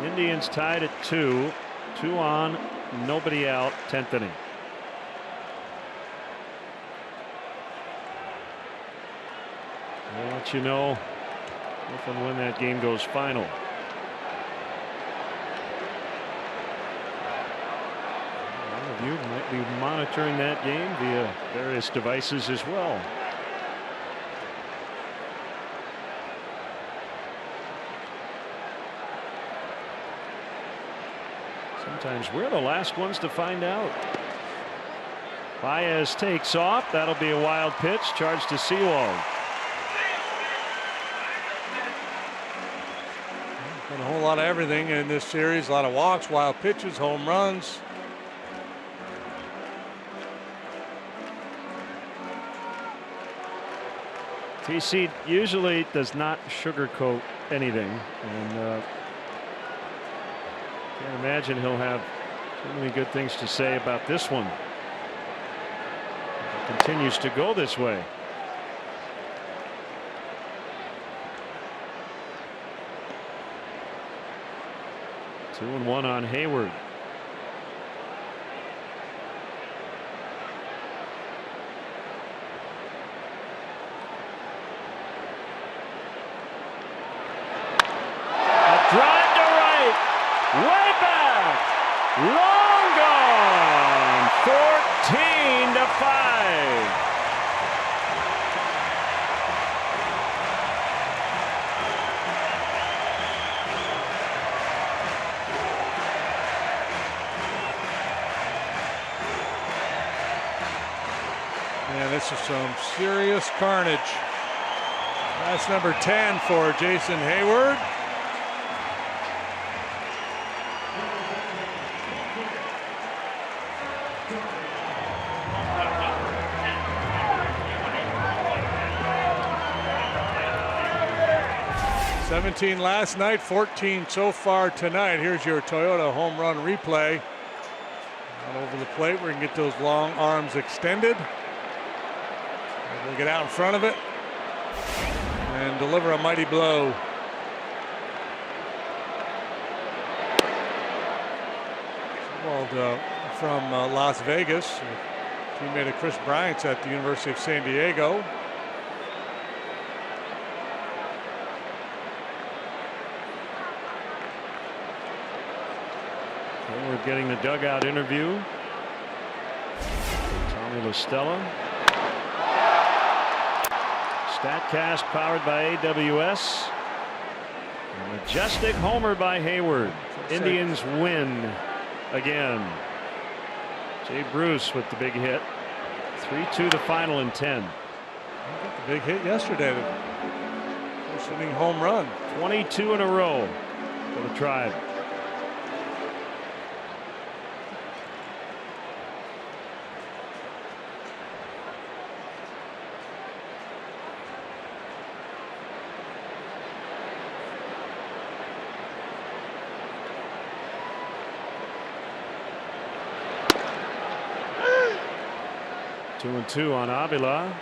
Indians tied at 2. 2 on, nobody out, 10th inning. let you know if and when that game goes final. All of you might be monitoring that game via various devices as well. Sometimes we're the last ones to find out. Baez takes off. That'll be a wild pitch. Charged to Sewald. Been a whole lot of everything in this series. A lot of walks, wild pitches, home runs. TC usually does not sugarcoat anything, and can't imagine he'll have too many good things to say about this one. It continues to go this way. Two and one on Hayward. A drive to right. Way back. Long gone. 14-5. Yeah, this is some serious carnage. That's number 10 for Jason Hayward. $17 last night, 14 so far tonight. Here's your Toyota home run replay. Out over the plate, we can get those long arms extended. We'll get out in front of it and deliver a mighty blow. From Las Vegas, teammate of Chris Bryant's at the University of San Diego. We're getting the dugout interview. Tommy La Stella. StatCast powered by AWS. A majestic homer by Hayward. Indians win again. Jay Bruce with the big hit. 3-2 the final in 10. He got the big hit yesterday. First inning home run. 22 in a row for the Tribe. Two and two on Avila.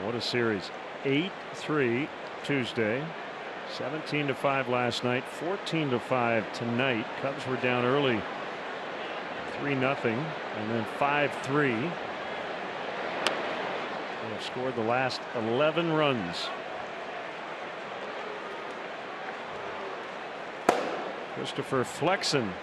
What a series. 8-3 Tuesday, 17-5 last night, 14-5 tonight. Cubs were down early 3-0 and then 5-3. They have scored the last 11 runs. Christopher Flexen.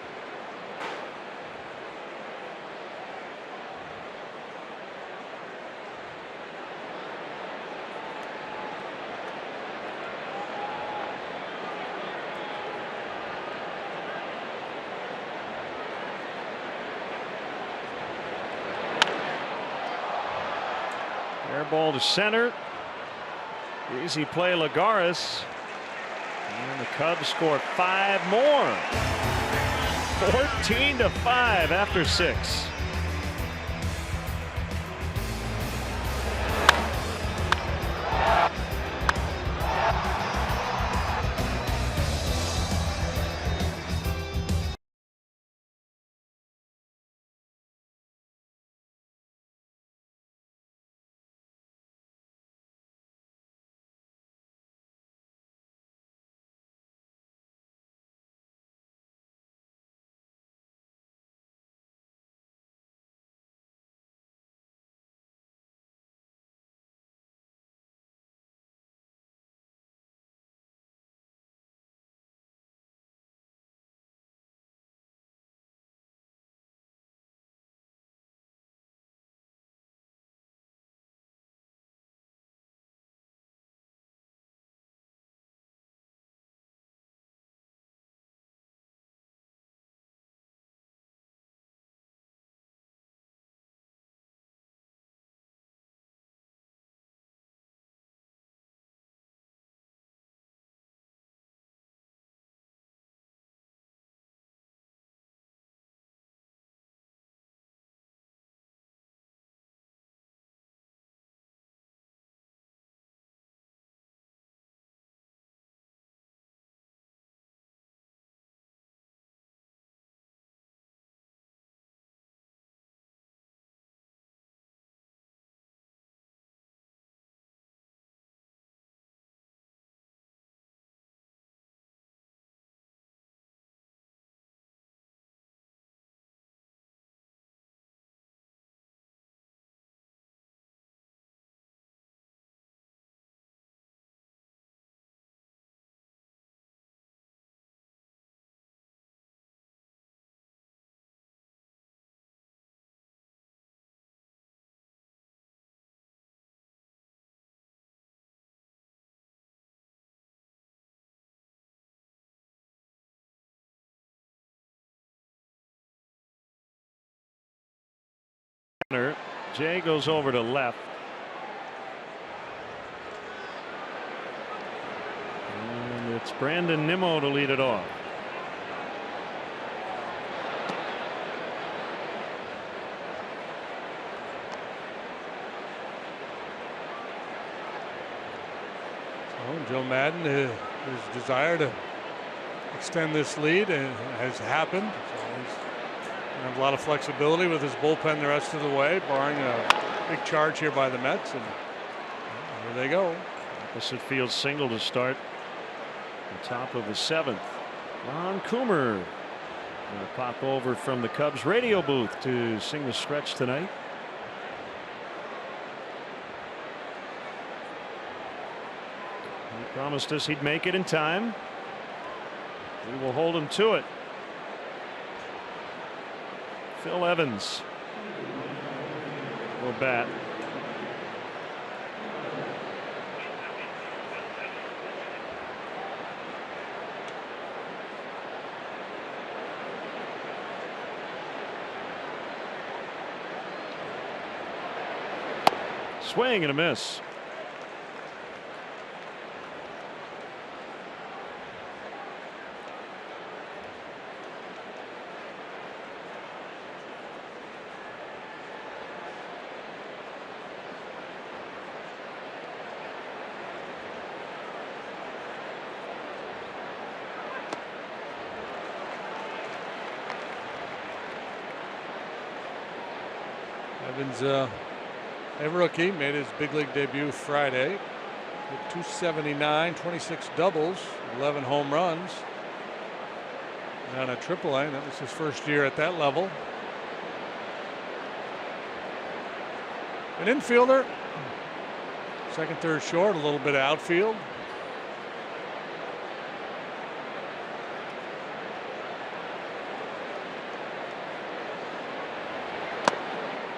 Ball to center. Easy play, Lagares. And the Cubs score 5 more. 14-5 after 6. Jay goes over to left. And it's Brandon Nimmo to lead it off. Joe Madden, his desire to extend this lead has happened. So he's going to have a lot of flexibility with his bullpen the rest of the way, barring a big charge here by the Mets. And here they go. Opposite field single to start the top of the 7th. Ron Coomer will pop over from the Cubs radio booth to sing the stretch tonight. He promised us he'd make it in time. We will hold him to it. Phil Evans will bat. Swing and a miss. Evans, a rookie, made his big league debut Friday with 279, 26 doubles, 11 home runs. Down at AAA, that was his first year at that level. An infielder, second, third short, a little bit of outfield.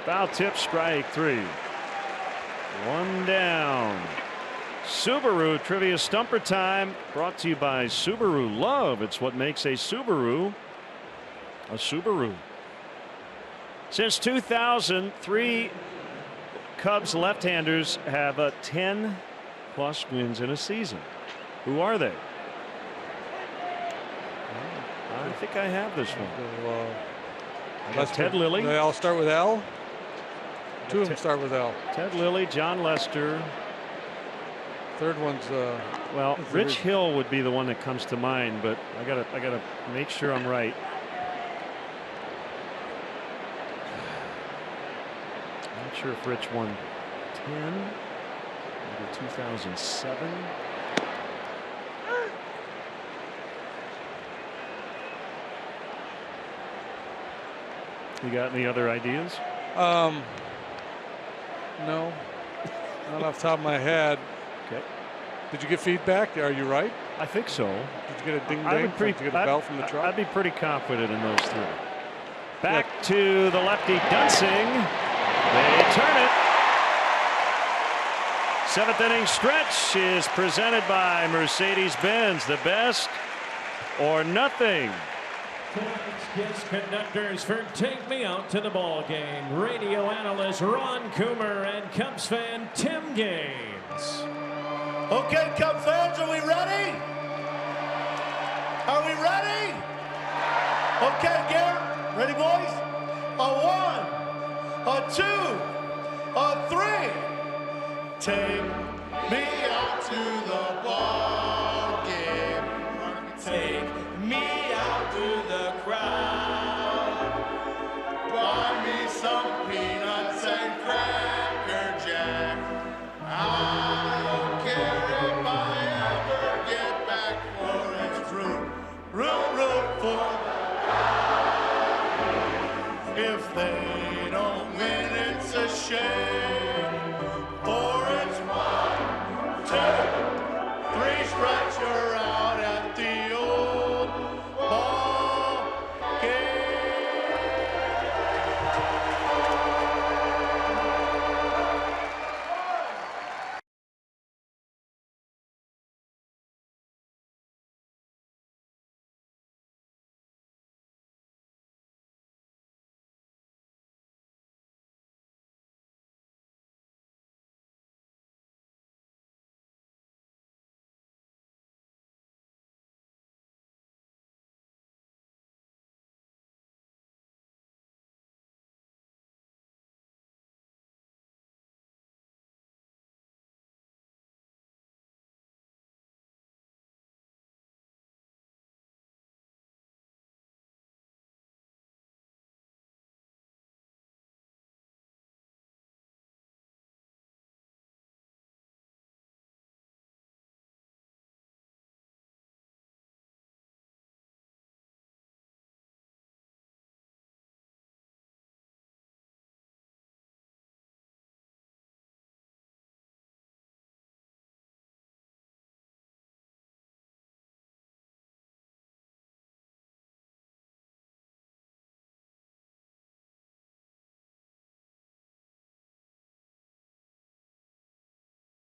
Foul tip, strike 3. One down. Subaru trivia stumper time, brought to you by Subaru Love. It's what makes a Subaru a Subaru. Since 2003, Cubs left-handers have 10+ wins in a season. Who are they? I think I have this one. I got Ted Lilly. They all start with L. Two of them start with L. Ted Lilly, John Lester. Third one's well, Rich Hill would be the one that comes to mind, but I gotta make sure I'm right. I'm not sure if Rich won 10, maybe 2007. You got any other ideas? No, not off the top of my head. Okay. Did you get feedback? Are you right? I think so. Did you get a ding ding? Did you get a bell from the truck? I'd be pretty confident in those three. Back to the lefty Dunsing. They turn it. 7th inning stretch is presented by Mercedes-Benz. The best or nothing. Yes, conductors for Take Me Out to the Ball Game. Radio analyst Ron Coomer and Cubs fan Tim Gaines. Okay, Cub fans, are we ready? Are we ready? Okay, Garrett, ready, boys? A 1, a 2, a 3. Take me out to the ball game. Take me out to the crowd. Buy me some peanuts and Cracker Jack. I don't care if I ever get back, for it's root for the crowd. If they don't win, it's a shame. For it's 1, 2, 3 strikes, you're out at the old ball game.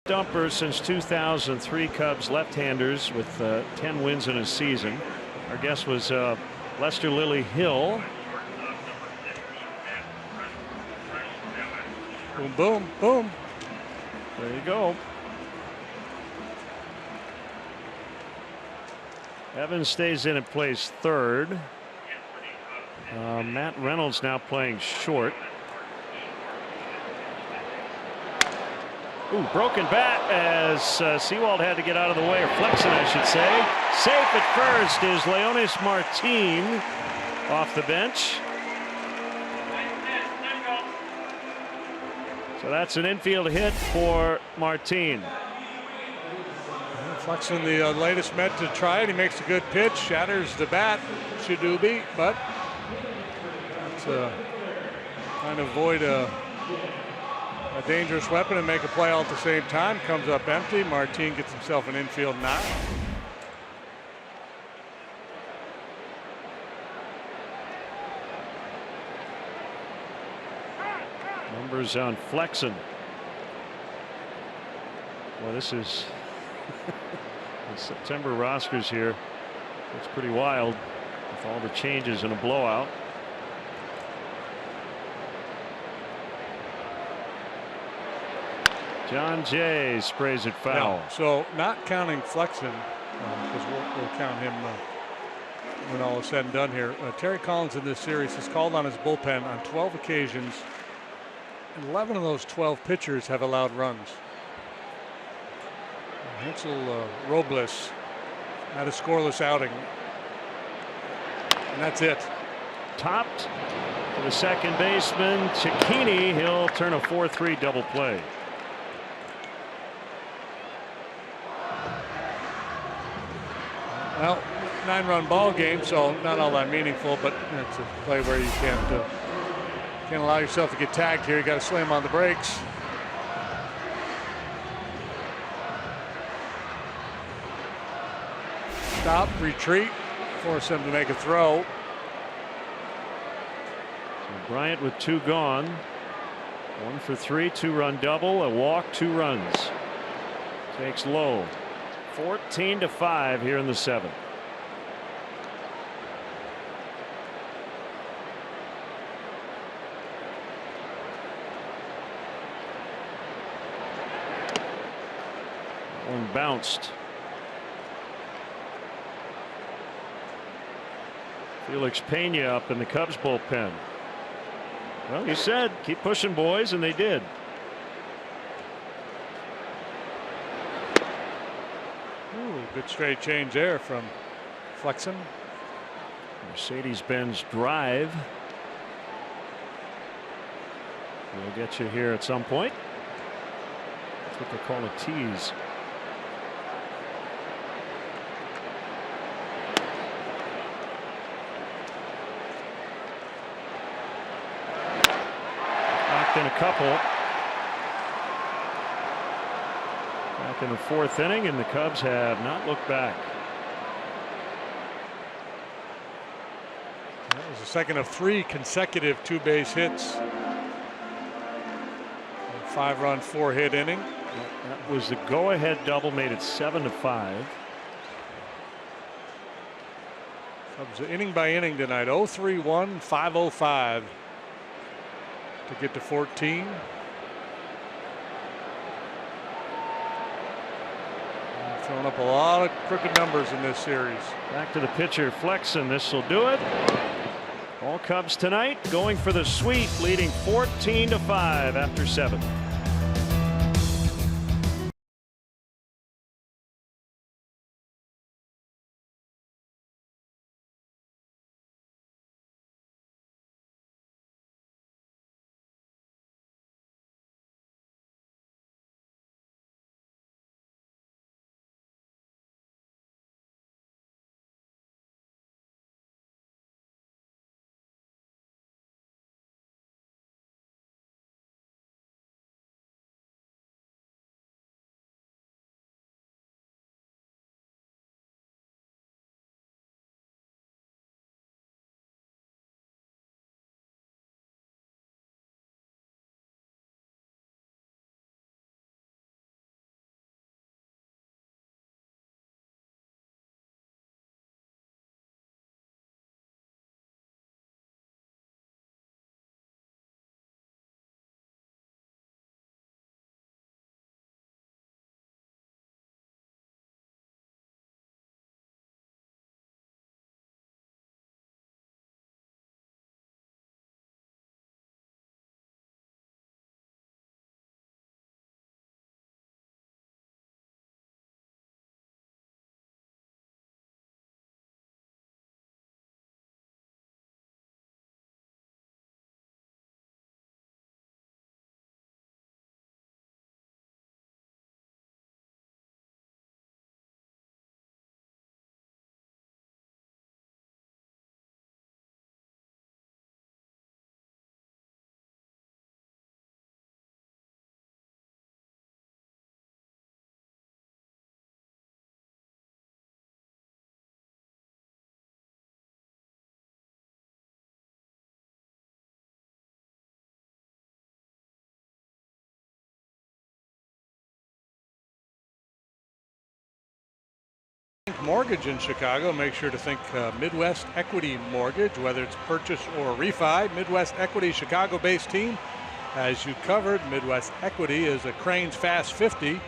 Stumper since 2003. Cubs left-handers with 10 wins in a season. Our guest was Lester Lily Hill. Boom, boom, boom. There you go. Evans stays in and plays third. Matt Reynolds now playing short. Ooh, broken bat as Sewald had to get out of the way, or Flexen, I should say. Safe at first is Leonis Martin off the bench. So that's an infield hit for Martin. Flexen, the latest Met to try it. He makes a good pitch, shatters the bat, Shadubi, but it's trying to avoid a dangerous weapon and make a play all at the same time. Comes up empty. Martin gets himself an infield knock. Numbers on Flexen. Well, this is the September rosters here. It's pretty wild with all the changes in a blowout. John Jay sprays it foul. Yeah, so not counting Flexen, because we'll count him when all is said and done here. Terry Collins in this series has called on his bullpen on 12 occasions. 11 of those 12 pitchers have allowed runs. Hansel Robles had a scoreless outing. And that's it. Topped to the second baseman, Cicchini. He'll turn a 4-3 double play. Well, 9-run ball game, so not all that meaningful, but it's a play where you can't allow yourself to get tagged here. You got to slam on the brakes. Stop, retreat, force him to make a throw. So Bryant with 2 gone. 1 for 3, 2-run double, a walk, 2 runs. Takes low. 14-5 here in the 7th. One bounced. Felix Pena up in the Cubs bullpen. Well, he said, keep pushing, boys, and they did. Ooh, good straight change there from Flexen. Mercedes-Benz drive. We'll get you here at some point. That's what they call a tease. In a couple. Back in the 4th inning, and the Cubs have not looked back. That was the second of 3 consecutive 2-base hits. 5-run, 4-hit inning. That was the go-ahead double, made it 7-5. Cubs inning by inning tonight. 0-3-1, 5-0-5. To get to 14. Throwing up a lot of crooked numbers in this series. Back to the pitcher, Flexen. This will do it. All Cubs tonight going for the sweep, leading 14-5 after 7. Mortgage in Chicago. Make sure to think Midwest Equity Mortgage, whether it's purchase or refi. Midwest Equity, Chicago-based team, as you covered. Midwest Equity is a Crane's Fast 50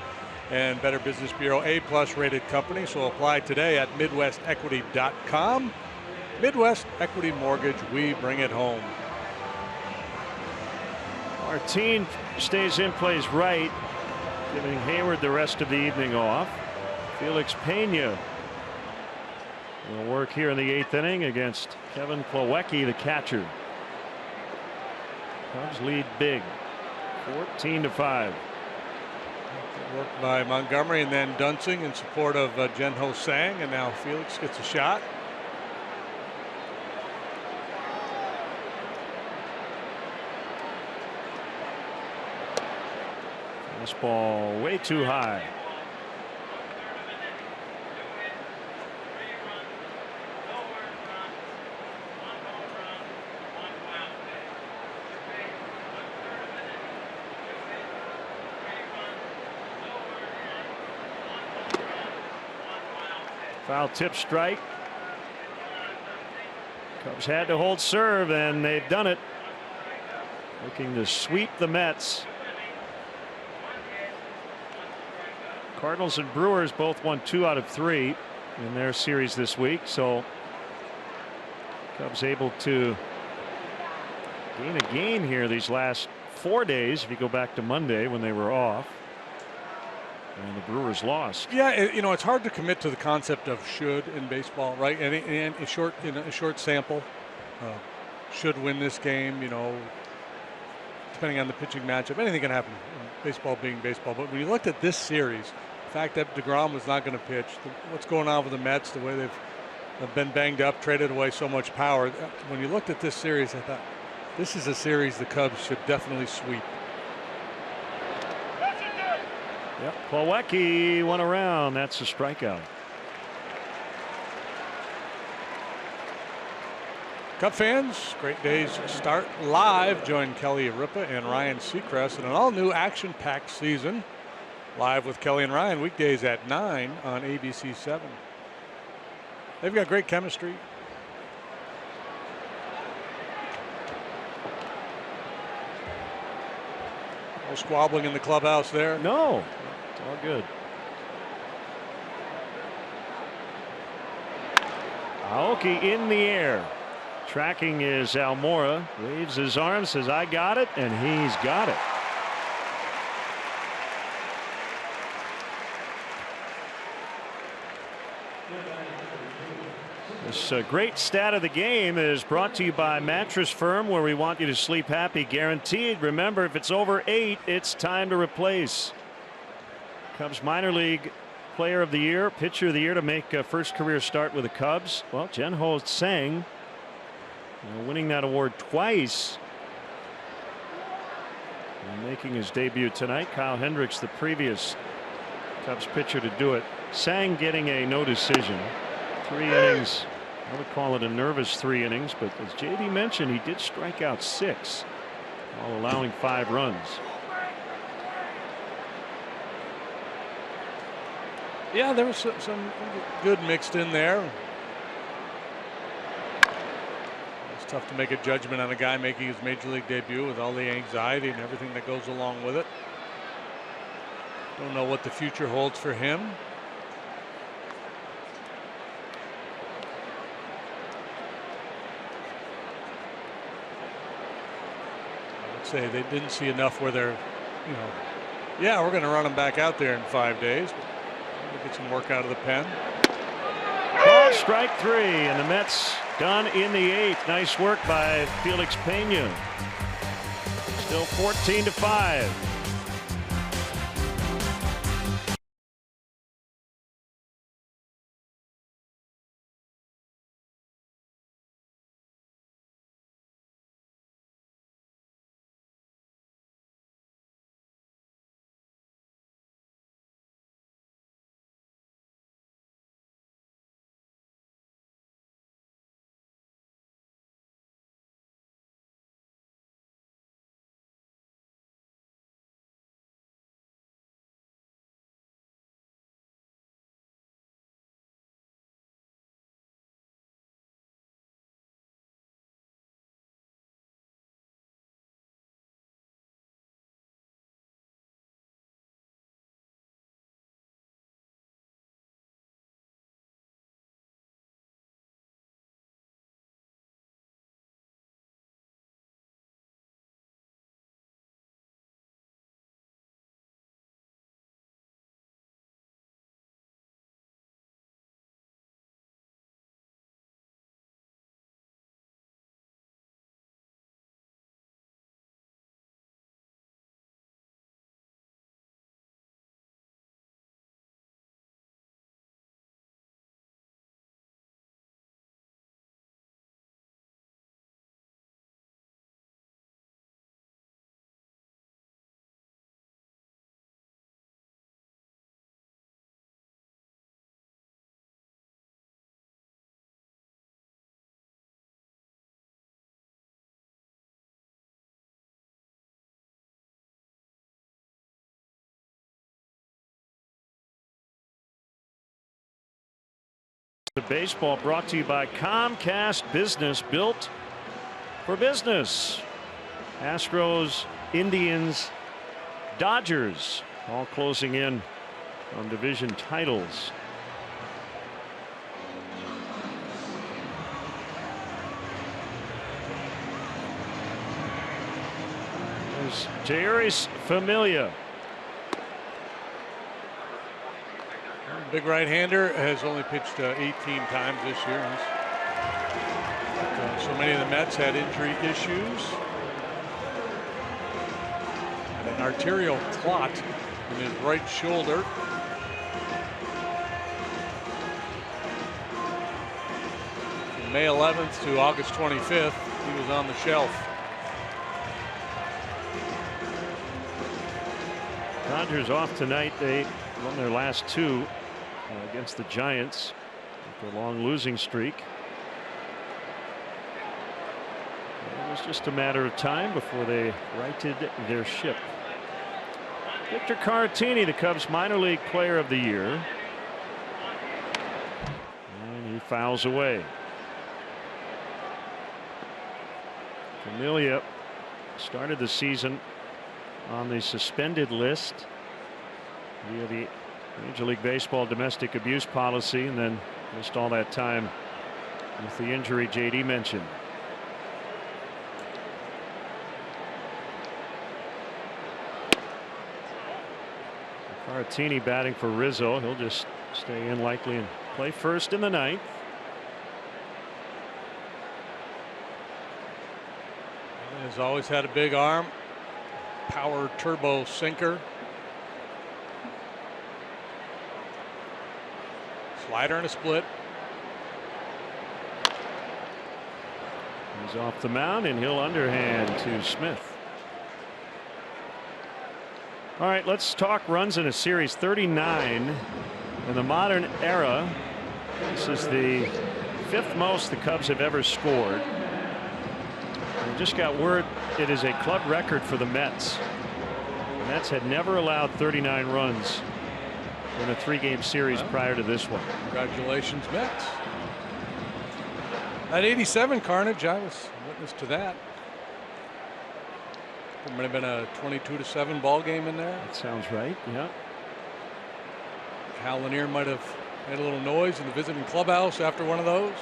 and Better Business Bureau A+ rated company. So apply today at MidwestEquity.com. Midwest Equity Mortgage, we bring it home. Martin stays in, plays right, giving Hayward the rest of the evening off. Felix Pena will work here in the 8th inning against Kevin Plawecki, the catcher. Cubs lead big, 14-5. Work by Montgomery and then Dunsing in support of Jen-Ho Tsang, and now Felix gets a shot. Fastball way too high. Foul tip strike. Cubs had to hold serve, and they've done it. Looking to sweep the Mets. Cardinals and Brewers both won 2 out of 3 in their series this week, so Cubs able to gain a game here these last 4 days if you go back to Monday when they were off and the Brewers lost. Yeah, it's hard to commit to the concept of should in baseball, right? And a short sample, should win this game, depending on the pitching matchup. Anything can happen, baseball being baseball. But when you looked at this series, the fact that DeGrom was not going to pitch, what's going on with the Mets, the way they've been banged up, traded away so much power. When you looked at this series, I thought, this is a series the Cubs should definitely sweep. Yep, Plawecki went around. That's a strikeout. Cub fans, great days start live. Join Kelly Ripa and Ryan Seacrest in an all-new action-packed season. Live with Kelly and Ryan weekdays at 9 on ABC 7. They've got great chemistry. No squabbling in the clubhouse there. No, it's all good. Aoki in the air. Tracking is Almora, waves his arm, says I got it, and he's got it. This great stat of the game is brought to you by Mattress Firm, where we want you to sleep happy, guaranteed. Remember, if it's over 8, it's time to replace. Cubs minor league player of the year, pitcher of the year to make a first career start with the Cubs. Well, Jen-Ho Tsang, winning that award twice and making his debut tonight. Kyle Hendricks, the previous Cubs pitcher to do it. Tsang getting a no decision. 3 innings. I would call it a nervous 3 innings, but as JD mentioned, he did strike out 6 while allowing 5 runs. Yeah, there was some good mixed in there. It's tough to make a judgment on a guy making his major league debut with all the anxiety and everything that goes along with it. Don't know what the future holds for him. I would say they didn't see enough where they're, yeah, we're going to run him back out there in 5 days. We'll get some work out of the pen. Called strike 3, and the Mets done in the 8th. Nice work by Felix Pena. Still 14-5. The baseball brought to you by Comcast Business, built for business. Astros, Indians, Dodgers all closing in on division titles. There's Jeurys Familia. Big right-hander has only pitched 18 times this year. So many of the Mets had injury issues. And an arterial clot in his right shoulder. From May 11th to August 25th, he was on the shelf. Dodgers off tonight. They won their last two against the Giants after a long losing streak. It was just a matter of time before they righted their ship. Victor Caratini, the Cubs minor league player of the year, and he fouls away. Familia started the season on the suspended list via the Major League Baseball domestic abuse policy, and then missed all that time with the injury JD mentioned. Caratini batting for Rizzo. He'll just stay in likely and play first in the ninth. Has always had a big arm. Power turbo sinker. Slider and a split. He's off the mound and he'll underhand to Smith. All right, let's talk runs in a series. 39 in the modern era. This is the 5th most the Cubs have ever scored. We just got word it is a club record for the Mets. The Mets had never allowed 39 runs in a 3-game series prior to this one. Congratulations, Mets. That 87 carnage, I was witness to that. There might have been a 22-7 ball game in there. That sounds right. Yeah. Hal Lanier might have made a little noise in the visiting clubhouse after one of those.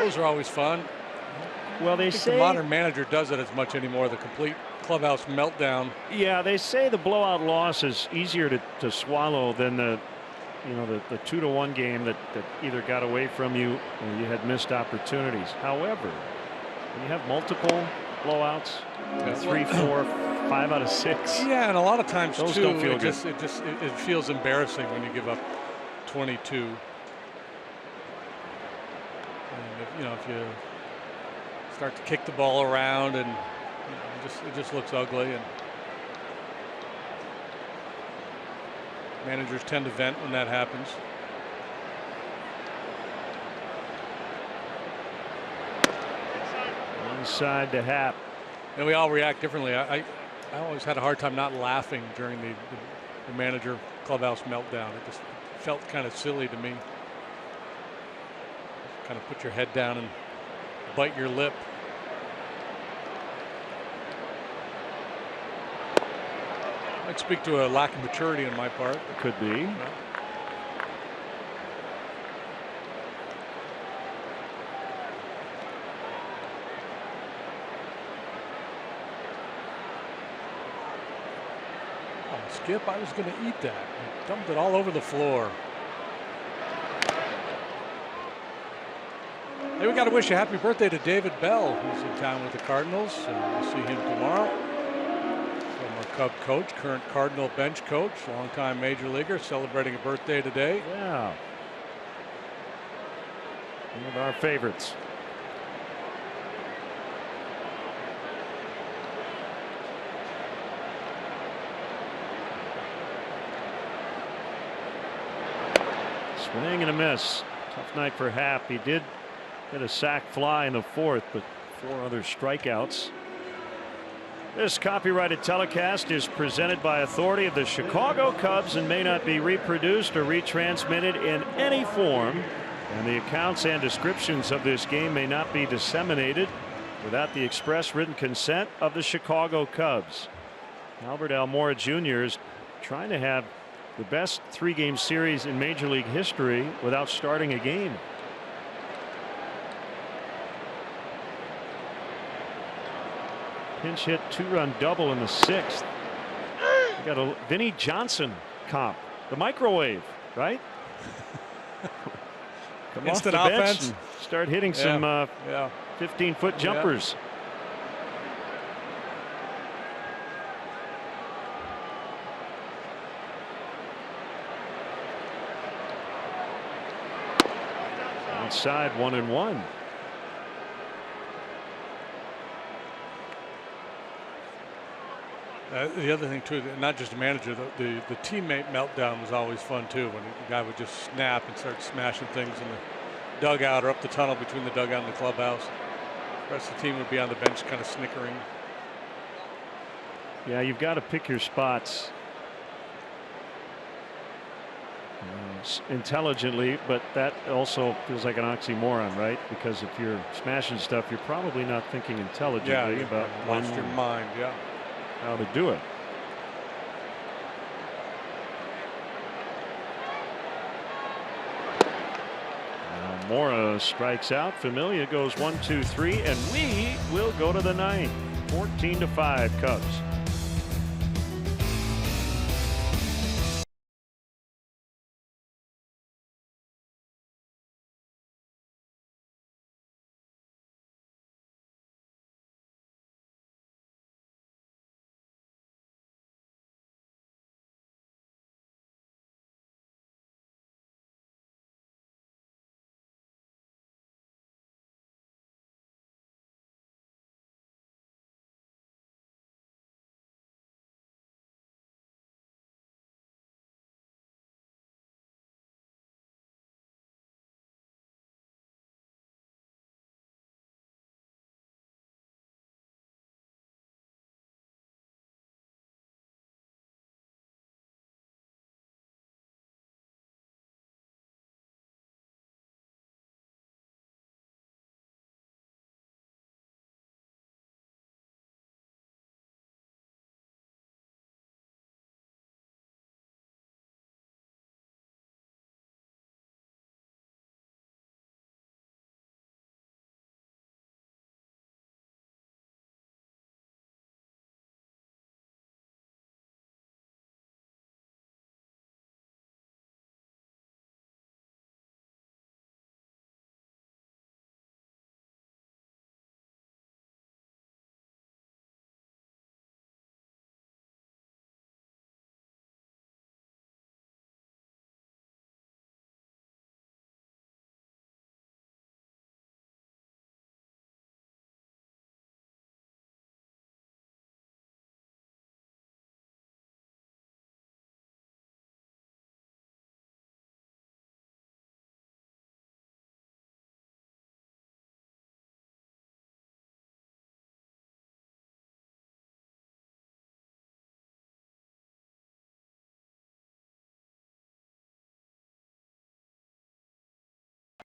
Those are always fun. Well, they say the modern manager does it as much anymore. The complete clubhouse meltdown. Yeah, they say the blowout loss is easier to swallow than the 2-1 game that either got away from you or you had missed opportunities. However, when you have multiple blowouts, 3, 4, 5 out of 6. Yeah, and a lot of times those too, don't feel good. It feels embarrassing when you give up 22. And if you start to kick the ball around, and it just looks ugly, and managers tend to vent when that happens. Inside to Happ. And we all react differently. I always had a hard time not laughing during the manager clubhouse meltdown. It just felt kind of silly to me. Kind of put your head down and bite your lip. Might speak to a lack of maturity on my part. It could be. Yeah. Oh, Skip, I was going to eat that. I dumped it all over the floor. Hey, we got to wish a happy birthday to David Bell, who's in town with the Cardinals. We'll see him tomorrow. Former Cub coach, current Cardinal bench coach, longtime major leaguer, celebrating a birthday today. Yeah. One of our favorites. Swing and a miss. Tough night for Happ. He did get a sac fly in the 4th, but 4 other strikeouts. This copyrighted telecast is presented by authority of the Chicago Cubs and may not be reproduced or retransmitted in any form. And the accounts and descriptions of this game may not be disseminated without the express written consent of the Chicago Cubs. Albert Almora Jr. is trying to have the best 3-game series in Major League history without starting a game. Pinch hit 2-run double in the 6th. We got a Vinnie Johnson comp, the microwave, right? Come Instant off the bench offense. and start hitting some 15-foot jumpers. Outside 1-1. The other thing too, not just the manager, the teammate meltdown was always fun too. When the guy would just snap and start smashing things in the dugout or up the tunnel between the dugout and the clubhouse. The rest of the team would be on the bench, kind of snickering. Yeah, you've got to pick your spots intelligently, but that also feels like an oxymoron, right? Because if you're smashing stuff, you're probably not thinking intelligently about lost your mind. Yeah. How to do it. Mora strikes out. Familia goes 1-2-3, and we will go to the 9th. 14-5 Cubs.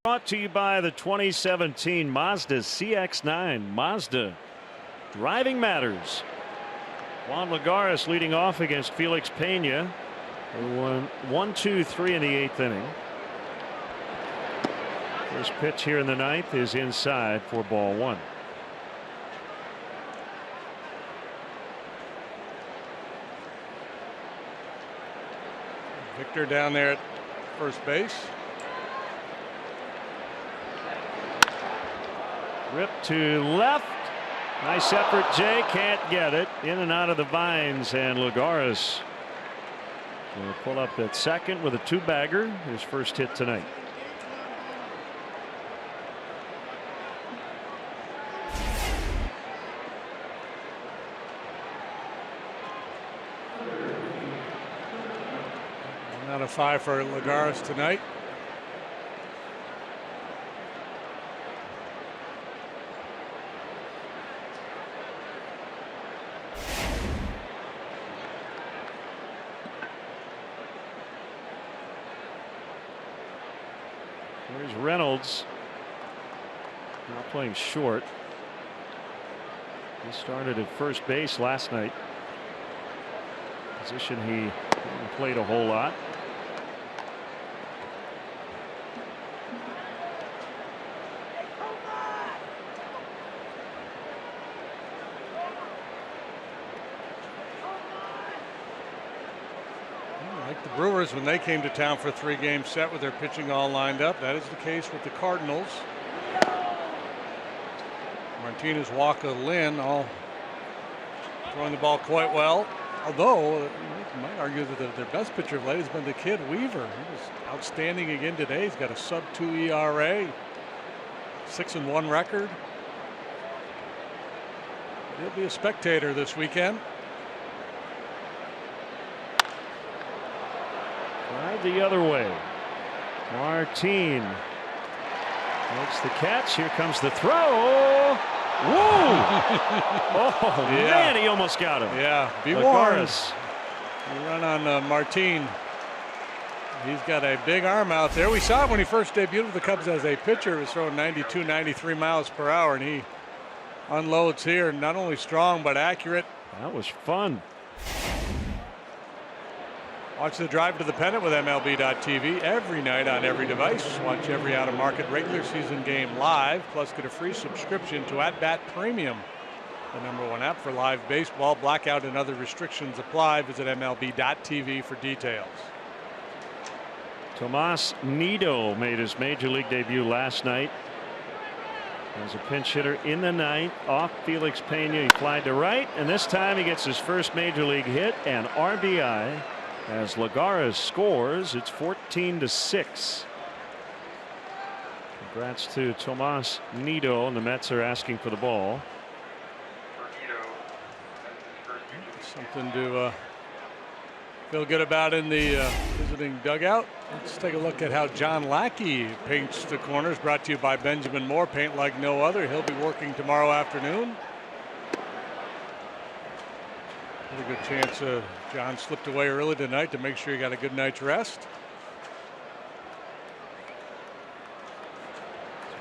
Brought to you by the 2017 Mazda CX-9. Mazda, driving matters. Juan Lagares leading off against Felix Pena. They won 1-2-3 in the 8th inning. First pitch here in the 9th is inside for ball 1. Victor down there at first base. Rip to left. Nice effort. Jay can't get it. In and out of the vines, and Lagares will pull up at second with a 2-bagger. His first hit tonight. One out of 5 for Lagares tonight. Here's Reynolds. Now playing short. He started at first base last night. Position he hasn't played a whole lot. Like the Brewers when they came to town for a 3-game set with their pitching all lined up. That is the case with the Cardinals. Martinez, Walker, Lynn all throwing the ball quite well. Although you might argue that their best pitcher of late has been the kid Weaver. He was outstanding again today. He's got a sub-2 ERA, 6-1 record. He'll be a spectator this weekend. Drive the other way. Martin makes the catch. Here comes the throw. Whoa! Oh, yeah. Man, he almost got him. Yeah, be warned. You run on Martin. He's got a big arm out there. We saw him when he first debuted with the Cubs as a pitcher. He was throwing 92, 93 miles per hour, and he unloads here. Not only strong, but accurate. That was fun. Watch the Drive to the Pennant with MLB.tv every night on every device. Watch every out-of-market regular season game live, plus get a free subscription to At Bat Premium, the #1 app for live baseball. Blackout and other restrictions apply. Visit MLB.tv for details. Tomas Nido made his major league debut last night as a pinch hitter in the 9th off Felix Pena. He flied to right, and this time he gets his first major league hit and RBI. As Lagares scores, it's 14-6. Congrats to Tomas Nido, and the Mets are asking for the ball. Something to feel good about in the visiting dugout. Let's take a look at how John Lackey paints the corners. Brought to you by Benjamin Moore, paint like no other. He'll be working tomorrow afternoon. Pretty good chance John slipped away early tonight to make sure he got a good night's rest.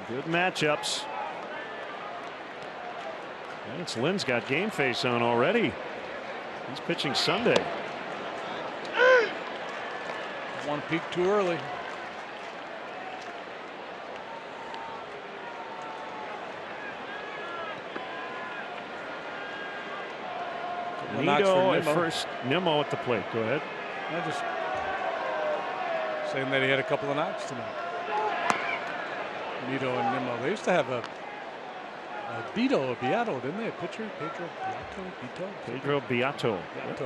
Some good matchups. And it's Lynn's got game face on already. He's pitching Sunday. One peak too early. Nido at first, Nimmo at the plate. Go ahead. I just saying that he had a couple of knocks tonight. Nido and Nimmo. They used to have a Beato, didn't they? A pitcher, Pedro Beato. Yep.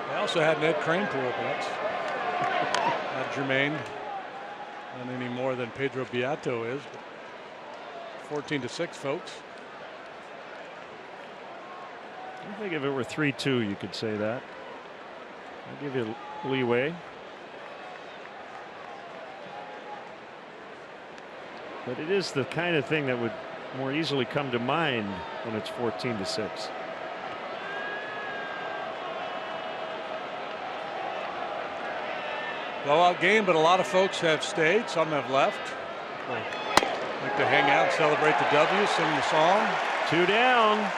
They also had Ned Kranepool, but that's not germane, not any more than Pedro Beato is. 14-6, folks. I think if it were 3-2, you could say that. I'll give you leeway. But it is the kind of thing that would more easily come to mind when it's 14-6. Blowout game, but a lot of folks have stayed. Some have left. Like to hang out, celebrate the W, sing the song. 2 down.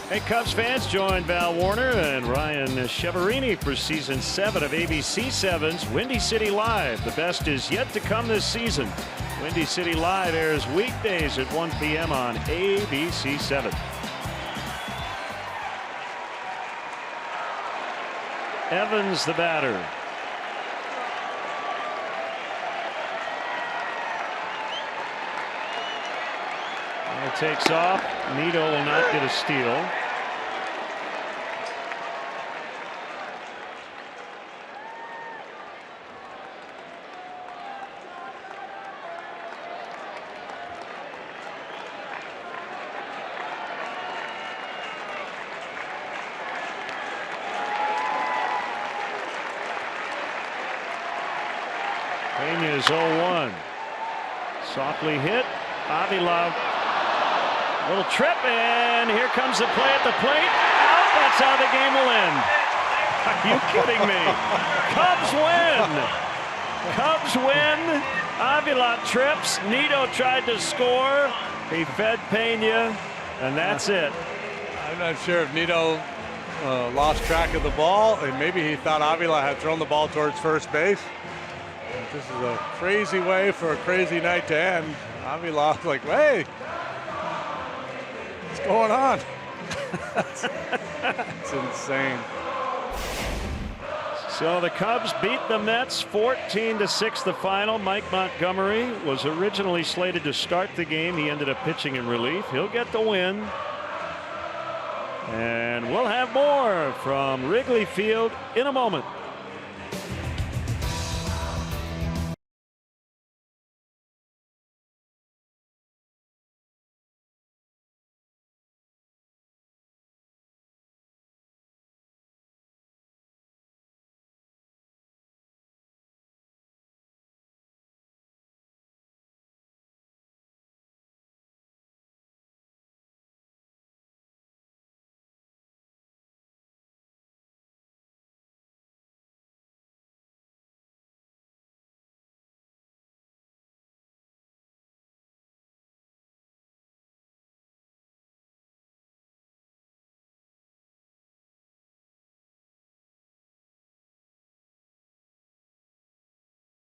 Hey, Cubs fans, join Val Warner and Ryan Cheverini for season 7 of ABC 7's Windy City Live. The best is yet to come this season. Windy City Live airs weekdays at 1 p.m. on ABC 7. Evans, the batter. And it takes off. Nido will not get a steal. Pena is 0-1. Softly hit. Avila. Little trip, and here comes the play at the plate. Out. That's how the game will end. Are you kidding me? Cubs win. Cubs win. Avila trips. Nito tried to score. He fed Pena, and that's it. I'm not sure if Nito lost track of the ball, and maybe he thought Avila had thrown the ball towards first base. This is a crazy way for a crazy night to end. Avila like, hey, what's going on? That's insane. So the Cubs beat the Mets 14-6 the final. Mike Montgomery was originally slated to start the game. He ended up pitching in relief. He'll get the win. And we'll have more from Wrigley Field in a moment.